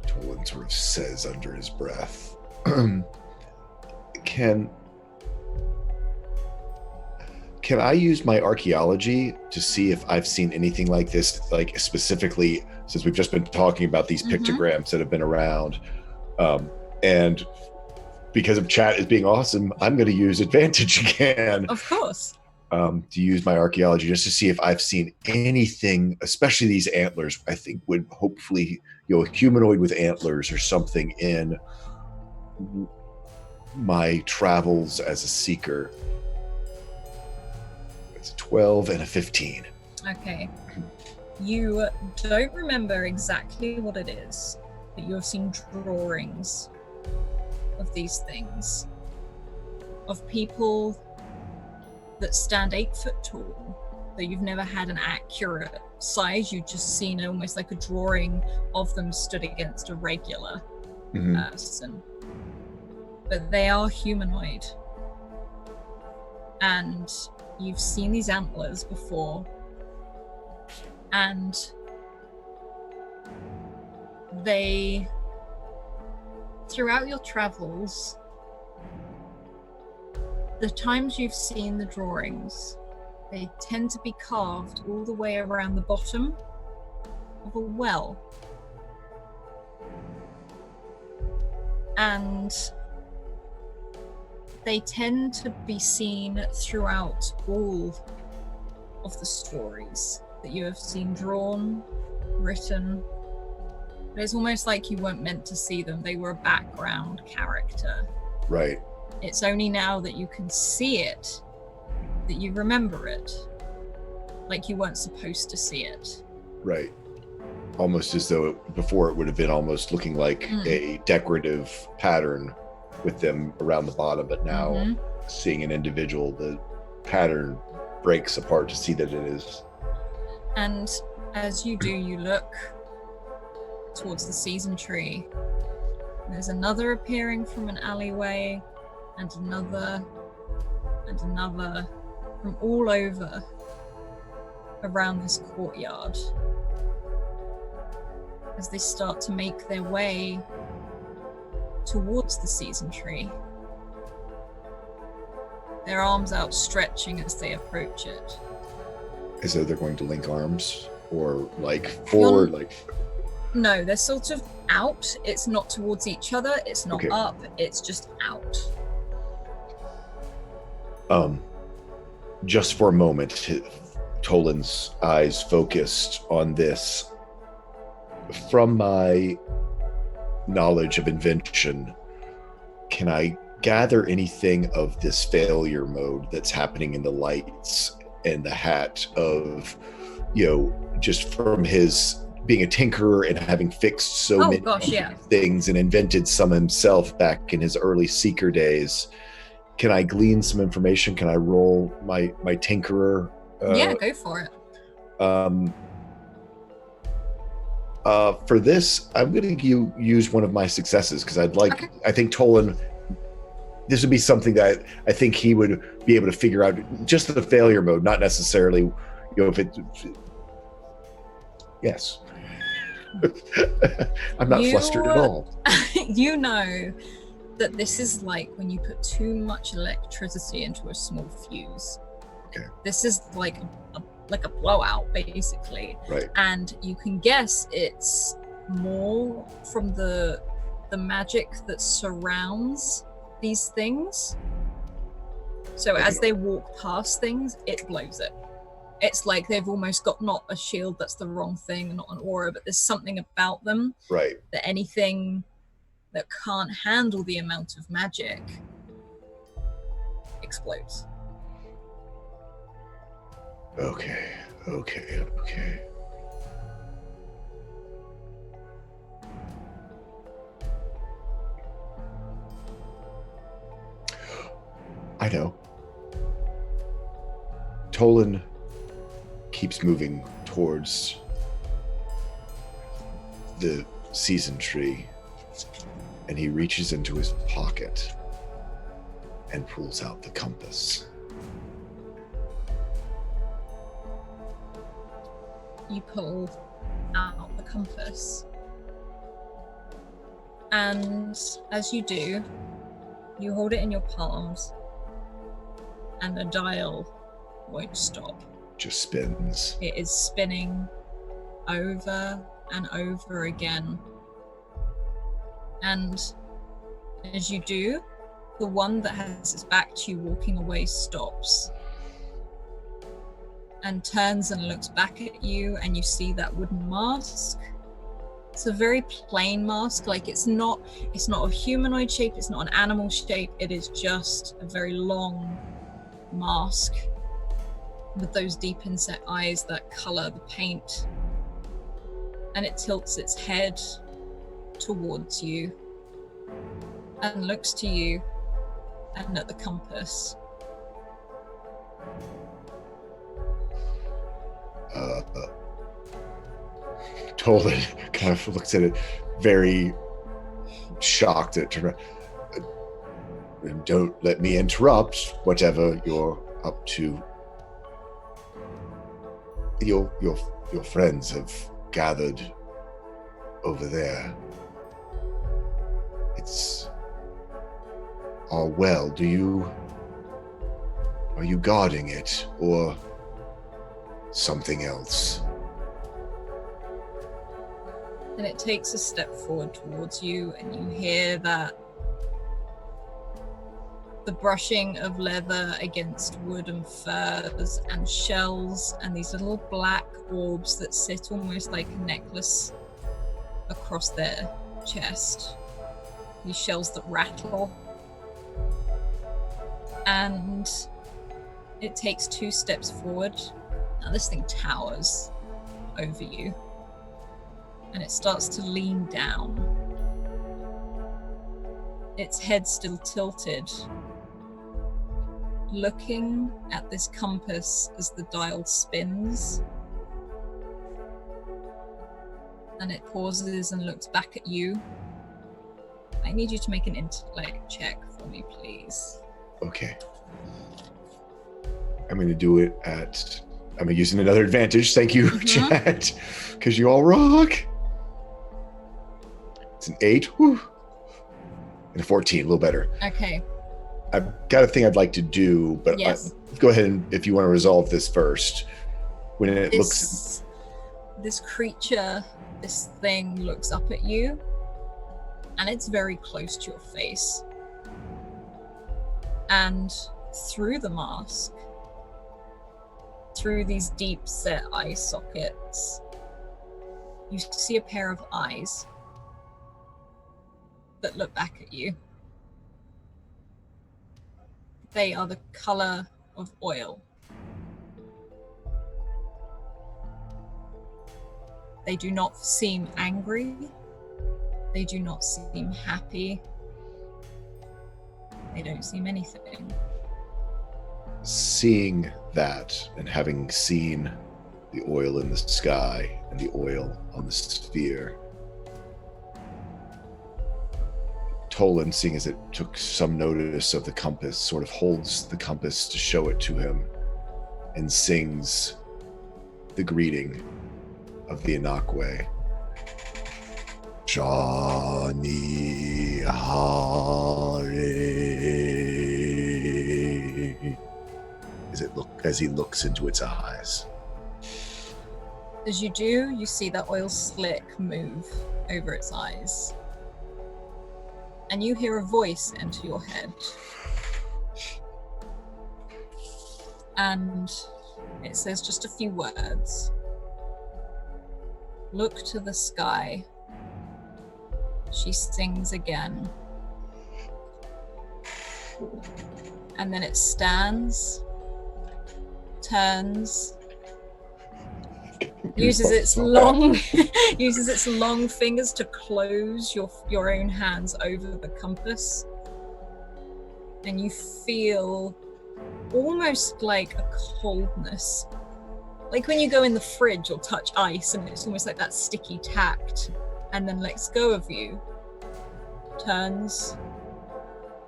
Tolan sort of says under his breath. Can I use my archaeology to see if I've seen anything like this, like specifically, since we've just been talking about these pictograms that have been around, and because of chat as being awesome, I'm going to use advantage again. Of course. To use my archaeology just to see if I've seen anything, especially these antlers. I think would hopefully, a humanoid with antlers or something in my travels as a seeker. It's a 12 and a 15. Okay. You don't remember exactly what it is, but you have seen drawings of these things, of people that stand 8 foot tall, that you've never had an accurate size. You've just seen almost like a drawing of them stood against a regular person. But they are humanoid. And you've seen these antlers before. And they, throughout your travels, the times you've seen the drawings, they tend to be carved all the way around the bottom of a well. And they tend to be seen throughout all of the stories that you have seen drawn, written. But it's almost like you weren't meant to see them. They were a background character. Right. It's only now that you can see it that you remember it. Like you weren't supposed to see it. Right. Almost as though before it would have been almost looking like a decorative pattern with them around the bottom, but now seeing an individual, the pattern breaks apart to see that it is. And as you do, you look towards the season tree. There's another appearing from an alleyway, and another, from all over around this courtyard, as they start to make their way towards the season tree, their arms outstretching as they approach it. As though they're going to link arms, or like forward, like... No, they're sort of out. It's not towards each other, it's not up, it's just out. Just for a moment, Tolan's eyes focused on this. From my knowledge of invention, can I gather anything of this failure mode that's happening in the lights and the hat of, just from his being a tinkerer and having fixed so many things and invented some himself back in his early seeker days? Can I glean some information? Can I roll my tinkerer? Yeah, go for it. For this, I'm going to use one of my successes because I think Tolan, this would be something that I think he would be able to figure out, just the failure mode, not necessarily, if it, yes. I'm not flustered at all. You know that this is like when you put too much electricity into a small fuse. Okay. This is like a blowout, basically. Right. And you can guess it's more from the magic that surrounds these things. So as they walk past things, it blows it. It's like they've almost got not a shield, that's the wrong thing, not an aura, but there's something about them. Right. That anything that can't handle the amount of magic explodes. Okay. I know. Tolan keeps moving towards the season tree, and he reaches into his pocket and pulls out the compass. You pull out the compass. And as you do, you hold it in your palms, and the dial won't stop. Just spins. It is spinning over and over again. And as you do, the one that has its back to you walking away stops and turns and looks back at you, and you see that wooden mask. It's a very plain mask, like it's not a humanoid shape, it's not an animal shape, it is just a very long mask with those deep inset eyes that color the paint. And it tilts its head towards you and looks to you and at the compass. Tolan kind of looks at it, very shocked at it. Don't let me interrupt whatever you're up to. Your friends have gathered over there. It's all well. Are you guarding it or something else? And it takes a step forward towards you, and you hear that the brushing of leather against wood and furs and shells and these little black orbs that sit almost like a necklace across their chest. These shells that rattle. And it takes 2 steps forward. Now this thing towers over you. And it starts to lean down. Its head still tilted, looking at this compass as the dial spins. And it pauses and looks back at you. I need you to make an intellect check for me, please. Okay. I'm going to do it I'm using another advantage. Thank you, chat, because you all rock. It's an 8, whew, and a 14, a little better. Okay. I've got a thing I'd like to do, but yes. Go ahead and if you want to resolve this first. When it looks... This creature, this thing looks up at you, and it's very close to your face. And through the mask, through these deep set eye sockets, you see a pair of eyes that look back at you. They are the color of oil. They do not seem angry. They do not seem happy. They don't seem anything. Seeing that and having seen the oil in the sky and the oil on the sphere, Tolan, seeing as it took some notice of the compass, sort of holds the compass to show it to him and sings the greeting of the Inakwe. Johnny Hare. As he looks into its eyes. As you do, you see that oil slick move over its eyes. And you hear a voice enter your head. And it says just a few words. Look to the sky. She sings again. And then it stands, turns, uses its long fingers to close your own hands over the compass, and you feel almost like a coldness. Like when you go in the fridge or touch ice and it's almost like that sticky tact, and then lets go of you, turns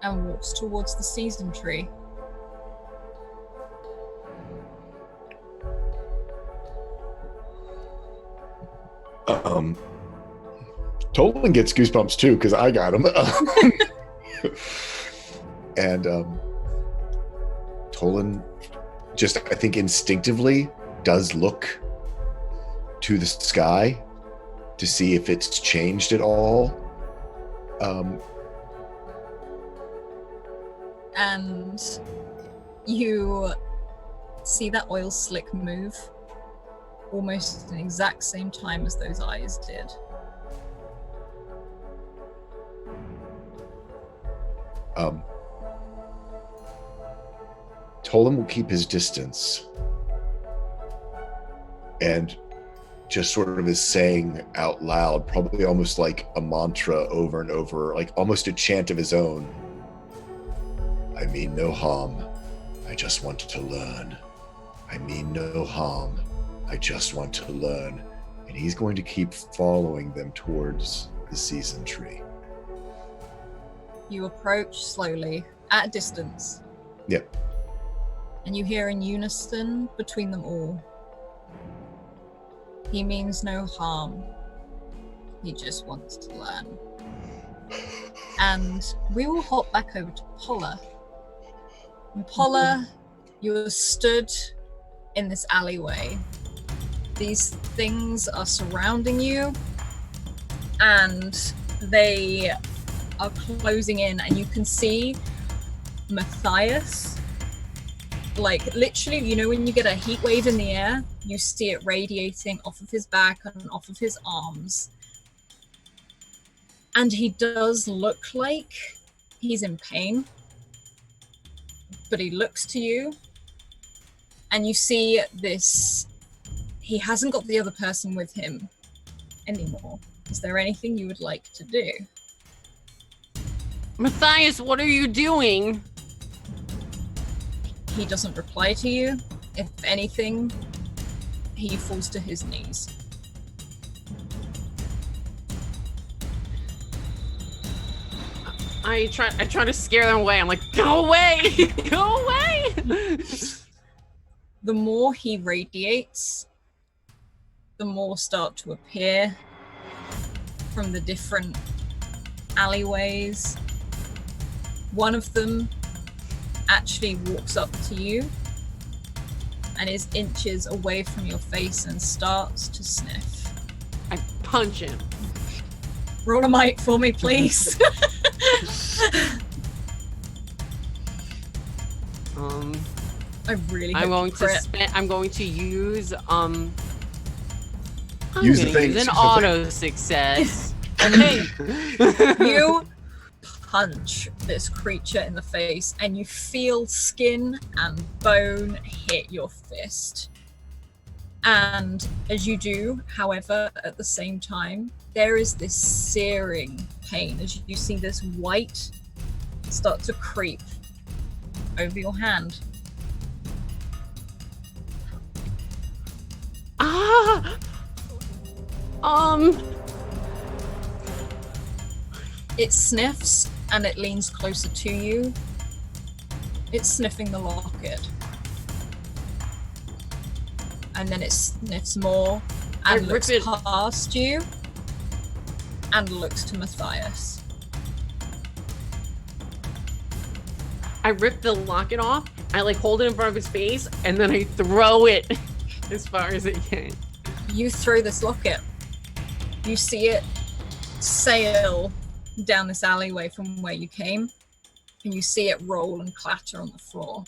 and walks towards the season tree. Tolan gets goosebumps too because I got him. And Tolan just, I think, instinctively does look to the sky to see if it's changed at all. And you see that oil slick move almost at the exact same time as those eyes did. Tolan will keep his distance and just sort of is saying out loud, probably almost like a mantra over and over, like almost a chant of his own. I mean no harm. I just want to learn. I mean no harm. I just want to learn. And he's going to keep following them towards the season tree. You approach slowly, at a distance. Yep. And you hear in unison between them all. He means no harm. He just wants to learn. And we will hop back over to Polla. And Polla, you're stood in this alleyway. These things are surrounding you, and they are closing in, and you can see Matthias, like literally, you know when you get a heat wave in the air, you see it radiating off of his back and off of his arms. And he does look like he's in pain, but he looks to you, and you see this, he hasn't got the other person with him anymore. Is there anything you would like to do? Matthias, what are you doing? He doesn't reply to you. If anything, he falls to his knees. I try to scare them away. I'm like, go away! Go away! The more he radiates, the more start to appear from the different alleyways. One of them actually walks up to you and is inches away from your face and starts to sniff. I punch him. Roll a might for me, please. I really hope I'm going you to crit. I'm going to use I'm Use the gonna thing. use an Use the auto success. Okay. You punch this creature in the face and you feel skin and bone hit your fist. And as you do, however, at the same time, there is this searing pain as you see this white start to creep over your hand. It sniffs and it leans closer to you. It's sniffing the locket. And then it sniffs more and looks past you and looks to Matthias. I rip the locket off, I like hold it in front of his face, and then I throw it as far as it can. You throw this locket. You see it sail down this alleyway from where you came, and you see it roll and clatter on the floor.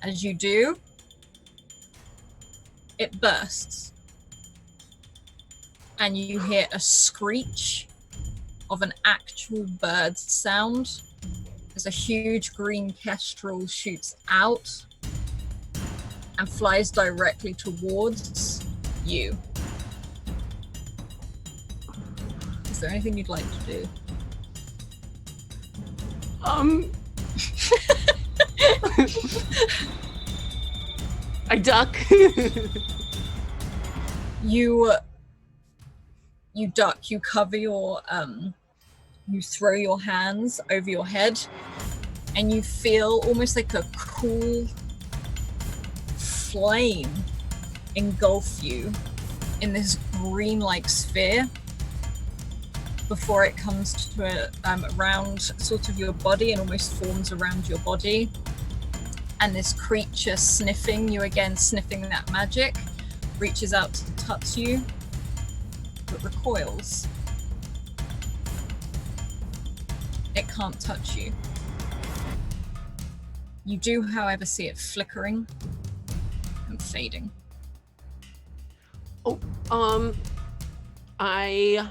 As you do, it bursts, and you hear a screech of an actual bird sound as a huge green kestrel shoots out and flies directly towards you. Is there anything you'd like to do? I duck. You duck, you cover your you throw your hands over your head, and you feel almost like a cool flame engulf you in this green-like sphere before it comes to around sort of your body and almost forms around your body. And this creature sniffing you again, sniffing that magic, reaches out to touch you, but recoils. It can't touch you. You do, however, see it flickering and fading. Oh, I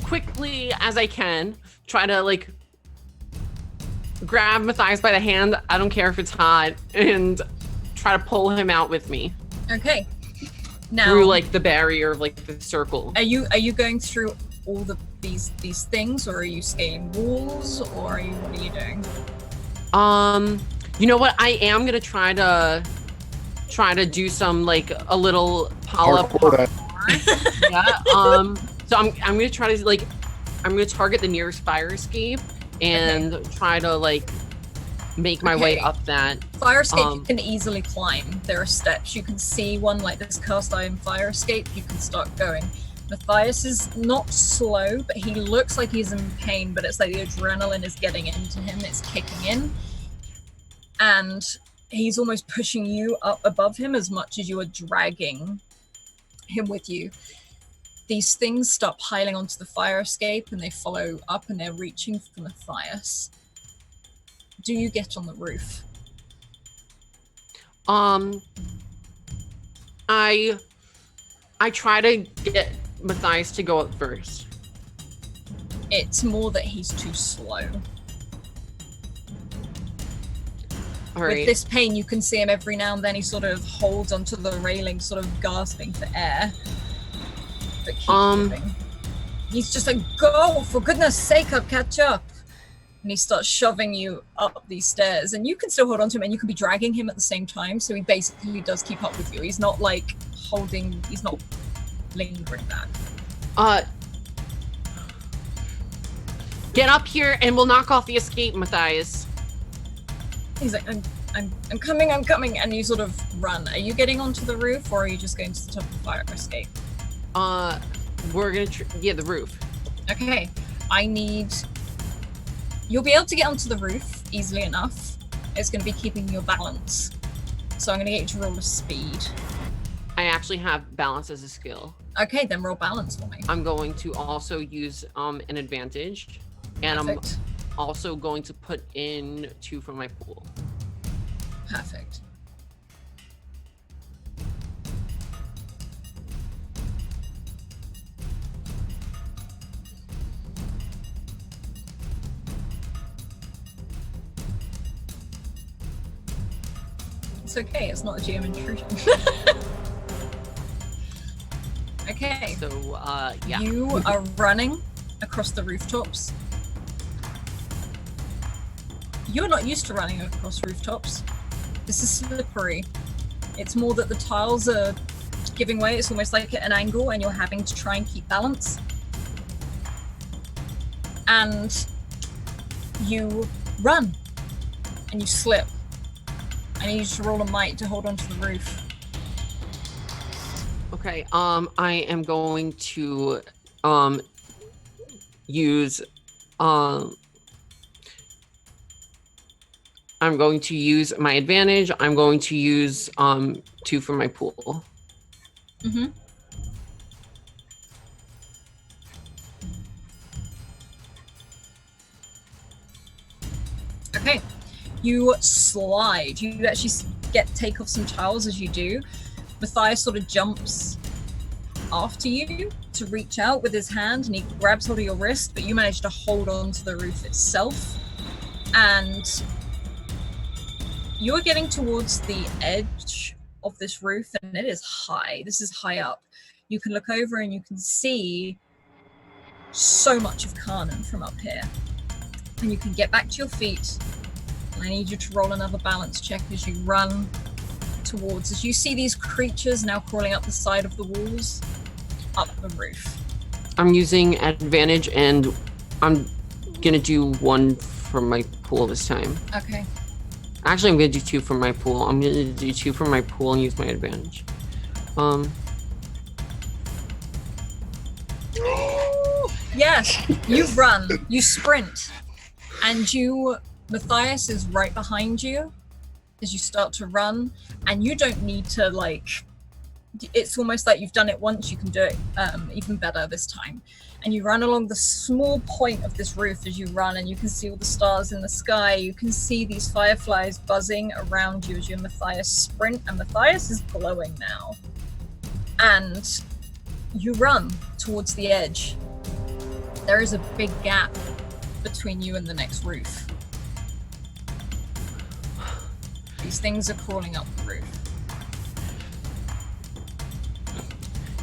quickly, as I can, try to like grab Matthias by the hand. I don't care if it's hot, and try to pull him out with me. Okay. Now, through like the barrier of like the circle. Are you going through all these things, or are you scaling walls, or what are you doing? You know what? I am gonna try to do some like a little parkour. Yeah. So I'm gonna try to like I'm gonna target the nearest fire escape and try to like make my way up that. Fire escape you can easily climb. There are steps. You can see one like this cast iron fire escape. You can start going. Matthias is not slow, but he looks like he's in pain, but it's like the adrenaline is getting into him. It's kicking in. And he's almost pushing you up above him as much as you are dragging him with you. These things start piling onto the fire escape and they follow up and they're reaching for Matthias. Do you get on the roof? I try to get Matthias to go up first. It's more that he's too slow. All right. With this pain, you can see him every now and then. He sort of holds onto the railing, sort of gasping for air. But keeps moving. He's just like, go, for goodness sake, I'll catch up. And he starts shoving you up these stairs. And you can still hold on to him, and you can be dragging him at the same time. So he basically does keep up with you. He's not like he's not lingering back. Get up here and we'll knock off the escape, Matthias. He's like, I'm coming, and you sort of run. Are you getting onto the roof, or are you just going to the top of the fire escape? We're gonna the roof. Okay, you'll be able to get onto the roof easily enough. It's gonna be keeping your balance. So I'm gonna get you to roll a speed. I actually have balance as a skill. Okay, then roll balance for me. I'm going to also use an advantage, and Perfect. I'm also going to put in 2 from my pool. Perfect. It's okay, it's not a GM intrusion. Okay. So, yeah. You are running across the rooftops. You're not used to running across rooftops. This is slippery. It's more that the tiles are giving way. It's almost like at an angle and you're having to try and keep balance. And you run and you slip. I need you to roll a might to hold onto the roof. Okay, I am going to use I'm going to use my advantage. I'm going to use 2 for my pool. Mm-hmm. Okay, you slide. You actually take off some tiles as you do. Matthias sort of jumps after you to reach out with his hand, and he grabs hold of your wrist, but you manage to hold on to the roof itself. And you're getting towards the edge of this roof, and it is high. This is high up. You can look over and you can see so much of Carnan from up here. And you can get back to your feet, And I need you to roll another balance check as you run towards, as you see these creatures now crawling up the side of the walls, up the roof. I'm using advantage, and I'm gonna do 1 from my pool this time. Okay. Actually, I'm gonna do 2 from my pool. I'm gonna do 2 from my pool and use my advantage. Yes, you run, you sprint, and Matthias is right behind you as you start to run, and you don't need to, like, it's almost like you've done it once, you can do it even better this time. And you run along the small point of this roof as you run, and you can see all the stars in the sky. You can see these fireflies buzzing around you as you and Matthias sprint, and Matthias is glowing now. And you run towards the edge. There is a big gap between you and the next roof. These things are crawling up the roof.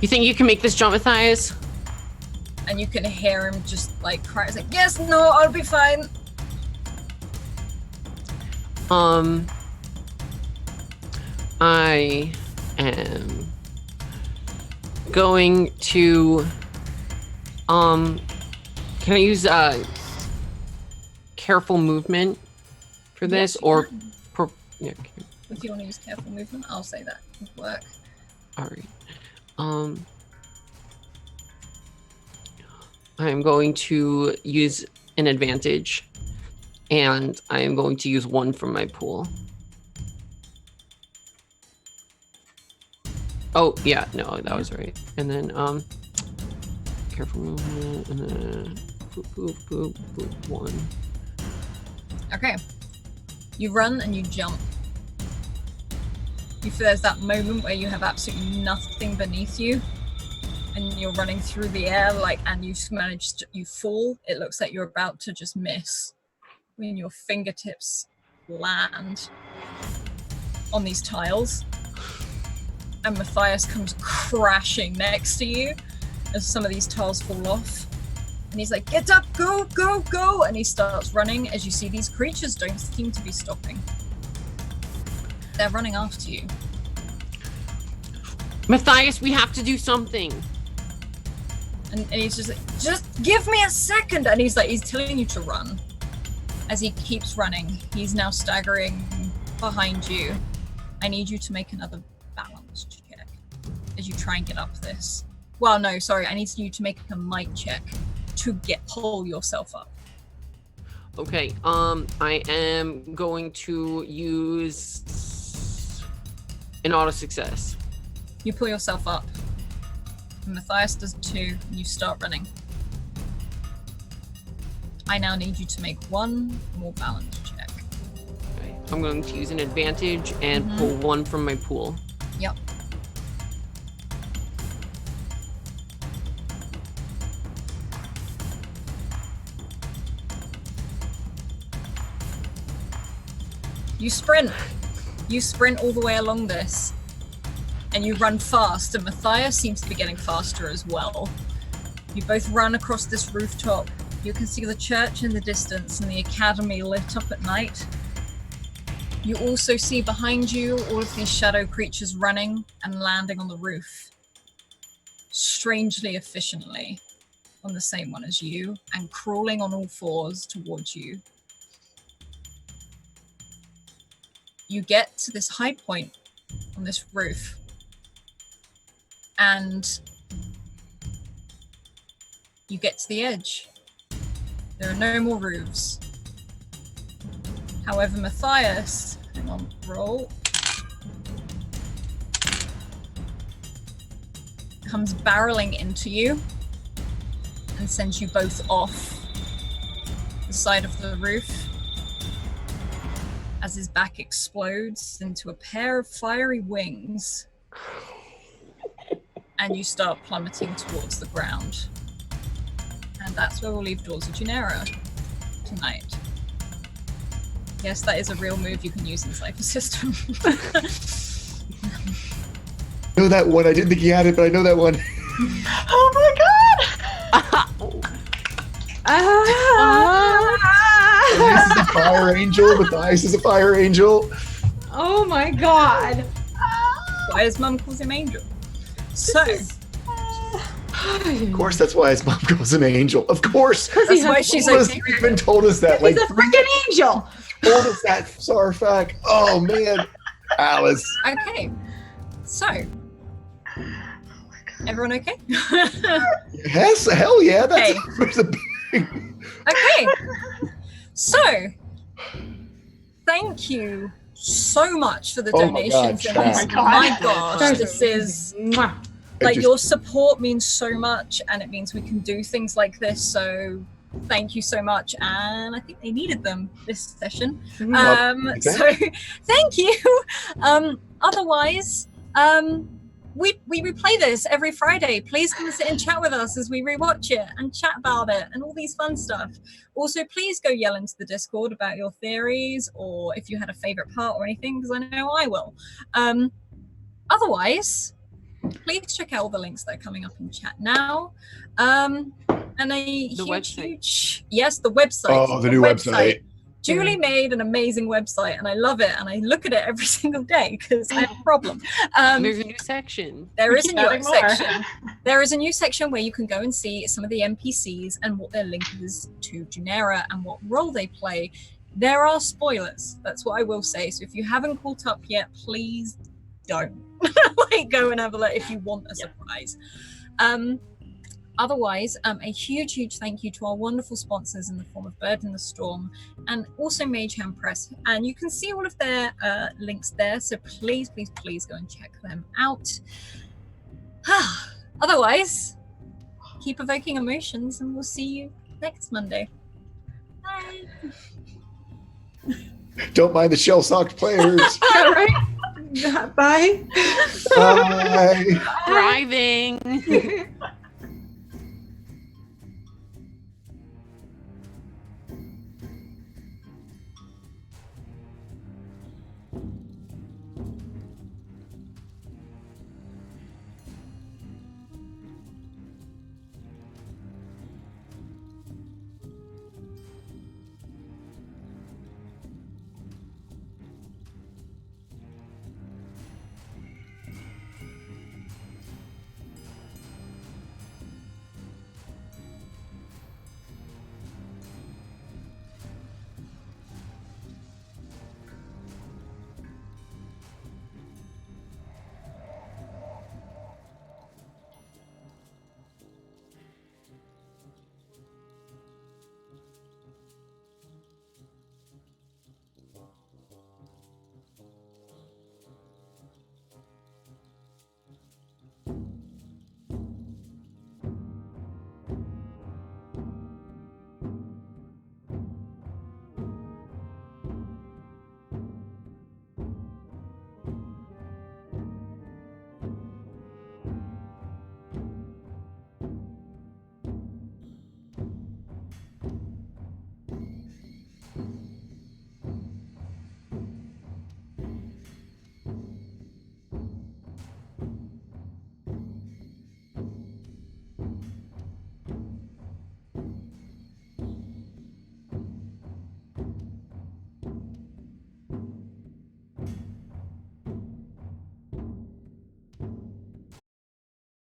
You think you can make this jump, Matthias? And you can hear him just like cry. It's like, yes, no, I'll be fine. I am going to, can I use careful movement for this? Yes, you or can. yeah, okay. If you want to use careful movement, I'll say that would work. All right. I'm going to use an advantage, and I am going to use 1 from my pool. Oh, yeah, no, that was right. And then, careful movement, and then boop, boop, boop, boop, 1. Okay. You run and you jump. You feel there's that moment where you have absolutely nothing beneath you, and you're running through the air, like, and you fall. It looks like you're about to just miss when your fingertips land on these tiles. And Matthias comes crashing next to you as some of these tiles fall off. And he's like, get up, go, go, go! And he starts running as you see these creatures don't seem to be stopping. They're running after you. Matthias, we have to do something. And he's just like, just give me a second! And he's telling you to run. As he keeps running, he's now staggering behind you. I need you to make another balance check as you try and get up this. Well, no, sorry, I need you to make a might check to pull yourself up. Okay, I am going to use an auto success. You pull yourself up. And Matthias does too, and you start running. I now need you to make 1 more balance check. Okay, I'm going to use an advantage and pull 1 from my pool. Yep. You sprint. You sprint all the way along this. And you run fast, and Matthias seems to be getting faster as well. You both run across this rooftop. You can see the church in the distance and the academy lit up at night. You also see behind you all of these shadow creatures running and landing on the roof. Strangely efficiently on the same one as you, and crawling on all fours towards you. You get to this high point on this roof. And you get to the edge. There are no more roofs. However, Matthias, hang on, roll, comes barreling into you and sends you both off the side of the roof as his back explodes into a pair of fiery wings. And you start plummeting towards the ground. And that's where we'll leave Doors of Dunera tonight. Yes, that is a real move you can use in Cypher System. I know that one. I didn't think he had it, but I know that one. Oh my god! Matthias is a fire angel. Matthias is a fire angel. Oh my god. Why his mum calls him Angel? So, Of course, that's why his mom calls him Angel. Of course. that's why she's Told us- like, you even told us that. Like, He's a freaking angel. told us that, Sarfak. Oh, man. Alice. okay. So, everyone okay? Yes, hell yeah. That's Okay. that's a big... Okay. So, thank you so much for the Oh my God, donations. and Chad. this- Oh my my gosh, God. this is Mwah. like just- your support means so much, and it means we can do things like this. So, thank you so much, and I think they needed them this session. Well, So, thank you. Otherwise, we replay this every Friday. Please come and sit and chat with us as we rewatch it and chat about it and all these fun stuff. Also, please go yell into the Discord about your theories or if you had a favorite part or anything, because I know I will. Otherwise, please check out all the links that are coming up in chat now. And a website. Yes, the website. Oh, the new website. Julie made an amazing website, and I love it, and I look at it every single day because I have a problem. There's a new section. There is a Keep new adding more. section. There is a new section where you can go and see some of the NPCs and what their link is to Dunera and what role they play. There are spoilers. That's what I will say. So if you haven't caught up yet, please don't. Like, go and have a look if you want a surprise. Otherwise, a huge thank you to our wonderful sponsors in the form of Bird in the Storm and also Mage Hand Press. And you can see all of their links there. So please go and check them out. Otherwise, keep evoking emotions and we'll see you next Monday. Bye. Don't mind the shell-socked players. Yeah, right? Bye. Bye. Thriving.